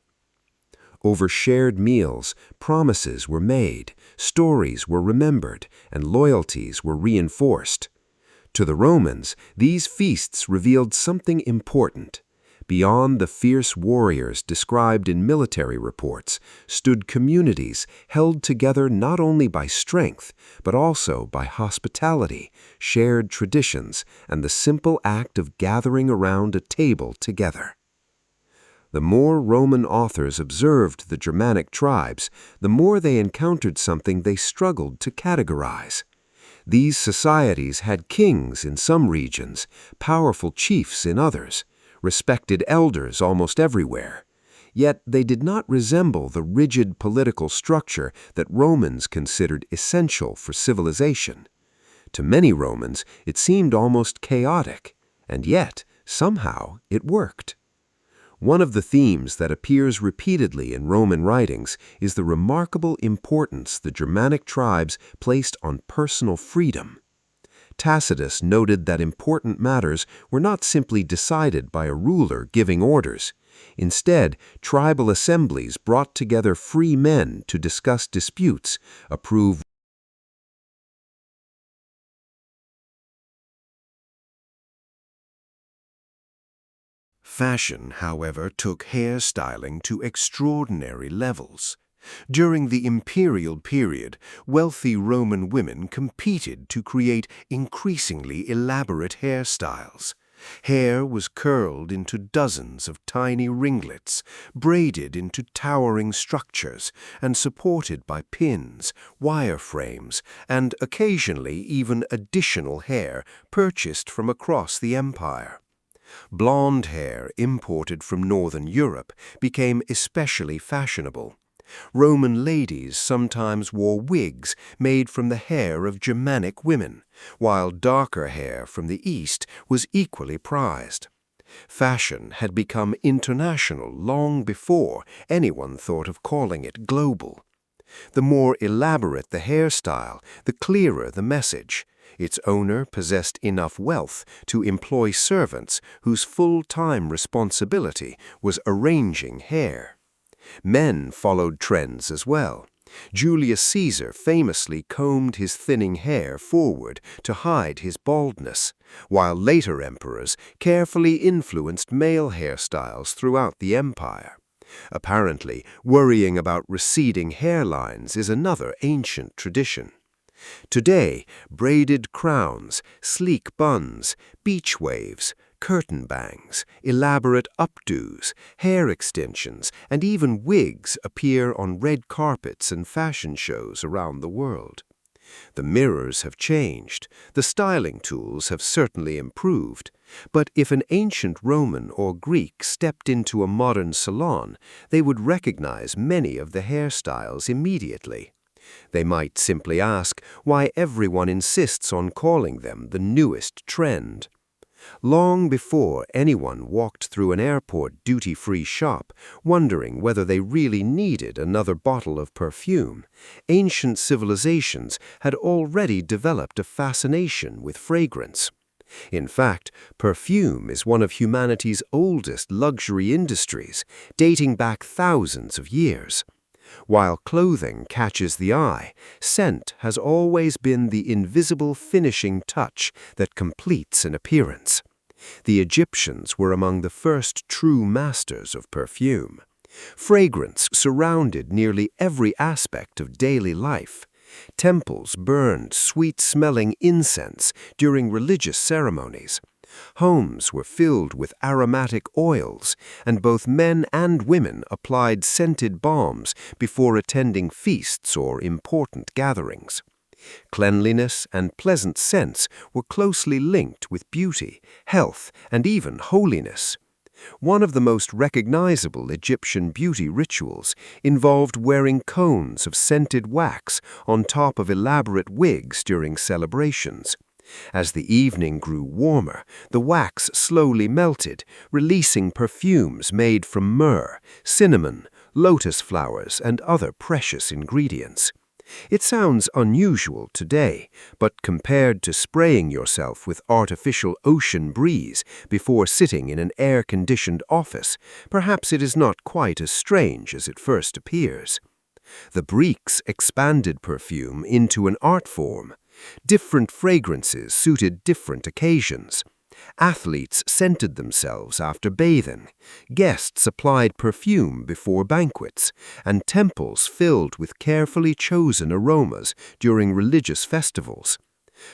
S4: Over shared meals, promises were made, stories were remembered, and loyalties were reinforced. To the Romans, these feasts revealed something important. Beyond the fierce warriors described in military reports stood communities held together not only by strength, but also by hospitality, shared traditions, and the simple act of gathering around a table together. The more Roman authors observed the Germanic tribes, the more they encountered something they struggled to categorize. These societies had kings in some regions, powerful chiefs in others, respected elders almost everywhere. Yet they did not resemble the rigid political structure that Romans considered essential for civilization. To many Romans, it seemed almost chaotic, and yet, somehow, it worked. One of the themes that appears repeatedly in Roman writings is the remarkable importance the Germanic tribes placed on personal freedom. Tacitus noted that important matters were not simply decided by a ruler giving orders. Instead, tribal assemblies brought together free men to discuss disputes, approve
S5: Fashion, however, took hairstyling to extraordinary levels. During the imperial period, wealthy Roman women competed to create increasingly elaborate hairstyles. Hair was curled into dozens of tiny ringlets, braided into towering structures, and supported by pins, wireframes, and occasionally even additional hair purchased from across the empire. Blonde hair, imported from northern Europe, became especially fashionable. Roman ladies sometimes wore wigs made from the hair of Germanic women, while darker hair from the East was equally prized. Fashion had become international long before anyone thought of calling it global. The more elaborate the hairstyle, the clearer the message. Its owner possessed enough wealth to employ servants whose full-time responsibility was arranging hair. Men followed trends as well. Julius Caesar famously combed his thinning hair forward to hide his baldness, while later emperors carefully influenced male hairstyles throughout the empire. Apparently, worrying about receding hairlines is another ancient tradition. Today, braided crowns, sleek buns, beach waves,
S4: Curtain bangs, elaborate updos, hair extensions, and even wigs appear on red carpets and fashion shows around the world. The mirrors have changed, the styling tools have certainly improved, but if an ancient Roman or Greek stepped into a modern salon, they would recognize many of the hairstyles immediately. They might simply ask why everyone insists on calling them the newest trend. Long before anyone walked through an airport duty-free shop, wondering whether they really needed another bottle of perfume, ancient civilizations had already developed a fascination with fragrance. In fact, perfume is one of humanity's oldest luxury industries, dating back thousands of years. While clothing catches the eye, scent has always been the invisible finishing touch that completes an appearance. The Egyptians were among the first true masters of perfume. Fragrance surrounded nearly every aspect of daily life. Temples burned sweet-smelling incense during religious ceremonies. Homes were filled with aromatic oils, and both men and women applied scented balms before attending feasts or important gatherings. Cleanliness and pleasant scents were closely linked with beauty, health, and even holiness. One of the most recognizable Egyptian beauty rituals involved wearing cones of scented wax on top of elaborate wigs during celebrations. As the evening grew warmer, the wax slowly melted, releasing perfumes made from myrrh, cinnamon, lotus flowers, and other precious ingredients. It sounds unusual today, but compared to spraying yourself with artificial ocean breeze before sitting in an air-conditioned office, perhaps it is not quite as strange as it first appears. The Greeks expanded perfume into an art form. Different fragrances suited different occasions. Athletes scented themselves after bathing, guests applied perfume before banquets, and temples filled with carefully chosen aromas during religious festivals.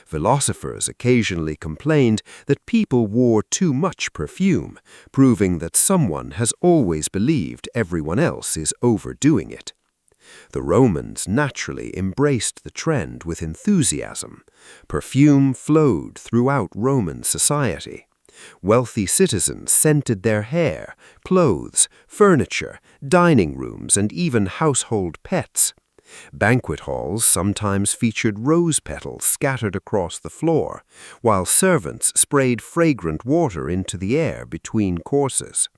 S4: Philosophers occasionally complained that people wore too much perfume, proving that someone has always believed everyone else is overdoing it. The Romans naturally embraced the trend with enthusiasm. Perfume flowed throughout Roman society. Wealthy citizens scented their hair, clothes, furniture, dining rooms, and even household pets. Banquet halls sometimes featured rose petals scattered across the floor, while servants sprayed fragrant water into the air between courses.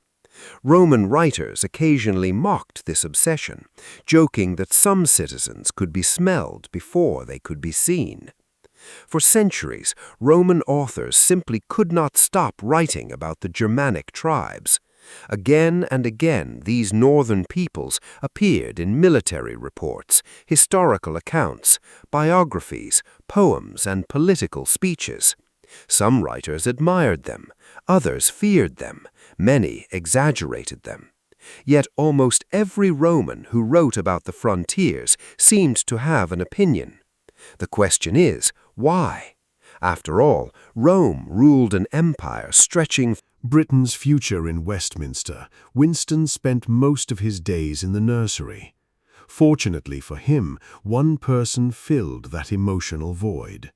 S4: Roman writers occasionally mocked this obsession, joking that some citizens could be smelled before they could be seen. For centuries, Roman authors simply could not stop writing about the Germanic tribes. Again and again, these northern peoples appeared in military reports, historical accounts, biographies, poems, and political speeches. Some writers admired them, others feared them, many exaggerated them. Yet almost every Roman who wrote about the frontiers seemed to have an opinion. The question is, why? After all, Rome ruled an empire stretching.
S5: Britain's future in Westminster, Winston spent most of his days in the nursery. Fortunately for him, one person filled that emotional void.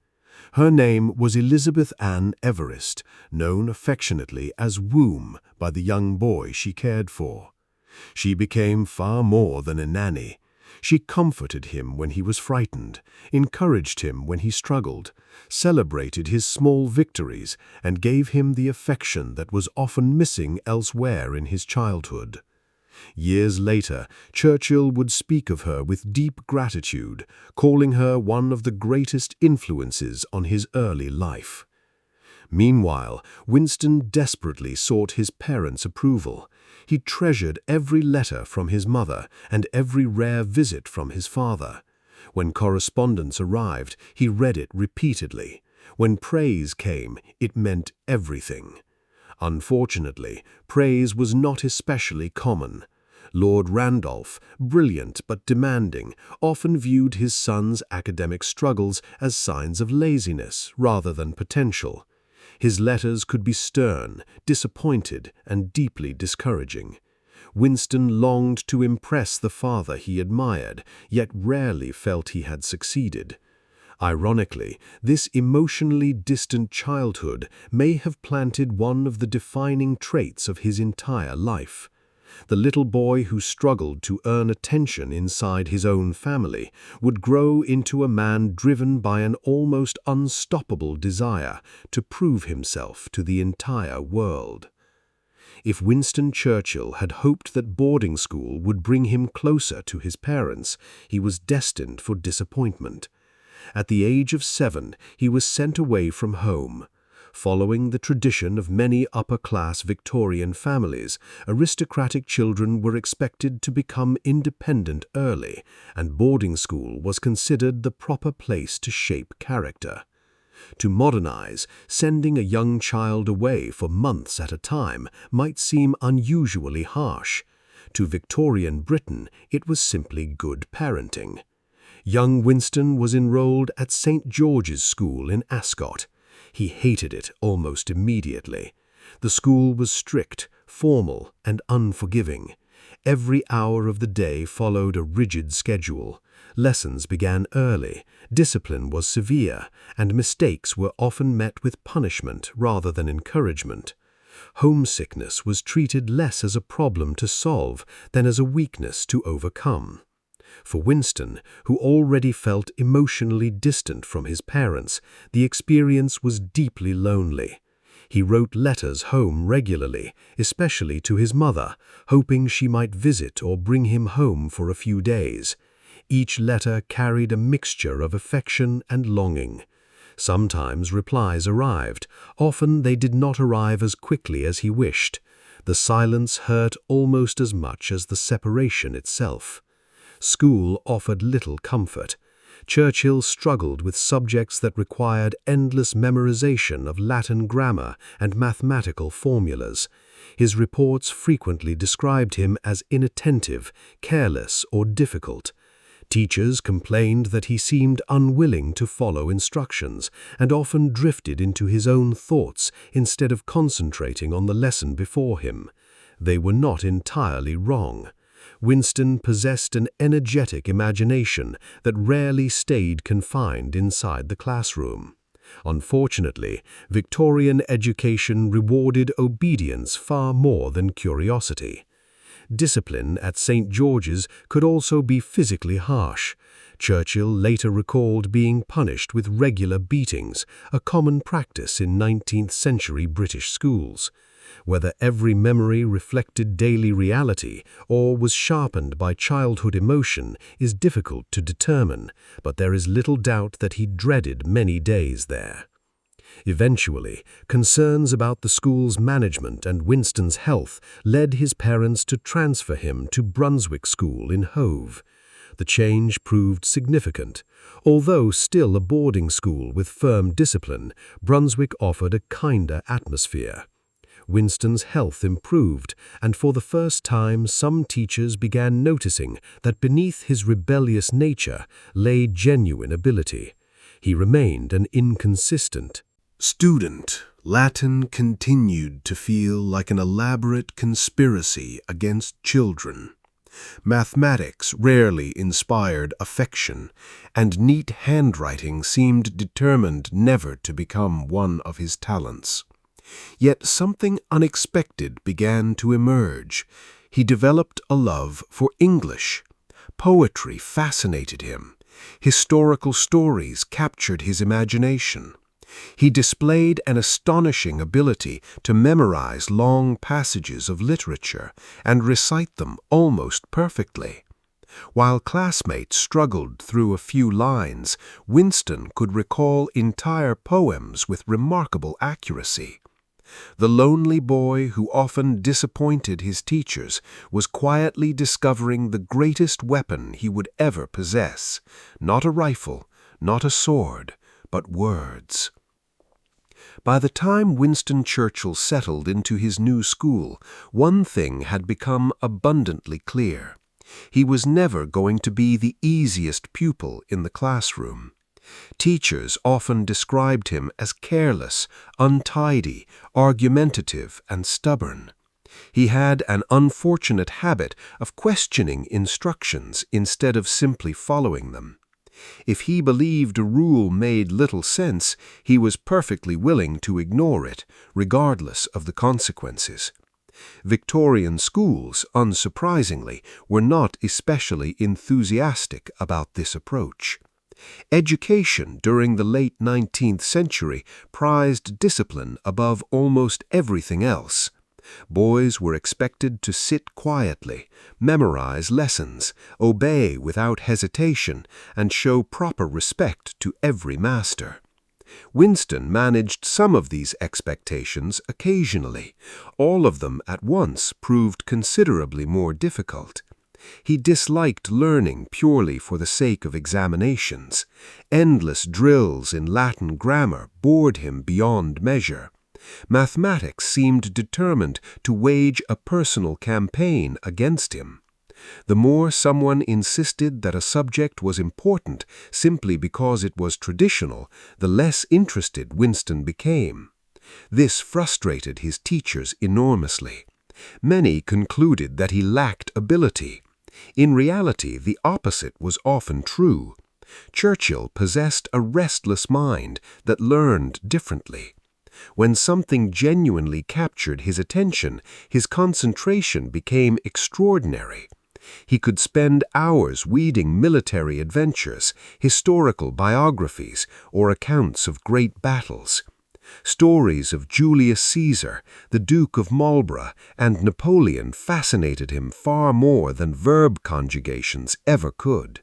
S5: Her name was Elizabeth Ann Everest, known affectionately as Womb by the young boy she cared for. She became far more than a nanny. She comforted him when he was frightened, encouraged him when he struggled, celebrated his small victories, and gave him the affection that was often missing elsewhere in his childhood. Years later, Churchill would speak of her with deep gratitude, calling her one of the greatest influences on his early life. Meanwhile, Winston desperately sought his parents' approval. He treasured every letter from his mother and every rare visit from his father. When correspondence arrived, he read it repeatedly. When praise came, it meant everything. Unfortunately, praise was not especially common. Lord Randolph, brilliant but demanding, often viewed his son's academic struggles as signs of laziness rather than potential.
S4: His letters could be stern, disappointed, and deeply discouraging. Winston longed to impress the father he admired, yet rarely felt he had succeeded. Ironically, this emotionally distant childhood may have planted one of the defining traits of his entire life. The little boy who struggled to earn attention inside his own family would grow into a man driven by an almost unstoppable desire to prove himself to the entire world. If Winston Churchill had hoped that boarding school would bring him closer to his parents, he was destined for disappointment. At the age of 7, he was sent away from home. Following the tradition of many upper-class Victorian families, aristocratic children were expected to become independent early, and boarding school was considered the proper place to shape character. To modernize, sending a young child away for months at a time might seem unusually harsh. To Victorian Britain, it was simply good parenting. Young Winston was enrolled at St. George's School in Ascot. He hated it almost immediately. The school was strict, formal, and unforgiving. Every hour of the day followed a rigid schedule. Lessons began early, discipline was severe, and mistakes were often met with punishment rather than encouragement. Homesickness was treated less as a problem to solve than as a weakness to overcome. For Winston, who already felt emotionally distant from his parents, the experience was deeply lonely. He wrote letters home regularly, especially to his mother, hoping she might visit or bring him home for a few days. Each letter carried a mixture of affection and longing. Sometimes replies arrived. Often they did not arrive as quickly as he wished. The silence hurt almost as much as the separation itself. School offered little comfort. Churchill struggled with subjects that required endless memorization of Latin grammar and mathematical formulas. His reports frequently described him as inattentive, careless, or difficult. Teachers complained that he seemed unwilling to follow instructions and often drifted into his own thoughts instead of concentrating on the lesson before him. They were not entirely wrong. Winston possessed an energetic imagination that rarely stayed confined inside the classroom. Unfortunately, Victorian education rewarded obedience far more than curiosity. Discipline at St. George's could also be physically harsh. Churchill later recalled being punished with regular beatings, a common practice in 19th-century British schools. Whether every memory reflected daily reality or was sharpened by childhood emotion is difficult to determine, but there is little doubt that he dreaded many days there. Eventually, concerns about the school's management and Winston's health led his parents to transfer him to Brunswick School in Hove. The change proved significant. Although still a boarding school with firm discipline, Brunswick offered a kinder atmosphere. Winston's health improved, and for the first time some teachers began noticing that beneath his rebellious nature lay genuine ability. He remained an inconsistent
S5: student. Latin continued to feel like an elaborate conspiracy against children. Mathematics rarely inspired affection, and neat handwriting seemed determined never to become one of his talents. Yet something unexpected began to emerge. He developed a love for English. Poetry fascinated him. Historical stories captured his imagination. He displayed an astonishing ability to memorize long passages of literature and recite them almost perfectly. While classmates struggled through a few lines, Winston could recall entire poems with remarkable accuracy. The lonely boy who often disappointed his teachers was quietly discovering the greatest weapon he would ever possess, not a rifle, not a sword, but words. By the time Winston Churchill settled into his new school, one thing had become abundantly clear. He was never going to be the easiest pupil in the classroom.
S4: Teachers often described him as careless, untidy, argumentative, and stubborn. He had an unfortunate habit of questioning instructions instead of simply following them. If he believed a rule made little sense, he was perfectly willing to ignore it, regardless of the consequences. Victorian schools, unsurprisingly, were not especially enthusiastic about this approach. Education during the late 19th century prized discipline above almost everything else. Boys were expected to sit quietly, memorize lessons, obey without hesitation, and show proper respect to every master. Winston managed some of these expectations occasionally. All of them at once proved considerably more difficult. He disliked learning purely for the sake of examinations. Endless drills in Latin grammar bored him beyond measure. Mathematics seemed determined to wage a personal campaign against him. The more someone insisted that a subject was important simply because it was traditional, the less interested Winston became. This frustrated his teachers enormously. Many concluded that he lacked ability. In reality, the opposite was often true. Churchill possessed a restless mind that learned differently. When something genuinely captured his attention, his concentration became extraordinary. He could spend hours reading military adventures, historical biographies, or accounts of great battles. Stories of Julius Caesar, the Duke of Marlborough, and Napoleon fascinated him far more than verb conjugations ever could.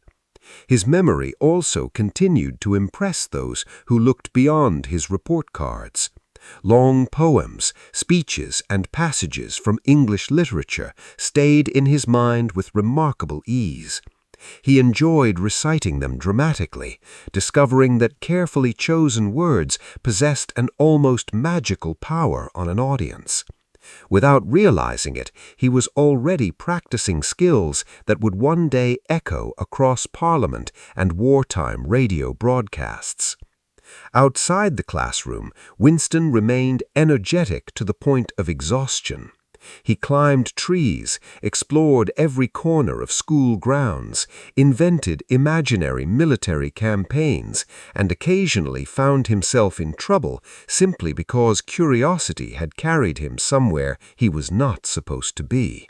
S4: His memory also continued to impress those who looked beyond his report cards. Long poems, speeches, and passages from English literature stayed in his mind with remarkable ease. He enjoyed reciting them dramatically, discovering that carefully chosen words possessed an almost magical power on an audience. Without realizing it, he was already practicing skills that would one day echo across Parliament and wartime radio broadcasts. Outside the classroom, Winston remained energetic to the point of exhaustion. He climbed trees, explored every corner of school grounds, invented imaginary military campaigns, and occasionally found himself in trouble simply because curiosity had carried him somewhere he was not supposed to be.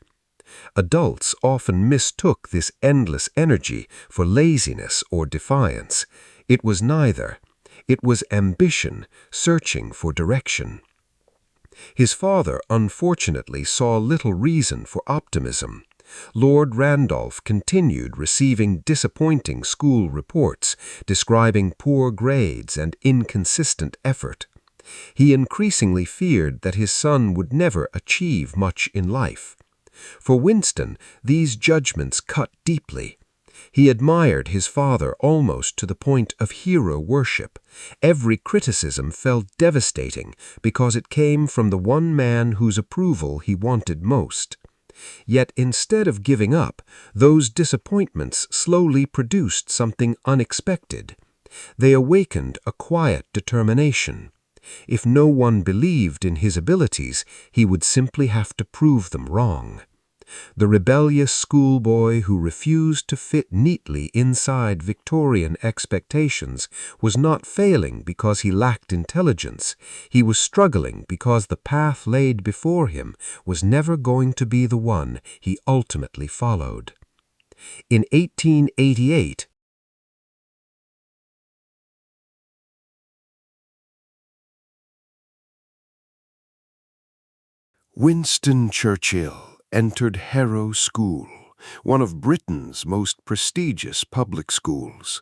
S4: Adults often mistook this endless energy for laziness or defiance. It was neither. It was ambition, searching for direction. His father, unfortunately, saw little reason for optimism. Lord Randolph continued receiving disappointing school reports, describing poor grades and inconsistent effort. He increasingly feared that his son would never achieve much in life. For Winston, these judgments cut deeply. He admired his father almost to the point of hero worship. Every criticism felt devastating because it came from the one man whose approval he wanted most. Yet instead of giving up, those disappointments slowly produced something unexpected. They awakened a quiet determination. If no one believed in his abilities, he would simply have to prove them wrong. The rebellious schoolboy who refused to fit neatly inside Victorian expectations was not failing because he lacked intelligence. He was struggling because the path laid before him was never going to be the one he ultimately followed. In 1888, Winston Churchill entered Harrow School, one of Britain's most prestigious public schools.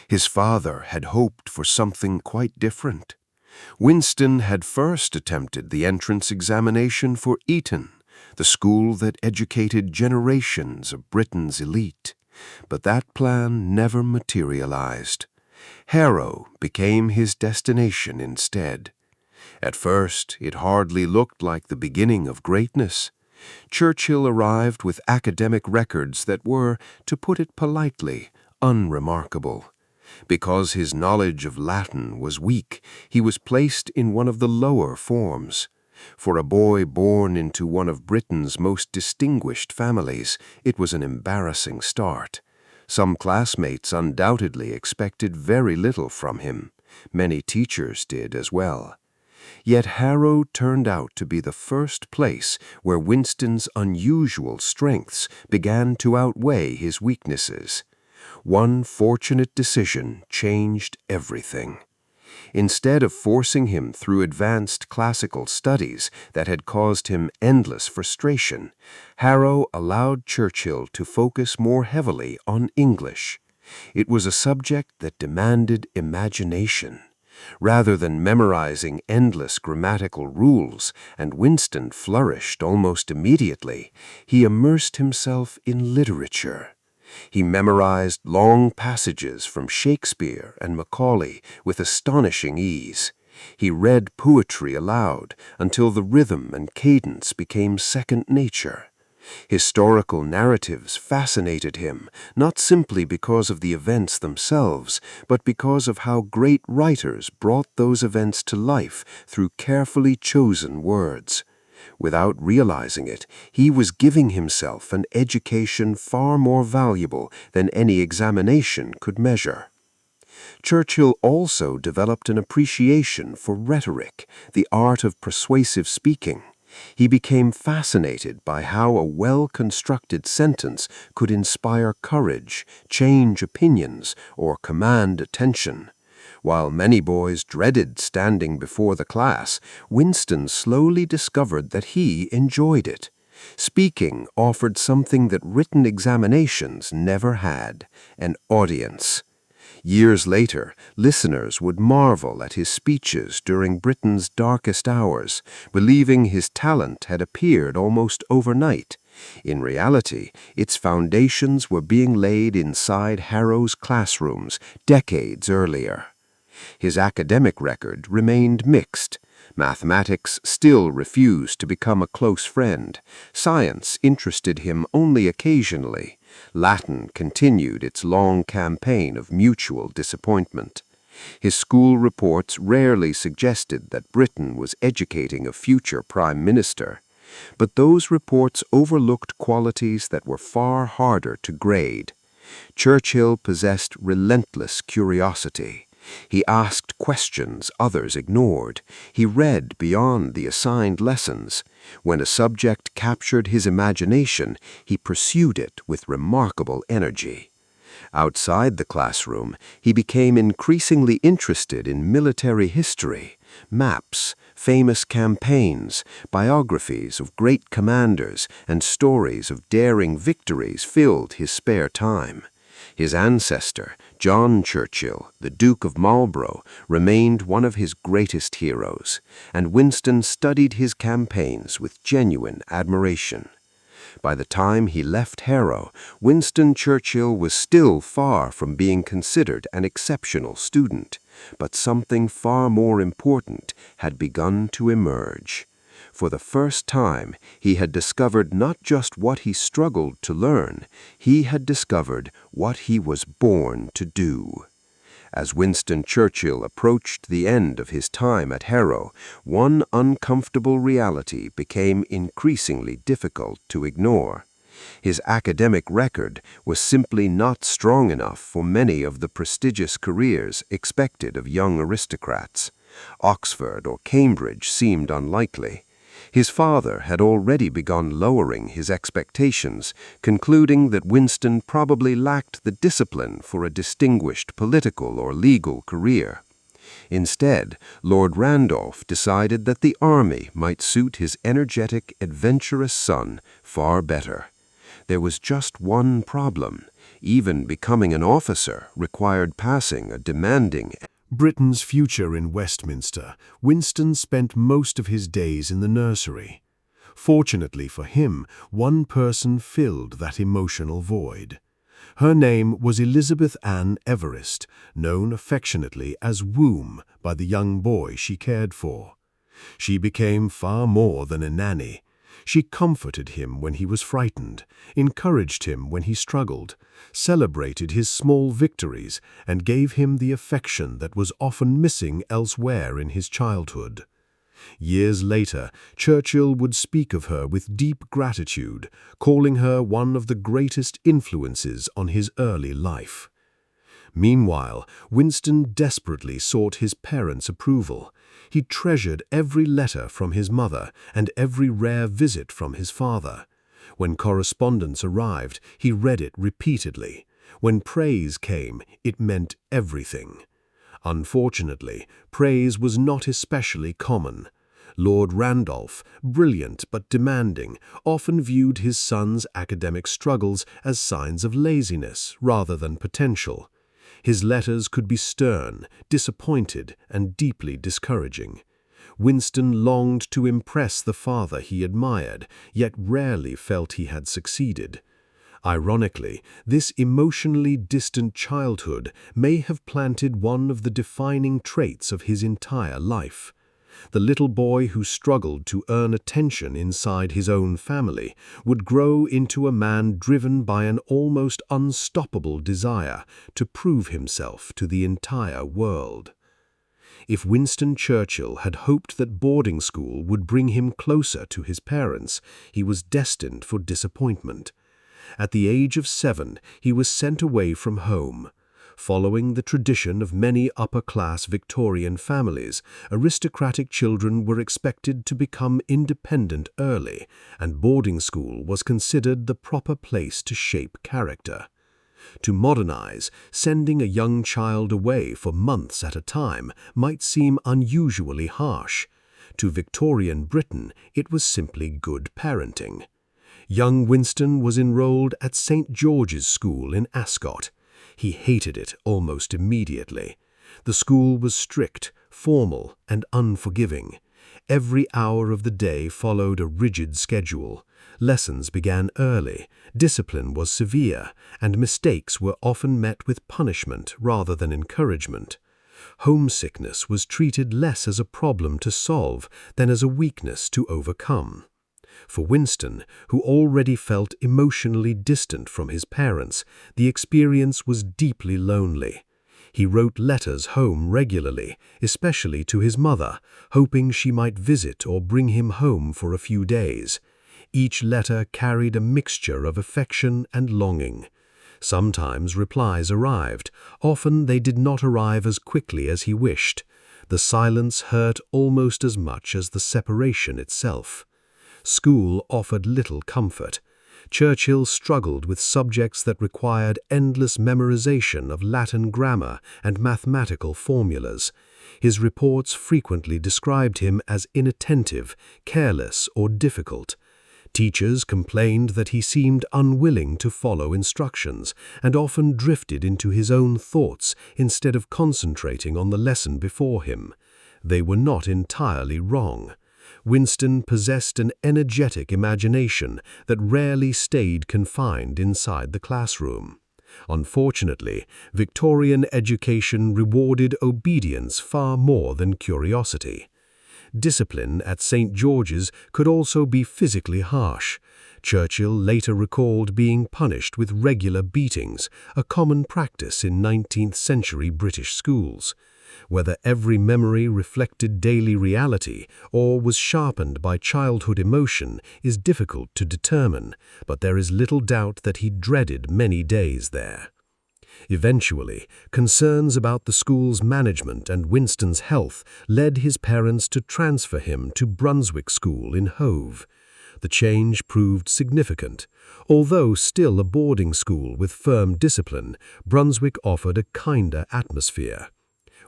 S4: His father had hoped for something quite different. Winston had first attempted the entrance examination for Eton, the school that educated generations of Britain's elite. But that plan never materialized. Harrow became his destination instead. At first, it hardly looked like the beginning of greatness. Churchill arrived with academic records that were, to put it politely, unremarkable. Because his knowledge of Latin was weak, he was placed in one of the lower forms. For a boy born into one of Britain's most distinguished families, it was an embarrassing start. Some classmates undoubtedly expected very little from him. Many teachers did as well. Yet Harrow turned out to be the first place where Winston's unusual strengths began to outweigh his weaknesses. One fortunate decision changed everything. Instead of forcing him through advanced classical studies that had caused him endless frustration, Harrow allowed Churchill to focus more heavily on English. It was a subject that demanded imagination. Rather than memorizing endless grammatical rules, and Winston flourished almost immediately, he immersed himself in literature. He memorized long passages from Shakespeare and Macaulay with astonishing ease. He read poetry aloud until the rhythm and cadence became second nature. Historical narratives fascinated him, not simply because of the events themselves, but because of how great writers brought those events to life through carefully chosen words. Without realizing it, he was giving himself an education far more valuable than any examination could measure. Churchill also developed an appreciation for rhetoric, the art of persuasive speaking. He became fascinated by how a well-constructed sentence could inspire courage, change opinions, or command attention. While many boys dreaded standing before the class, Winston slowly discovered that he enjoyed it. Speaking offered something that written examinations never had: an audience. Years later, listeners would marvel at his speeches during Britain's darkest hours, believing his talent had appeared almost overnight. In reality, its foundations were being laid inside Harrow's classrooms decades earlier. His academic record remained mixed. Mathematics still refused to become a close friend. Science interested him only occasionally. Latin continued its long campaign of mutual disappointment. His school reports rarely suggested that Britain was educating a future prime minister. But those reports overlooked qualities that were far harder to grade. Churchill possessed relentless curiosity. He asked questions others ignored. He read beyond the assigned lessons. When a subject captured his imagination, he pursued it with remarkable energy. Outside the classroom, he became increasingly interested in military history. Maps, famous campaigns, biographies of great commanders, and stories of daring victories filled his spare time. His ancestor, John Churchill, the Duke of Marlborough, remained one of his greatest heroes, and Winston studied his campaigns with genuine admiration. By the time he left Harrow, Winston Churchill was still far from being considered an exceptional student, but something far more important had begun to emerge. For the first time, he had discovered not just what he struggled to learn, he had discovered what he was born to do. As Winston Churchill approached the end of his time at Harrow, one uncomfortable reality became increasingly difficult to ignore. His academic record was simply not strong enough for many of the prestigious careers expected of young aristocrats. Oxford or Cambridge seemed unlikely. His father had already begun lowering his expectations, concluding that Winston probably lacked the discipline for a distinguished political or legal career. Instead, Lord Randolph decided that the army might suit his energetic, adventurous son far better. There was just one problem. Even becoming an officer required passing a demanding
S5: Britain's future in Westminster, Winston spent most of his days in the nursery. Fortunately for him, one person filled that emotional void. Her name was Elizabeth Ann Everest, known affectionately as Womb by the young boy she cared for. She became far more than a nanny. She comforted him when he was frightened, encouraged him when he struggled, celebrated his small victories, and gave him the affection that was often missing elsewhere in his childhood. Years later, Churchill would speak of her with deep gratitude, calling her one of the greatest influences on his early life. Meanwhile, Winston desperately sought his parents' approval. He treasured every letter from his mother and every rare visit from his father. When correspondence arrived, he read it repeatedly. When praise came, it meant everything. Unfortunately, praise was not especially common. Lord Randolph, brilliant but demanding, often viewed his son's academic struggles as signs of laziness rather than potential. His letters could be stern, disappointed, and deeply discouraging. Winston longed to impress the father he admired, yet rarely felt he had succeeded. Ironically, this emotionally distant childhood may have planted one of the defining traits of his entire life. The little boy who struggled to earn attention inside his own family would grow into a man driven by an almost unstoppable desire to prove himself to the entire world. If Winston Churchill had hoped that boarding school would bring him closer to his parents, he was destined for disappointment. At the age of 7, he was sent away from home. Following the tradition of many upper-class Victorian families, aristocratic children were expected to become independent early, and boarding school was considered the proper place to shape character. To modernize, sending a young child away for months at a time might seem unusually harsh. To Victorian Britain, it was simply good parenting. Young Winston was enrolled at St. George's School in Ascot. He hated it almost immediately. The school was strict, formal, and unforgiving. Every hour of the day followed a rigid schedule. Lessons began early, discipline was severe, and mistakes were often met with punishment rather than encouragement. Homesickness was treated less as a problem to solve than as a weakness to overcome. For Winston, who already felt emotionally distant from his parents, the experience was deeply lonely. He wrote letters home regularly, especially to his mother, hoping she might visit or bring him home for a few days. Each letter carried a mixture of affection and longing. Sometimes replies arrived. Often they did not arrive as quickly as he wished. The silence hurt almost as much as the separation itself. School offered little comfort. Churchill struggled with subjects that required endless memorization of Latin grammar and mathematical formulas. His reports frequently described him as inattentive, careless, or difficult. Teachers complained that he seemed unwilling to follow instructions and often drifted into his own thoughts instead of concentrating on the lesson before him. They were not entirely wrong. Winston possessed an energetic imagination that rarely stayed confined inside the classroom. Unfortunately, Victorian education rewarded obedience far more than curiosity. Discipline at St. George's could also be physically harsh. Churchill later recalled being punished with regular beatings, a common practice in 19th-century British schools. Whether every memory reflected daily reality or was sharpened by childhood emotion is difficult to determine, but there is little doubt that he dreaded many days there. Eventually, concerns about the school's management and Winston's health led his parents to transfer him to Brunswick School in Hove. The change proved significant. Although still a boarding school with firm discipline, Brunswick offered a kinder atmosphere.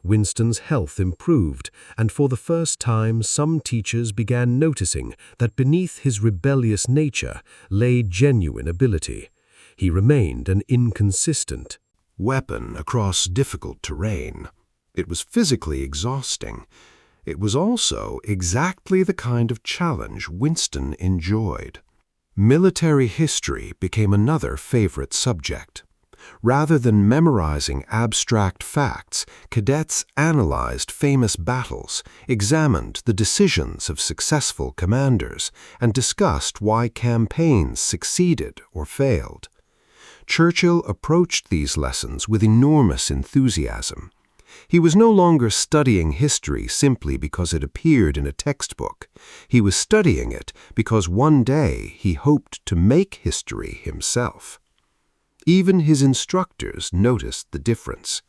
S5: Winston's health improved, and for the first time some teachers began noticing that beneath his rebellious nature lay genuine ability. He remained an inconsistent
S4: weapon across difficult terrain. It was physically exhausting. It was also exactly the kind of challenge Winston enjoyed. Military history became another favorite subject.
S5: Rather than memorizing abstract facts, cadets analyzed famous battles, examined the decisions of successful commanders, and discussed why campaigns succeeded or failed. Churchill approached these lessons with enormous enthusiasm. He was no longer studying history simply because it appeared in a textbook. He was studying it because one day he hoped to make history himself. Even his instructors noticed the difference.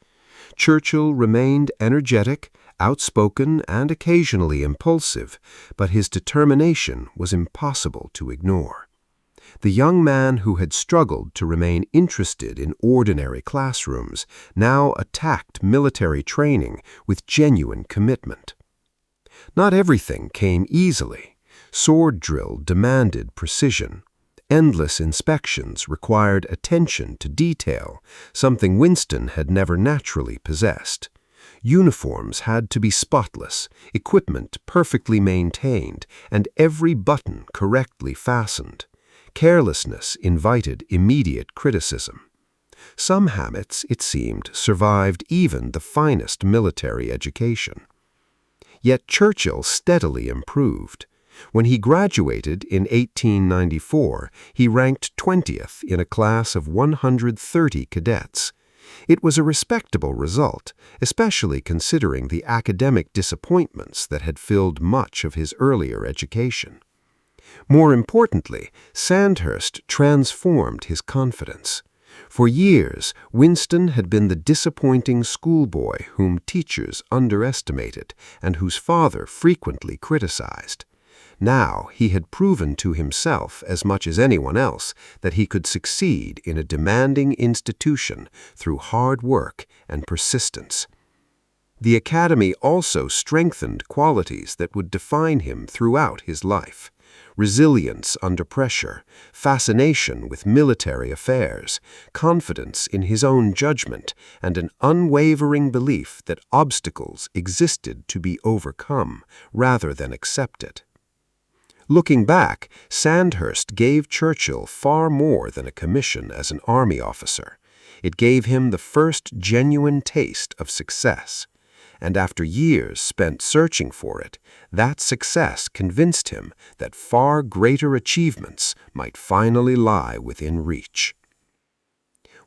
S5: Churchill remained energetic, outspoken, and occasionally impulsive, but his determination was impossible to ignore. The young man who had struggled to remain interested in ordinary classrooms now attacked military training with genuine commitment. Not everything came easily. Sword drill demanded precision. Endless inspections required attention to detail, something Winston had never naturally possessed. Uniforms had to be spotless, equipment perfectly maintained, and every button correctly fastened. Carelessness invited immediate criticism. Some habits, it seemed, survived even the finest military education. Yet Churchill steadily improved. When he graduated in 1894, he ranked 20th in a class of 130 cadets. It was a respectable result, especially considering the academic disappointments that had filled much of his earlier education. More importantly, Sandhurst transformed his confidence. For years, Winston had been the disappointing schoolboy whom teachers underestimated and whose father frequently criticized. Now he had proven to himself as much as anyone else that he could succeed in a demanding institution through hard work and persistence. The academy also strengthened qualities that would define him throughout his life: resilience under pressure, fascination with military affairs, confidence in his own judgment, and an unwavering belief that obstacles existed to be overcome rather than accepted. Looking back, Sandhurst gave Churchill far more than a commission as an army officer. It gave him the first genuine taste of success. And after years spent searching for it, that success convinced him that far greater achievements might finally lie within reach.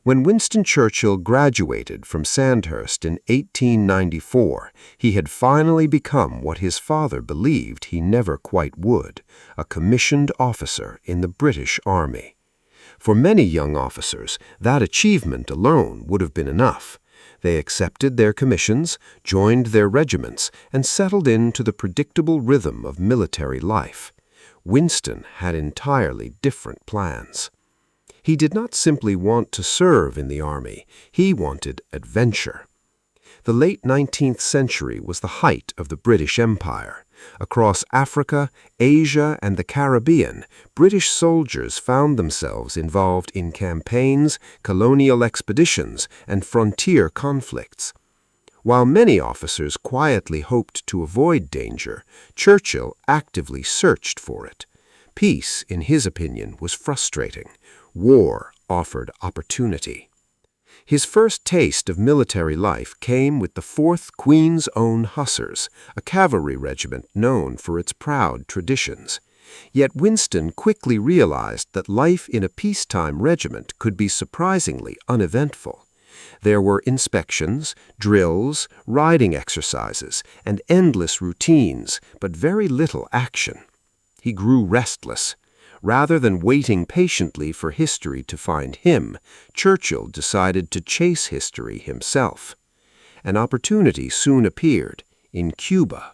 S5: When Winston Churchill graduated from Sandhurst in 1894, he had finally become what his father believed he never quite would, a commissioned officer in the British Army. For many young officers, that achievement alone would have been enough. They accepted their commissions, joined their regiments, and settled into the predictable rhythm of military life. Winston had entirely different plans. He did not simply want to serve in the army, he wanted adventure. The late 19th century was the height of the British Empire. Across Africa, Asia, and the Caribbean, British soldiers found themselves involved in campaigns, colonial expeditions, and frontier conflicts. While many officers quietly hoped to avoid danger, Churchill actively searched for it. Peace, in his opinion, was frustrating. War offered opportunity. His first taste of military life came with the 4th Queen's Own Hussars, a cavalry regiment known for its proud traditions. Yet Winston quickly realized that life in a peacetime regiment could be surprisingly uneventful. There were inspections, drills, riding exercises, and endless routines, but very little action. He grew restless. Rather than waiting patiently for history to find him, Churchill decided to chase history himself. An opportunity soon appeared in Cuba.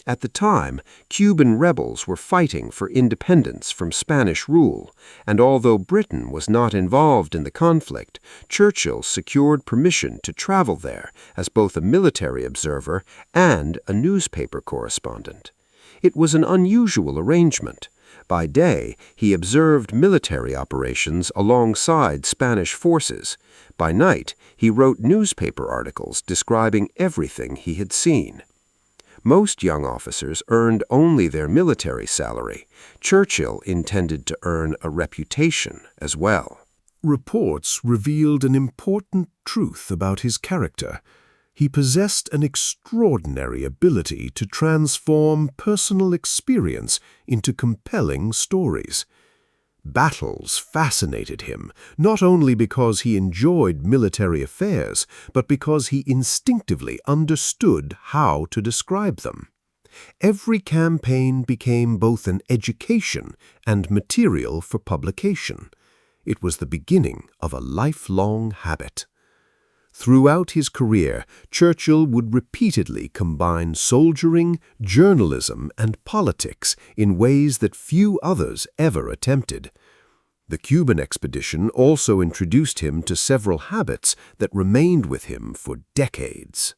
S5: At the time, Cuban rebels were fighting for independence from Spanish rule, and although Britain was not involved in the conflict, Churchill secured permission to travel there as both a military observer and a newspaper correspondent. It was an unusual arrangement. By day, he observed military operations alongside Spanish forces. By night, he wrote newspaper articles describing everything he had seen. Most young officers earned only their military salary. Churchill intended to earn a reputation as well. reports revealed an important truth about his character. He possessed an extraordinary ability to transform personal experience into compelling stories. Battles fascinated him, not only because he enjoyed military affairs, but because he instinctively understood how to describe them. Every campaign became both an education and material for publication. It was the beginning of a lifelong habit. Throughout his career, Churchill would repeatedly combine soldiering, journalism, and politics in ways that few others ever attempted. The Cuban expedition also introduced him to several habits that remained with him for decades.